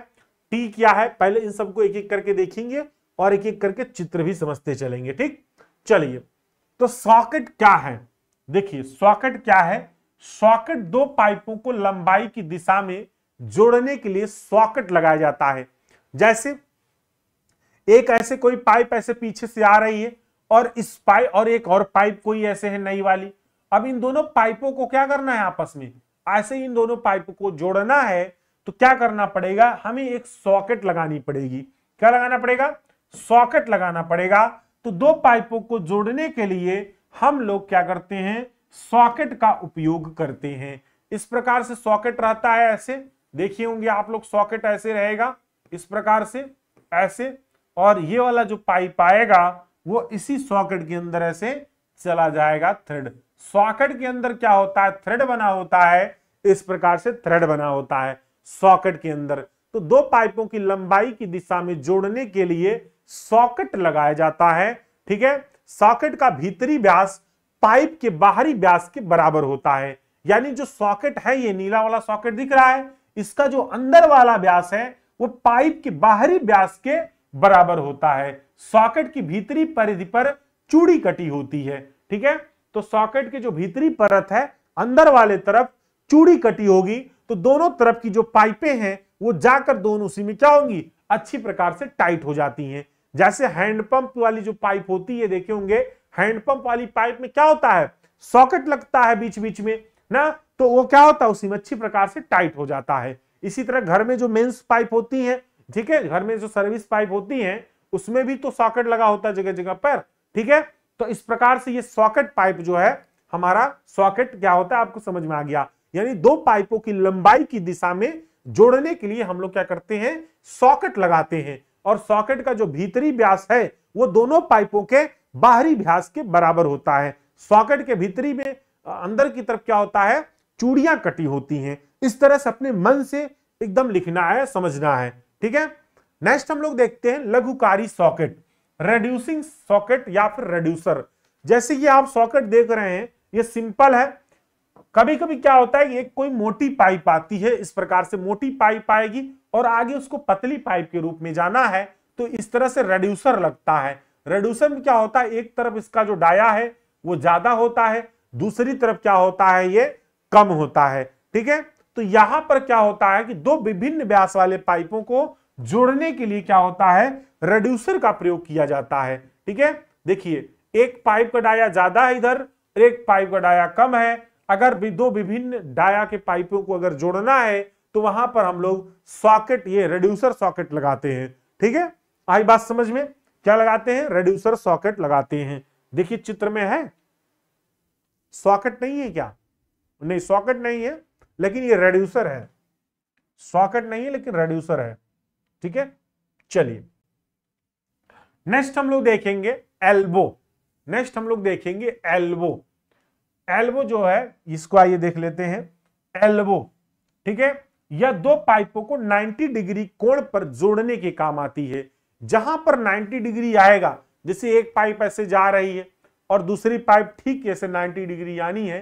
Speaker 1: टी क्या है, पहले इन सबको एक एक करके देखेंगे और एक एक करके चित्र भी समझते चलेंगे। ठीक, चलिए, तो सॉकेट क्या है, देखिए सॉकेट क्या है। सॉकेट 2 पाइपों को लंबाई की दिशा में जोड़ने के लिए सॉकेट लगाया जाता है। जैसे एक ऐसे कोई पाइप ऐसे पीछे से आ रही है और इस पाइप और एक और पाइप कोई ऐसे है नई वाली, अब इन दोनों पाइपों को क्या करना है, आपस में ऐसे इन दोनों पाइपों को जोड़ना है, तो क्या करना पड़ेगा, हमें एक सॉकेट लगानी पड़ेगी। क्या लगाना पड़ेगा, सॉकेट लगाना पड़ेगा। तो 2 पाइपों को जोड़ने के लिए हम लोग क्या करते हैं, सॉकेट का उपयोग करते हैं। इस प्रकार से सॉकेट रहता है, ऐसे देखिए होंगे आप लोग, सॉकेट ऐसे रहेगा इस प्रकार से, ऐसे, और ये वाला जो पाइप आएगा वो इसी सॉकेट के अंदर ऐसे चला जाएगा, थ्रेड। सॉकेट के अंदर क्या होता है, थ्रेड बना होता है, इस प्रकार से थ्रेड बना होता है सॉकेट के अंदर। तो 2 पाइपों की लंबाई की दिशा में जोड़ने के लिए सॉकेट लगाया जाता है। ठीक है, सॉकेट का भीतरी व्यास पाइप के बाहरी व्यास के बराबर होता है, यानी जो सॉकेट है, ये नीला वाला सॉकेट दिख रहा है, इसका जो अंदर वाला व्यास है वो पाइप के बाहरी व्यास के बराबर होता है। सॉकेट की भीतरी परिधि पर चूड़ी कटी होती है। ठीक है, तो सॉकेट की जो भीतरी परत है, अंदर वाले तरफ चूड़ी कटी होगी, तो दोनों तरफ की जो पाइपें हैं वो जाकर दोनों उसी में क्या होंगी, अच्छी प्रकार से टाइट हो जाती हैं। जैसे हैंडपंप वाली जो पाइप होती है, देखे होंगे हैंडपंप वाली पाइप में क्या होता है, सॉकेट लगता है बीच बीच में ना, तो वो क्या होता है उसी में अच्छी प्रकार से टाइट हो जाता है। इसी तरह घर में जो मेंस पाइप होती है, ठीक है, घर में जो सर्विस पाइप होती है उसमें भी तो सॉकेट लगा होता है जगह जगह पर, ठीक है। तो इस प्रकार से ये सॉकेट पाइप जो है हमारा, सॉकेट क्या होता है आपको समझ में आ गया, यानी दो पाइपों की लंबाई की दिशा में जोड़ने के लिए हम लोग क्या करते हैं, सॉकेट लगाते हैं। और सॉकेट का जो भीतरी व्यास है वो दोनों पाइपों के बाहरी व्यास के बराबर होता है। सॉकेट के भीतरी में अंदर की तरफ क्या होता है, चूड़ियां कटी होती हैं। इस तरह से अपने मन से एकदम लिखना है, समझना है, ठीक है। नेक्स्ट हम लोग देखते हैं लघुकारी सॉकेट, रेड्यूसिंग सॉकेट या फिर रेड्यूसर। जैसे कि आप सॉकेट देख रहे हैं ये सिंपल है, कभी कभी क्या होता है एक कोई मोटी पाइप आती है, इस प्रकार से मोटी पाइप आएगी और आगे उसको पतली पाइप के रूप में जाना है, तो इस तरह से रेड्यूसर लगता है। रेड्यूसर में क्या होता है, एक तरफ इसका जो डाया है वो ज्यादा होता है, दूसरी तरफ क्या होता है ये कम होता है, ठीक है। तो यहां पर क्या होता है कि दो विभिन्न व्यास वाले पाइपों को जोड़ने के लिए क्या होता है, रेड्यूसर का प्रयोग किया जाता है, ठीक है। देखिए एक पाइप का डाया ज्यादा है इधर, एक पाइप का डाया कम है, अगर भी दो विभिन्न डाया के पाइपों को अगर जोड़ना है तो वहां पर हम लोग सॉकेट, ये रेड्यूसर सॉकेट लगाते हैं, ठीक है। आई बात समझ में, क्या लगाते हैं, रेड्यूसर सॉकेट लगाते हैं। देखिए चित्र में है, सॉकेट नहीं है क्या, नहीं सॉकेट नहीं है लेकिन ये रेड्यूसर है, सॉकेट नहीं है लेकिन रेड्यूसर है, ठीक है। चलिए नेक्स्ट हम लोग देखेंगे एल्बो। नेक्स्ट हम लोग देखेंगे एल्बो। एल्बो जो है इसको आइए देख लेते हैं, एल्बो, ठीक है। यह दो पाइपों को 90 डिग्री कोण पर जोड़ने के काम आती है। जहां पर 90 डिग्री आएगा, जैसे एक पाइप ऐसे जा रही है और दूसरी पाइप ठीक ऐसे 90 डिग्री आनी है,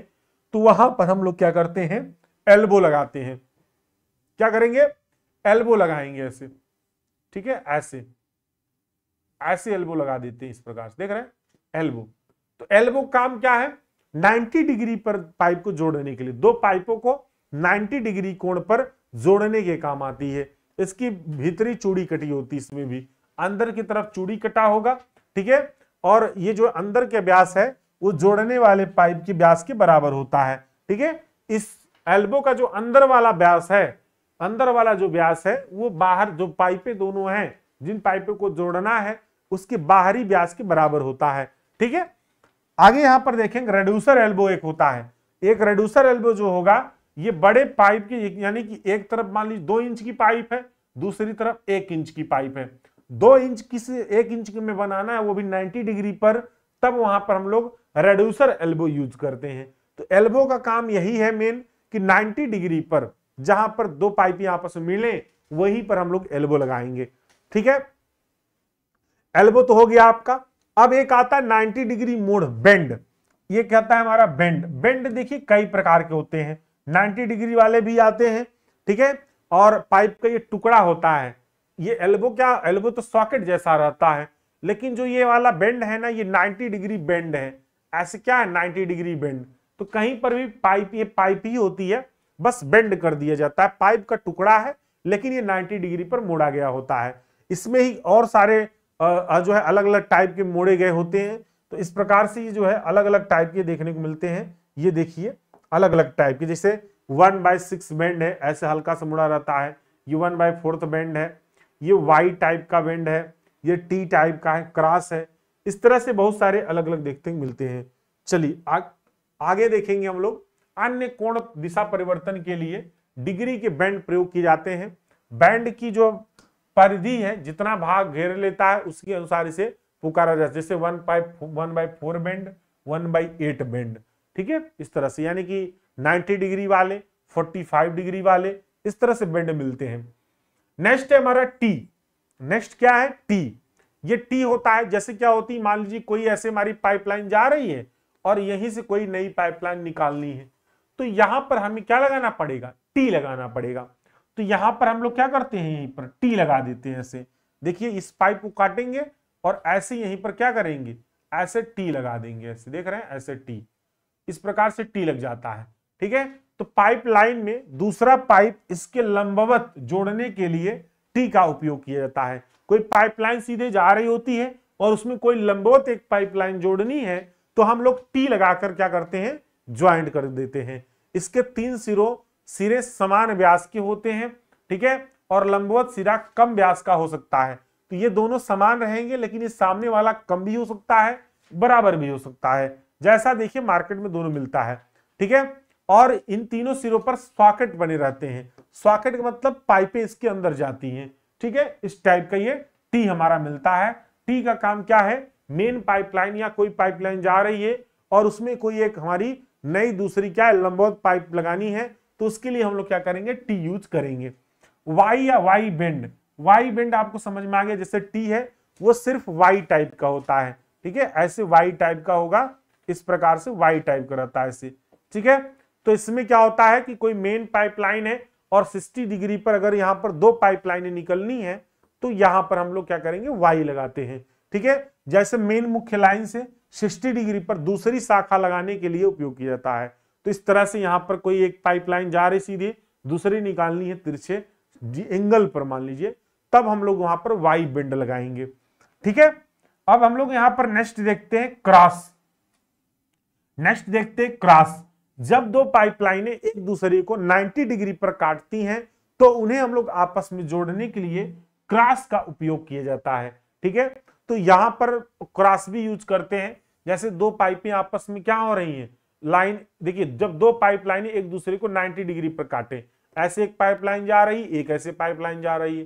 Speaker 1: तो वहां पर हम लोग क्या करते हैं, एल्बो लगाते हैं। क्या करेंगे, एल्बो लगाएंगे ऐसे, ठीक है, ऐसे ऐसे एल्बो लगा देते हैं इस प्रकार से, देख रहे हैं एल्बो। तो एल्बो काम क्या है, 90 डिग्री पर पाइप को जोड़ने के लिए, दो पाइपों को 90 डिग्री कोण पर जोड़ने के काम आती है। इसकी भीतरी चूड़ी कटी होती है, इसमें भी अंदर की तरफ चूड़ी कटा होगा, ठीक है। और ये जो अंदर के व्यास है वो जोड़ने वाले पाइप के व्यास के बराबर होता है, ठीक है। इस एल्बो का जो अंदर वाला व्यास है, अंदर वाला जो व्यास है वो बाहर जो पाइपें दोनों हैं, जिन पाइपों को जोड़ना है उसके बाहरी व्यास के बराबर होता है, ठीक है। आगे यहां पर देखेंगे रेड्यूसर एल्बो एक होता है। एक रेड्यूसर एल्बो जो होगा ये बड़े पाइप की, यानी कि एक तरफ मान लीजिए 2 इंच की पाइप है, दूसरी तरफ 1 इंच की पाइप है, 2 इंच की से 1 इंच की में बनाना है वो भी 90 डिग्री पर, तब वहां पर हम लोग रेड्यूसर एल्बो यूज करते हैं। तो एल्बो का काम यही है मेन कि 90 डिग्री पर जहां पर दो पाइप आपस में मिले वहीं पर हम लोग एल्बो लगाएंगे, ठीक है। एल्बो तो हो गया आपका। अब एक आता है 90 डिग्री मोड़, बेंड। ये कहता है हमारा बेंड। बेंड देखिए कई प्रकार के होते हैं, 90 डिग्री वाले भी आते हैं, ठीक है। और पाइप का ये टुकड़ा होता है, ये एल्बो क्या, एल्बो तो सॉकेट जैसा रहता है, लेकिन जो ये वाला बेंड है ना, ये 90 डिग्री बेंड है। ऐसे क्या है 90 डिग्री बेंड, तो कहीं पर भी पाइप, ये पाइप ही होती है, बस बेंड कर दिया जाता है, पाइप का टुकड़ा है लेकिन ये 90 डिग्री पर मोड़ा गया होता है। इसमें ही और सारे जो है अलग अलग टाइप के मोड़े गए होते हैं। तो इस प्रकार से ये जो है अलग अलग टाइप के देखने को मिलते हैं। ये देखिए अलग अलग टाइप के, जैसे 1/6 बेंड है, ऐसे हल्का सा मुड़ा रहता है। ये 1/4 बेंड है, ये वाई टाइप का बेंड है, ये टी टाइप का है, क्रॉस है। इस तरह से बहुत सारे अलग अलग देखते मिलते हैं। चलिए आगे देखेंगे हम लोग। अन्य कोण दिशा परिवर्तन के लिए डिग्री के बेंड प्रयोग किए जाते हैं। बैंड की जो परिधि है, जितना भाग घेर लेता है उसके अनुसार इसे पुकारा जाता है। जैसे 1/4 बेंड, 1/8 बेंड, ठीक है, इस तरह से, यानी कि 90 डिग्री वाले, 45 डिग्री वाले, इस तरह से बेंड मिलते हैं। नेक्स्ट है हमारा टी। नेक्स्ट क्या है, टी। ये टी होता है, जैसे क्या होती है, मान लीजिए कोई ऐसे हमारी पाइपलाइन जा रही है और यहीं से कोई नई पाइपलाइन निकालनी है, तो यहां पर हमें क्या लगाना पड़ेगा, टी लगाना पड़ेगा। तो यहां पर हम लोग क्या करते हैं, यहीं पर टी लगा देते हैं ऐसे। देखिए इस पाइप को काटेंगे और ऐसे यहीं पर क्या करेंगे, ऐसे टी लगा देंगे, ऐसे देख रहे हैं, ऐसे टी, इस प्रकार से टी लग जाता है, ठीक है। तो पाइपलाइन में दूसरा पाइप इसके लंबवत जोड़ने के लिए टी का उपयोग किया जाता है। कोई पाइपलाइन सीधे जा रही होती है और उसमें कोई लंबवत एक पाइपलाइन जोड़नी है तो हम लोग टी लगाकर क्या करते हैं, ज्वाइंट कर देते हैं। इसके 3 सिरे समान व्यास के होते हैं, ठीक है, और लंबवत सिरा कम व्यास का हो सकता है। तो ये दोनों समान रहेंगे, लेकिन ये सामने वाला कम भी हो सकता है, बराबर भी हो सकता है, जैसा देखिए मार्केट में दोनों मिलता है, ठीक है। और इन तीनों सिरों पर सॉकेट बने रहते हैं। सॉकेट का मतलब पाइपें इसके अंदर जाती हैं, ठीक है। इस टाइप का ये टी हमारा मिलता है। टी का काम क्या है, मेन पाइपलाइन या कोई पाइपलाइन जा रही है और उसमें कोई एक हमारी नई दूसरी क्या है, लंबवत पाइप लगानी है, तो उसके लिए हम लोग क्या करेंगे, टी यूज करेंगे। वाई या वाई बेंड, वाई बेंड आपको समझ में आ गया, जैसे टी है वो सिर्फ वाई टाइप का होता है, ठीक है, ऐसे वाई टाइप का होगा, इस प्रकार से वाई टाइप का रहता है ऐसे, ठीक है। तो इसमें क्या होता है कि कोई मेन पाइपलाइन है और 60 डिग्री पर अगर यहां पर 2 पाइपलाइनें निकलनी है तो यहां पर हम लोग क्या करेंगे, वाई लगाते हैं, ठीक है। जैसे मेन मुख्य लाइन से 60 डिग्री पर दूसरी शाखा लगाने के लिए उपयोग किया जाता है। तो इस तरह से यहां पर कोई एक पाइपलाइन जा रही सीधे, दूसरी निकालनी है तिरछे एंगल पर मान लीजिए, तब हम लोग वहां पर वाई बेंड लगाएंगे, ठीक है। अब हम लोग यहां पर नेक्स्ट देखते हैं क्रॉस। नेक्स्ट देखते हैं क्रॉस। जब 2 पाइपलाइनें एक दूसरे को 90 डिग्री पर काटती हैं तो उन्हें हम लोग आपस में जोड़ने के लिए क्रॉस का उपयोग किया जाता है, ठीक है। तो यहां पर क्रॉस भी यूज करते हैं। जैसे 2 पाइपें आपस में क्या हो रही हैं, लाइन देखिए, जब 2 पाइपलाइनें एक दूसरे को 90 डिग्री पर काटे, ऐसे एक पाइपलाइन जा रही, एक ऐसे पाइपलाइन जा रही है,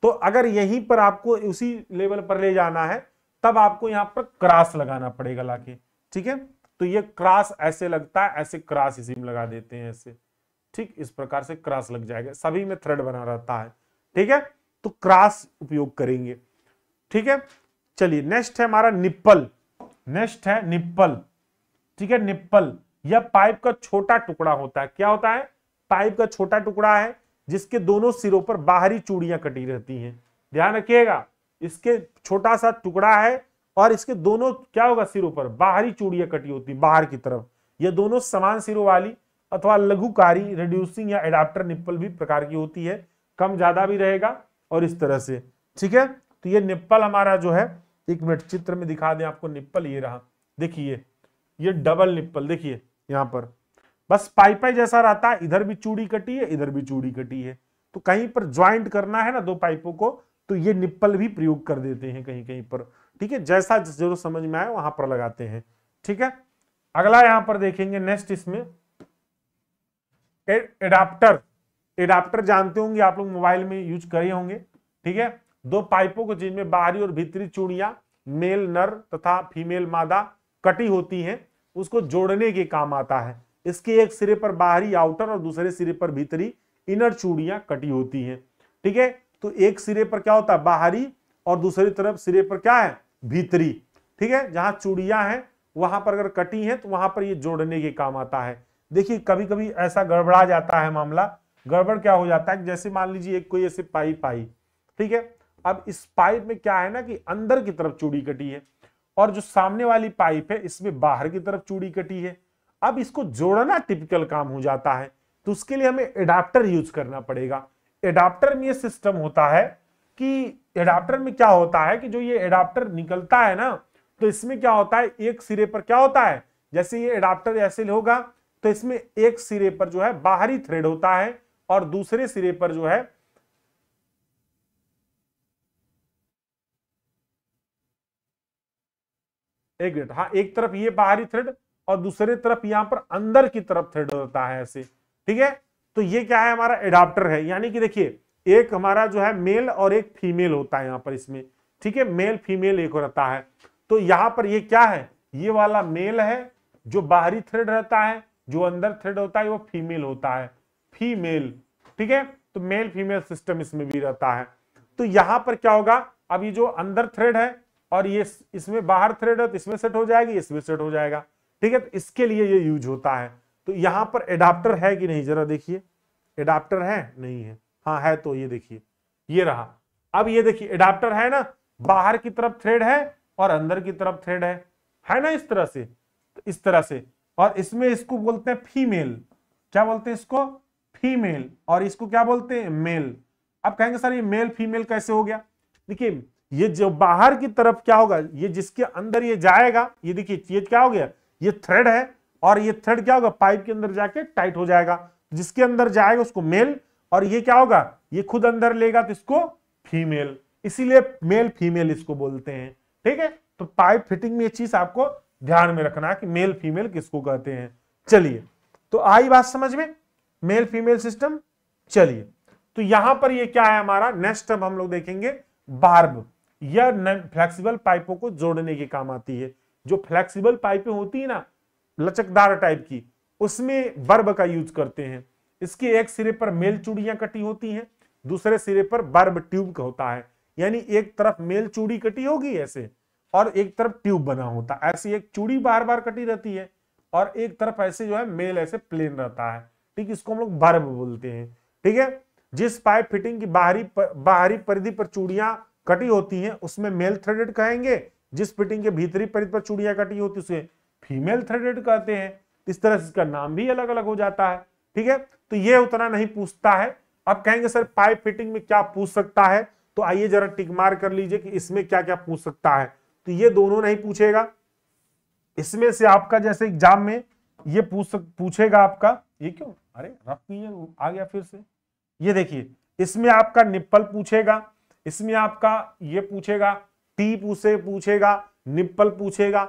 Speaker 1: तो अगर यहीं पर आपको उसी लेवल पर ले जाना है तब आपको यहां पर क्रॉस लगाना पड़ेगा लाके, ठीक है। तो ये क्रॉस ऐसे लगता है, ऐसे क्रॉस इसी में लगा देते हैं ऐसे, ठीक, इस प्रकार से क्रॉस लग जाएगा, सभी में थ्रेड बना रहता है, ठीक है। तो क्रॉस उपयोग करेंगे, ठीक है। चलिए नेक्स्ट है हमारा निप्पल। नेक्स्ट है निप्पल, ठीक है। निप्पल यह पाइप का छोटा टुकड़ा होता है। क्या होता है, पाइप का छोटा टुकड़ा है जिसके दोनों सिरों पर बाहरी चूड़ियां कटी रहती हैं। ध्यान रखिएगा, इसके छोटा सा टुकड़ा है और इसके दोनों क्या होगा, सिरों पर बाहरी चूड़ियां कटी होती बाहर की तरफ। ये दोनों समान सिरों वाली अथवा लघुकारी रिड्यूसिंग या एडाप्टर निप्पल भी प्रकार की होती है, कम ज्यादा भी रहेगा और इस तरह से, ठीक है। तो ये निप्पल हमारा जो है, 1 मिनट चित्र में दिखा दें आपको, निप्पल ये रहा, देखिए ये डबल निप्पल, देखिए यहां पर बस पाइप जैसा रहता है, इधर भी चूड़ी कटी है, इधर भी चूड़ी कटी है। तो कहीं पर ज्वाइंट करना है ना 2 पाइपों को, तो ये निप्पल भी प्रयोग कर देते हैं कहीं कहीं पर, ठीक है। जैसा जो समझ में आए वहां पर लगाते हैं, ठीक है। अगला यहां पर देखेंगे नेक्स्ट, इसमें एडाप्टर। एडाप्टर जानते होंगे आप लोग, मोबाइल में यूज करे होंगे, ठीक है। 2 पाइपों को जिनमें बाहरी और भीतरी चूड़ियां मेल नर तथा फीमेल मादा कटी होती हैं, उसको जोड़ने के काम आता है। इसके एक सिरे पर बाहरी आउटर और दूसरे सिरे पर भीतरी इनर चूड़ियां कटी होती हैं, ठीक है। तो एक सिरे पर क्या होता है, बाहरी, और दूसरी तरफ सिरे पर क्या है, भीतरी, ठीक है। जहां चूड़ियां हैं वहां पर अगर कटी हैं तो वहां पर ये जोड़ने के काम आता है। देखिए कभी कभी ऐसा गड़बड़ा जाता है मामला। गड़बड़ क्या हो जाता है, जैसे मान लीजिए एक कोई ऐसे पाइप आई, ठीक है। अब इस पाइप में क्या है ना कि अंदर की तरफ चूड़ी कटी है और जो सामने वाली पाइप है इसमें बाहर की तरफ चूड़ी कटी है। अब इसको जोड़ना टिपिकल काम हो जाता है, तो उसके लिए हमें एडाप्टर यूज करना पड़ेगा। एडाप्टर में ये सिस्टम होता है कि एडाप्टर में क्या होता है कि जो ये एडाप्टर निकलता है ना, तो इसमें क्या होता है, एक सिरे पर क्या होता है, जैसे ये एडाप्टर ऐसे होगा तो इसमें एक सिरे पर जो है बाहरी थ्रेड होता है और दूसरे सिरे पर जो है एक मिनट, हाँ, एक तरफ ये बाहरी थ्रेड और दूसरे तरफ यहां पर अंदर की तरफ थ्रेड होता है ऐसे, ठीक है। तो ये क्या है, हमारा एडाप्टर है। यानी कि देखिए एक हमारा जो है मेल और एक फीमेल होता है यहां पर इसमें, ठीक है, मेल फीमेल एक रहता है। तो यहां पर ये क्या है, ये वाला मेल है जो बाहरी थ्रेड रहता है, जो अंदर थ्रेड होता है वो फीमेल होता है, फीमेल, ठीक है। तो मेल फीमेल सिस्टम इसमें भी रहता है। तो यहां पर क्या होगा, अब ये जो अंदर थ्रेड है और ये इसमें बाहर थ्रेड है तो इसमें सेट हो जाएगी, इसमें सेट हो जाएगा, ठीक है। तो इसके लिए ये यूज होता है। तो यहां पर एडाप्टर है कि नहीं, जरा देखिए, एडाप्टर है नहीं है, हाँ है, तो ये देखिए ये रहा। अब ये देखिए एडाप्टर है ना, बाहर की तरफ थ्रेड है और अंदर की तरफ थ्रेड है ना, इस तरह से, तो इस तरह से, और इसमें इसको बोलते हैं फीमेल, क्या बोलते हैं इसको, फीमेल, और इसको क्या बोलते हैं, मेल। अब कहेंगे सर ये मेल फीमेल कैसे हो गया, देखिए ये जो बाहर की तरफ क्या होगा, ये जिसके अंदर ये जाएगा, ये देखिए ये क्या हो गया, ये थ्रेड है, और ये थ्रेड क्या होगा, पाइप के अंदर जाके टाइट हो जाएगा, जिसके अंदर जाएगा उसको मेल, और ये क्या होगा, ये खुद अंदर लेगा तो इसको फीमेल, इसीलिए मेल फीमेल इसको बोलते हैं। ठीक है, तो पाइप फिटिंग में ये चीज आपको ध्यान में रखना है कि मेल फीमेल किसको कहते हैं। चलिए, तो आई बात समझ में, मेल फीमेल सिस्टम। चलिए, तो यहां पर ये क्या है हमारा, नेक्स्ट अब हम लोग देखेंगे बार्ब। यह फ्लेक्सिबल पाइपों को जोड़ने के काम आती है। जो फ्लेक्सिबल पाइपें होती है ना, लचकदार टाइप की, उसमें बर्ब का यूज करते हैं। इसके एक सिरे पर मेल चूड़ियां कटी होती हैं, दूसरे सिरे पर बर्ब ट्यूब का होता है, यानी एक तरफ मेल चूड़ी कटी होगी ऐसे, और एक तरफ ट्यूब बना होता है, ऐसी एक चूड़ी बार बार कटी रहती है, और एक तरफ ऐसे जो है मेल ऐसे प्लेन रहता है। ठीक, इसको हम लोग बर्ब बोलते हैं। ठीक है, जिस पाइप फिटिंग की बाहरी परिधि पर चूड़ियां कटी होती हैं उसमें मेल थ्रेडेड कहेंगे, जिस फिटिंग के भीतरी परिधि पर चूड़ियां कटी होती है उसे फीमेल थ्रेडेड कहते हैं। इस तरह से इसका नाम भी अलग अलग हो जाता है। ठीक है, तो ये उतना नहीं पूछता है। अब कहेंगे सर पाइप फिटिंग में क्या पूछ सकता है, तो आइए जरा टिक मार कर लीजिए कि इसमें क्या क्या पूछ सकता है। तो ये दोनों नहीं पूछेगा, इसमें से आपका जैसे एग्जाम में ये पूछेगा आपका, ये क्यों, अरे रफ नहीं आ गया फिर से, ये देखिए इसमें आपका निप्पल पूछेगा, इसमें आपका ये पूछेगा, टी पूछेगा, निप्पल पूछेगा,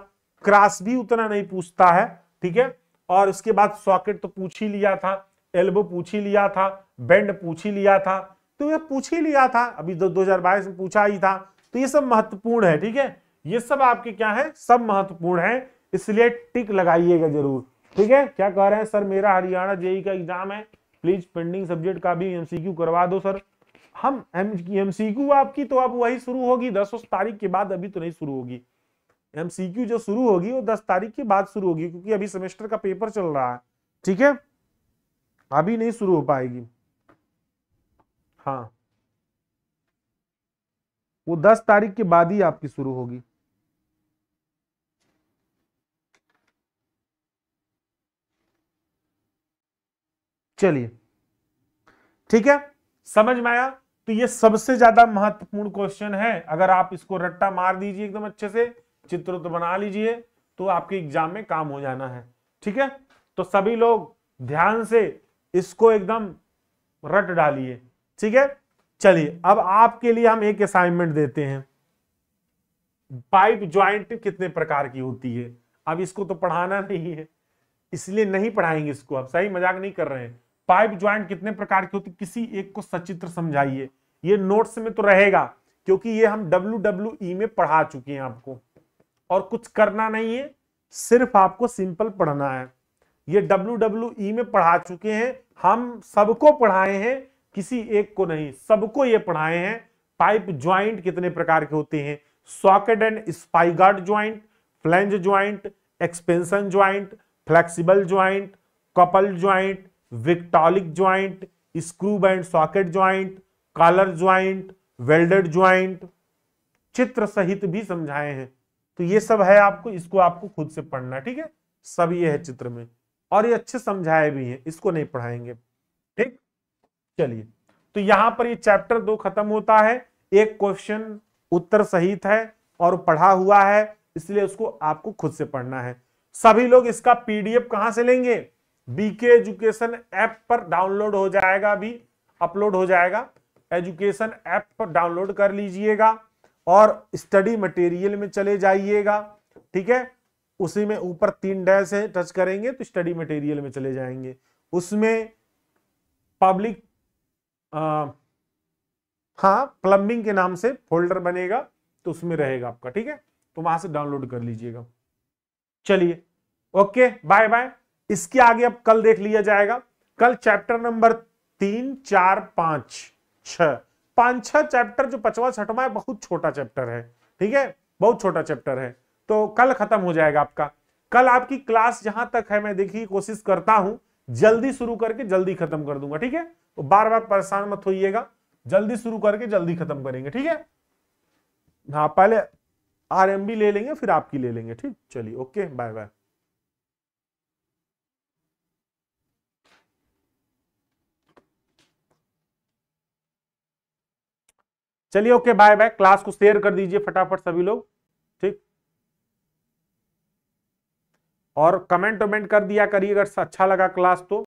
Speaker 1: क्रॉस भी उतना नहीं पूछता है। ठीक है, और उसके बाद सॉकेट तो पूछ ही लिया था, एल्बो पूछ ही लिया था, बेंड पूछ ही लिया था, तो ये पूछ ही लिया था, अभी 2022 में पूछा ही था। तो ये सब महत्वपूर्ण है। ठीक है, ये सब आपके क्या है, सब महत्वपूर्ण है, इसलिए टिक लगाइएगा जरूर। ठीक है, क्या कह रहे हैं सर, मेरा हरियाणा जेई का एग्जाम है, प्लीज पेंडिंग सब्जेक्ट का भी एमसीक्यू करवा दो सर। हम एमसीक्यू आपकी तो अब वही शुरू होगी 10 तारीख के बाद, अभी तो नहीं शुरू होगी। एमसीक्यू जो शुरू होगी वो 10 तारीख के बाद शुरू होगी, क्योंकि अभी सेमेस्टर का पेपर चल रहा है। ठीक है, अभी नहीं शुरू हो पाएगी। हाँ, वो 10 तारीख के बाद ही आपकी शुरू होगी। चलिए, ठीक है, समझ में आया। तो ये सबसे ज्यादा महत्वपूर्ण क्वेश्चन है, अगर आप इसको रट्टा मार दीजिए एकदम अच्छे से, चित्र तो बना लीजिए, तो आपके एग्जाम में काम हो जाना है। ठीक है, तो सभी लोग ध्यान से इसको एकदम रट डालिए। ठीक है, चलिए अब आपके लिए हम एक असाइनमेंट देते हैं। पाइप ज्वाइंट कितने प्रकार की होती है, अब इसको तो पढ़ाना नहीं है इसलिए नहीं पढ़ाएंगे इसको, अब सही मजाक नहीं कर रहे हैं। पाइप ज्वाइंट कितने प्रकार की होती, किसी एक को सचित्र समझाइए। ये नोट्स में तो रहेगा, क्योंकि ये हम WWE में पढ़ा चुके हैं आपको, और कुछ करना नहीं है, सिर्फ आपको सिंपल पढ़ना है। ये WWE में पढ़ा चुके हैं, हम सबको पढ़ाए हैं, किसी एक को नहीं, सबको ये पढ़ाए हैं। पाइप ज्वाइंट कितने प्रकार के होते हैं, socket and spigot joint, flange joint, expansion joint, flexible joint, couple joint, Victaulic joint, screw and socket joint, collar joint, welded joint, चित्र सहित भी समझाए हैं। तो ये सब है आपको, इसको आपको खुद से पढ़ना। ठीक है, सब ये है चित्र में, और ये अच्छे समझाए भी हैं, इसको नहीं पढ़ाएंगे। ठीक, चलिए, तो यहां पर ये चैप्टर 2 खत्म होता है। एक क्वेश्चन उत्तर सहित है और पढ़ा हुआ है, इसलिए उसको आपको खुद से पढ़ना है। सभी लोग इसका पीडीएफ कहां से लेंगे, बीके एजुकेशन ऐप पर डाउनलोड हो जाएगा, अभी अपलोड हो जाएगा, एजुकेशन ऐप पर डाउनलोड कर लीजिएगा और स्टडी मटेरियल में चले जाइएगा। ठीक है, उसी में ऊपर 3 डैश है, टच करेंगे तो स्टडी मटेरियल में चले जाएंगे, उसमें पब्लिक हाँ प्लम्बिंग के नाम से फोल्डर बनेगा, तो उसमें रहेगा आपका। ठीक है, तो वहां से डाउनलोड कर लीजिएगा। चलिए, ओके, बाय बाय। इसके आगे अब कल देख लिया जाएगा। कल चैप्टर नंबर 3, 4, 5, 6, 5-6 चैप्टर, जो 5वां 6वां है बहुत छोटा चैप्टर है। ठीक है, बहुत छोटा चैप्टर है, तो कल खत्म हो जाएगा आपका। कल आपकी क्लास जहां तक है, मैं देखिए कोशिश करता हूं जल्दी शुरू करके जल्दी खत्म कर दूंगा। ठीक है, तो बार बार परेशान मत होइएगा, जल्दी शुरू करके जल्दी खत्म करेंगे। ठीक है, हाँ पहले आरएमबी ले लेंगे फिर आपकी ले लेंगे। ठीक, चलिए, ओके, बाय बाय। चलिए ओके, बाय बाय। क्लास को शेयर कर दीजिए फटाफट सभी लोग, ठीक। और कमेंट वमेंट कर दिया करिए अगर अच्छा लगा क्लास तो।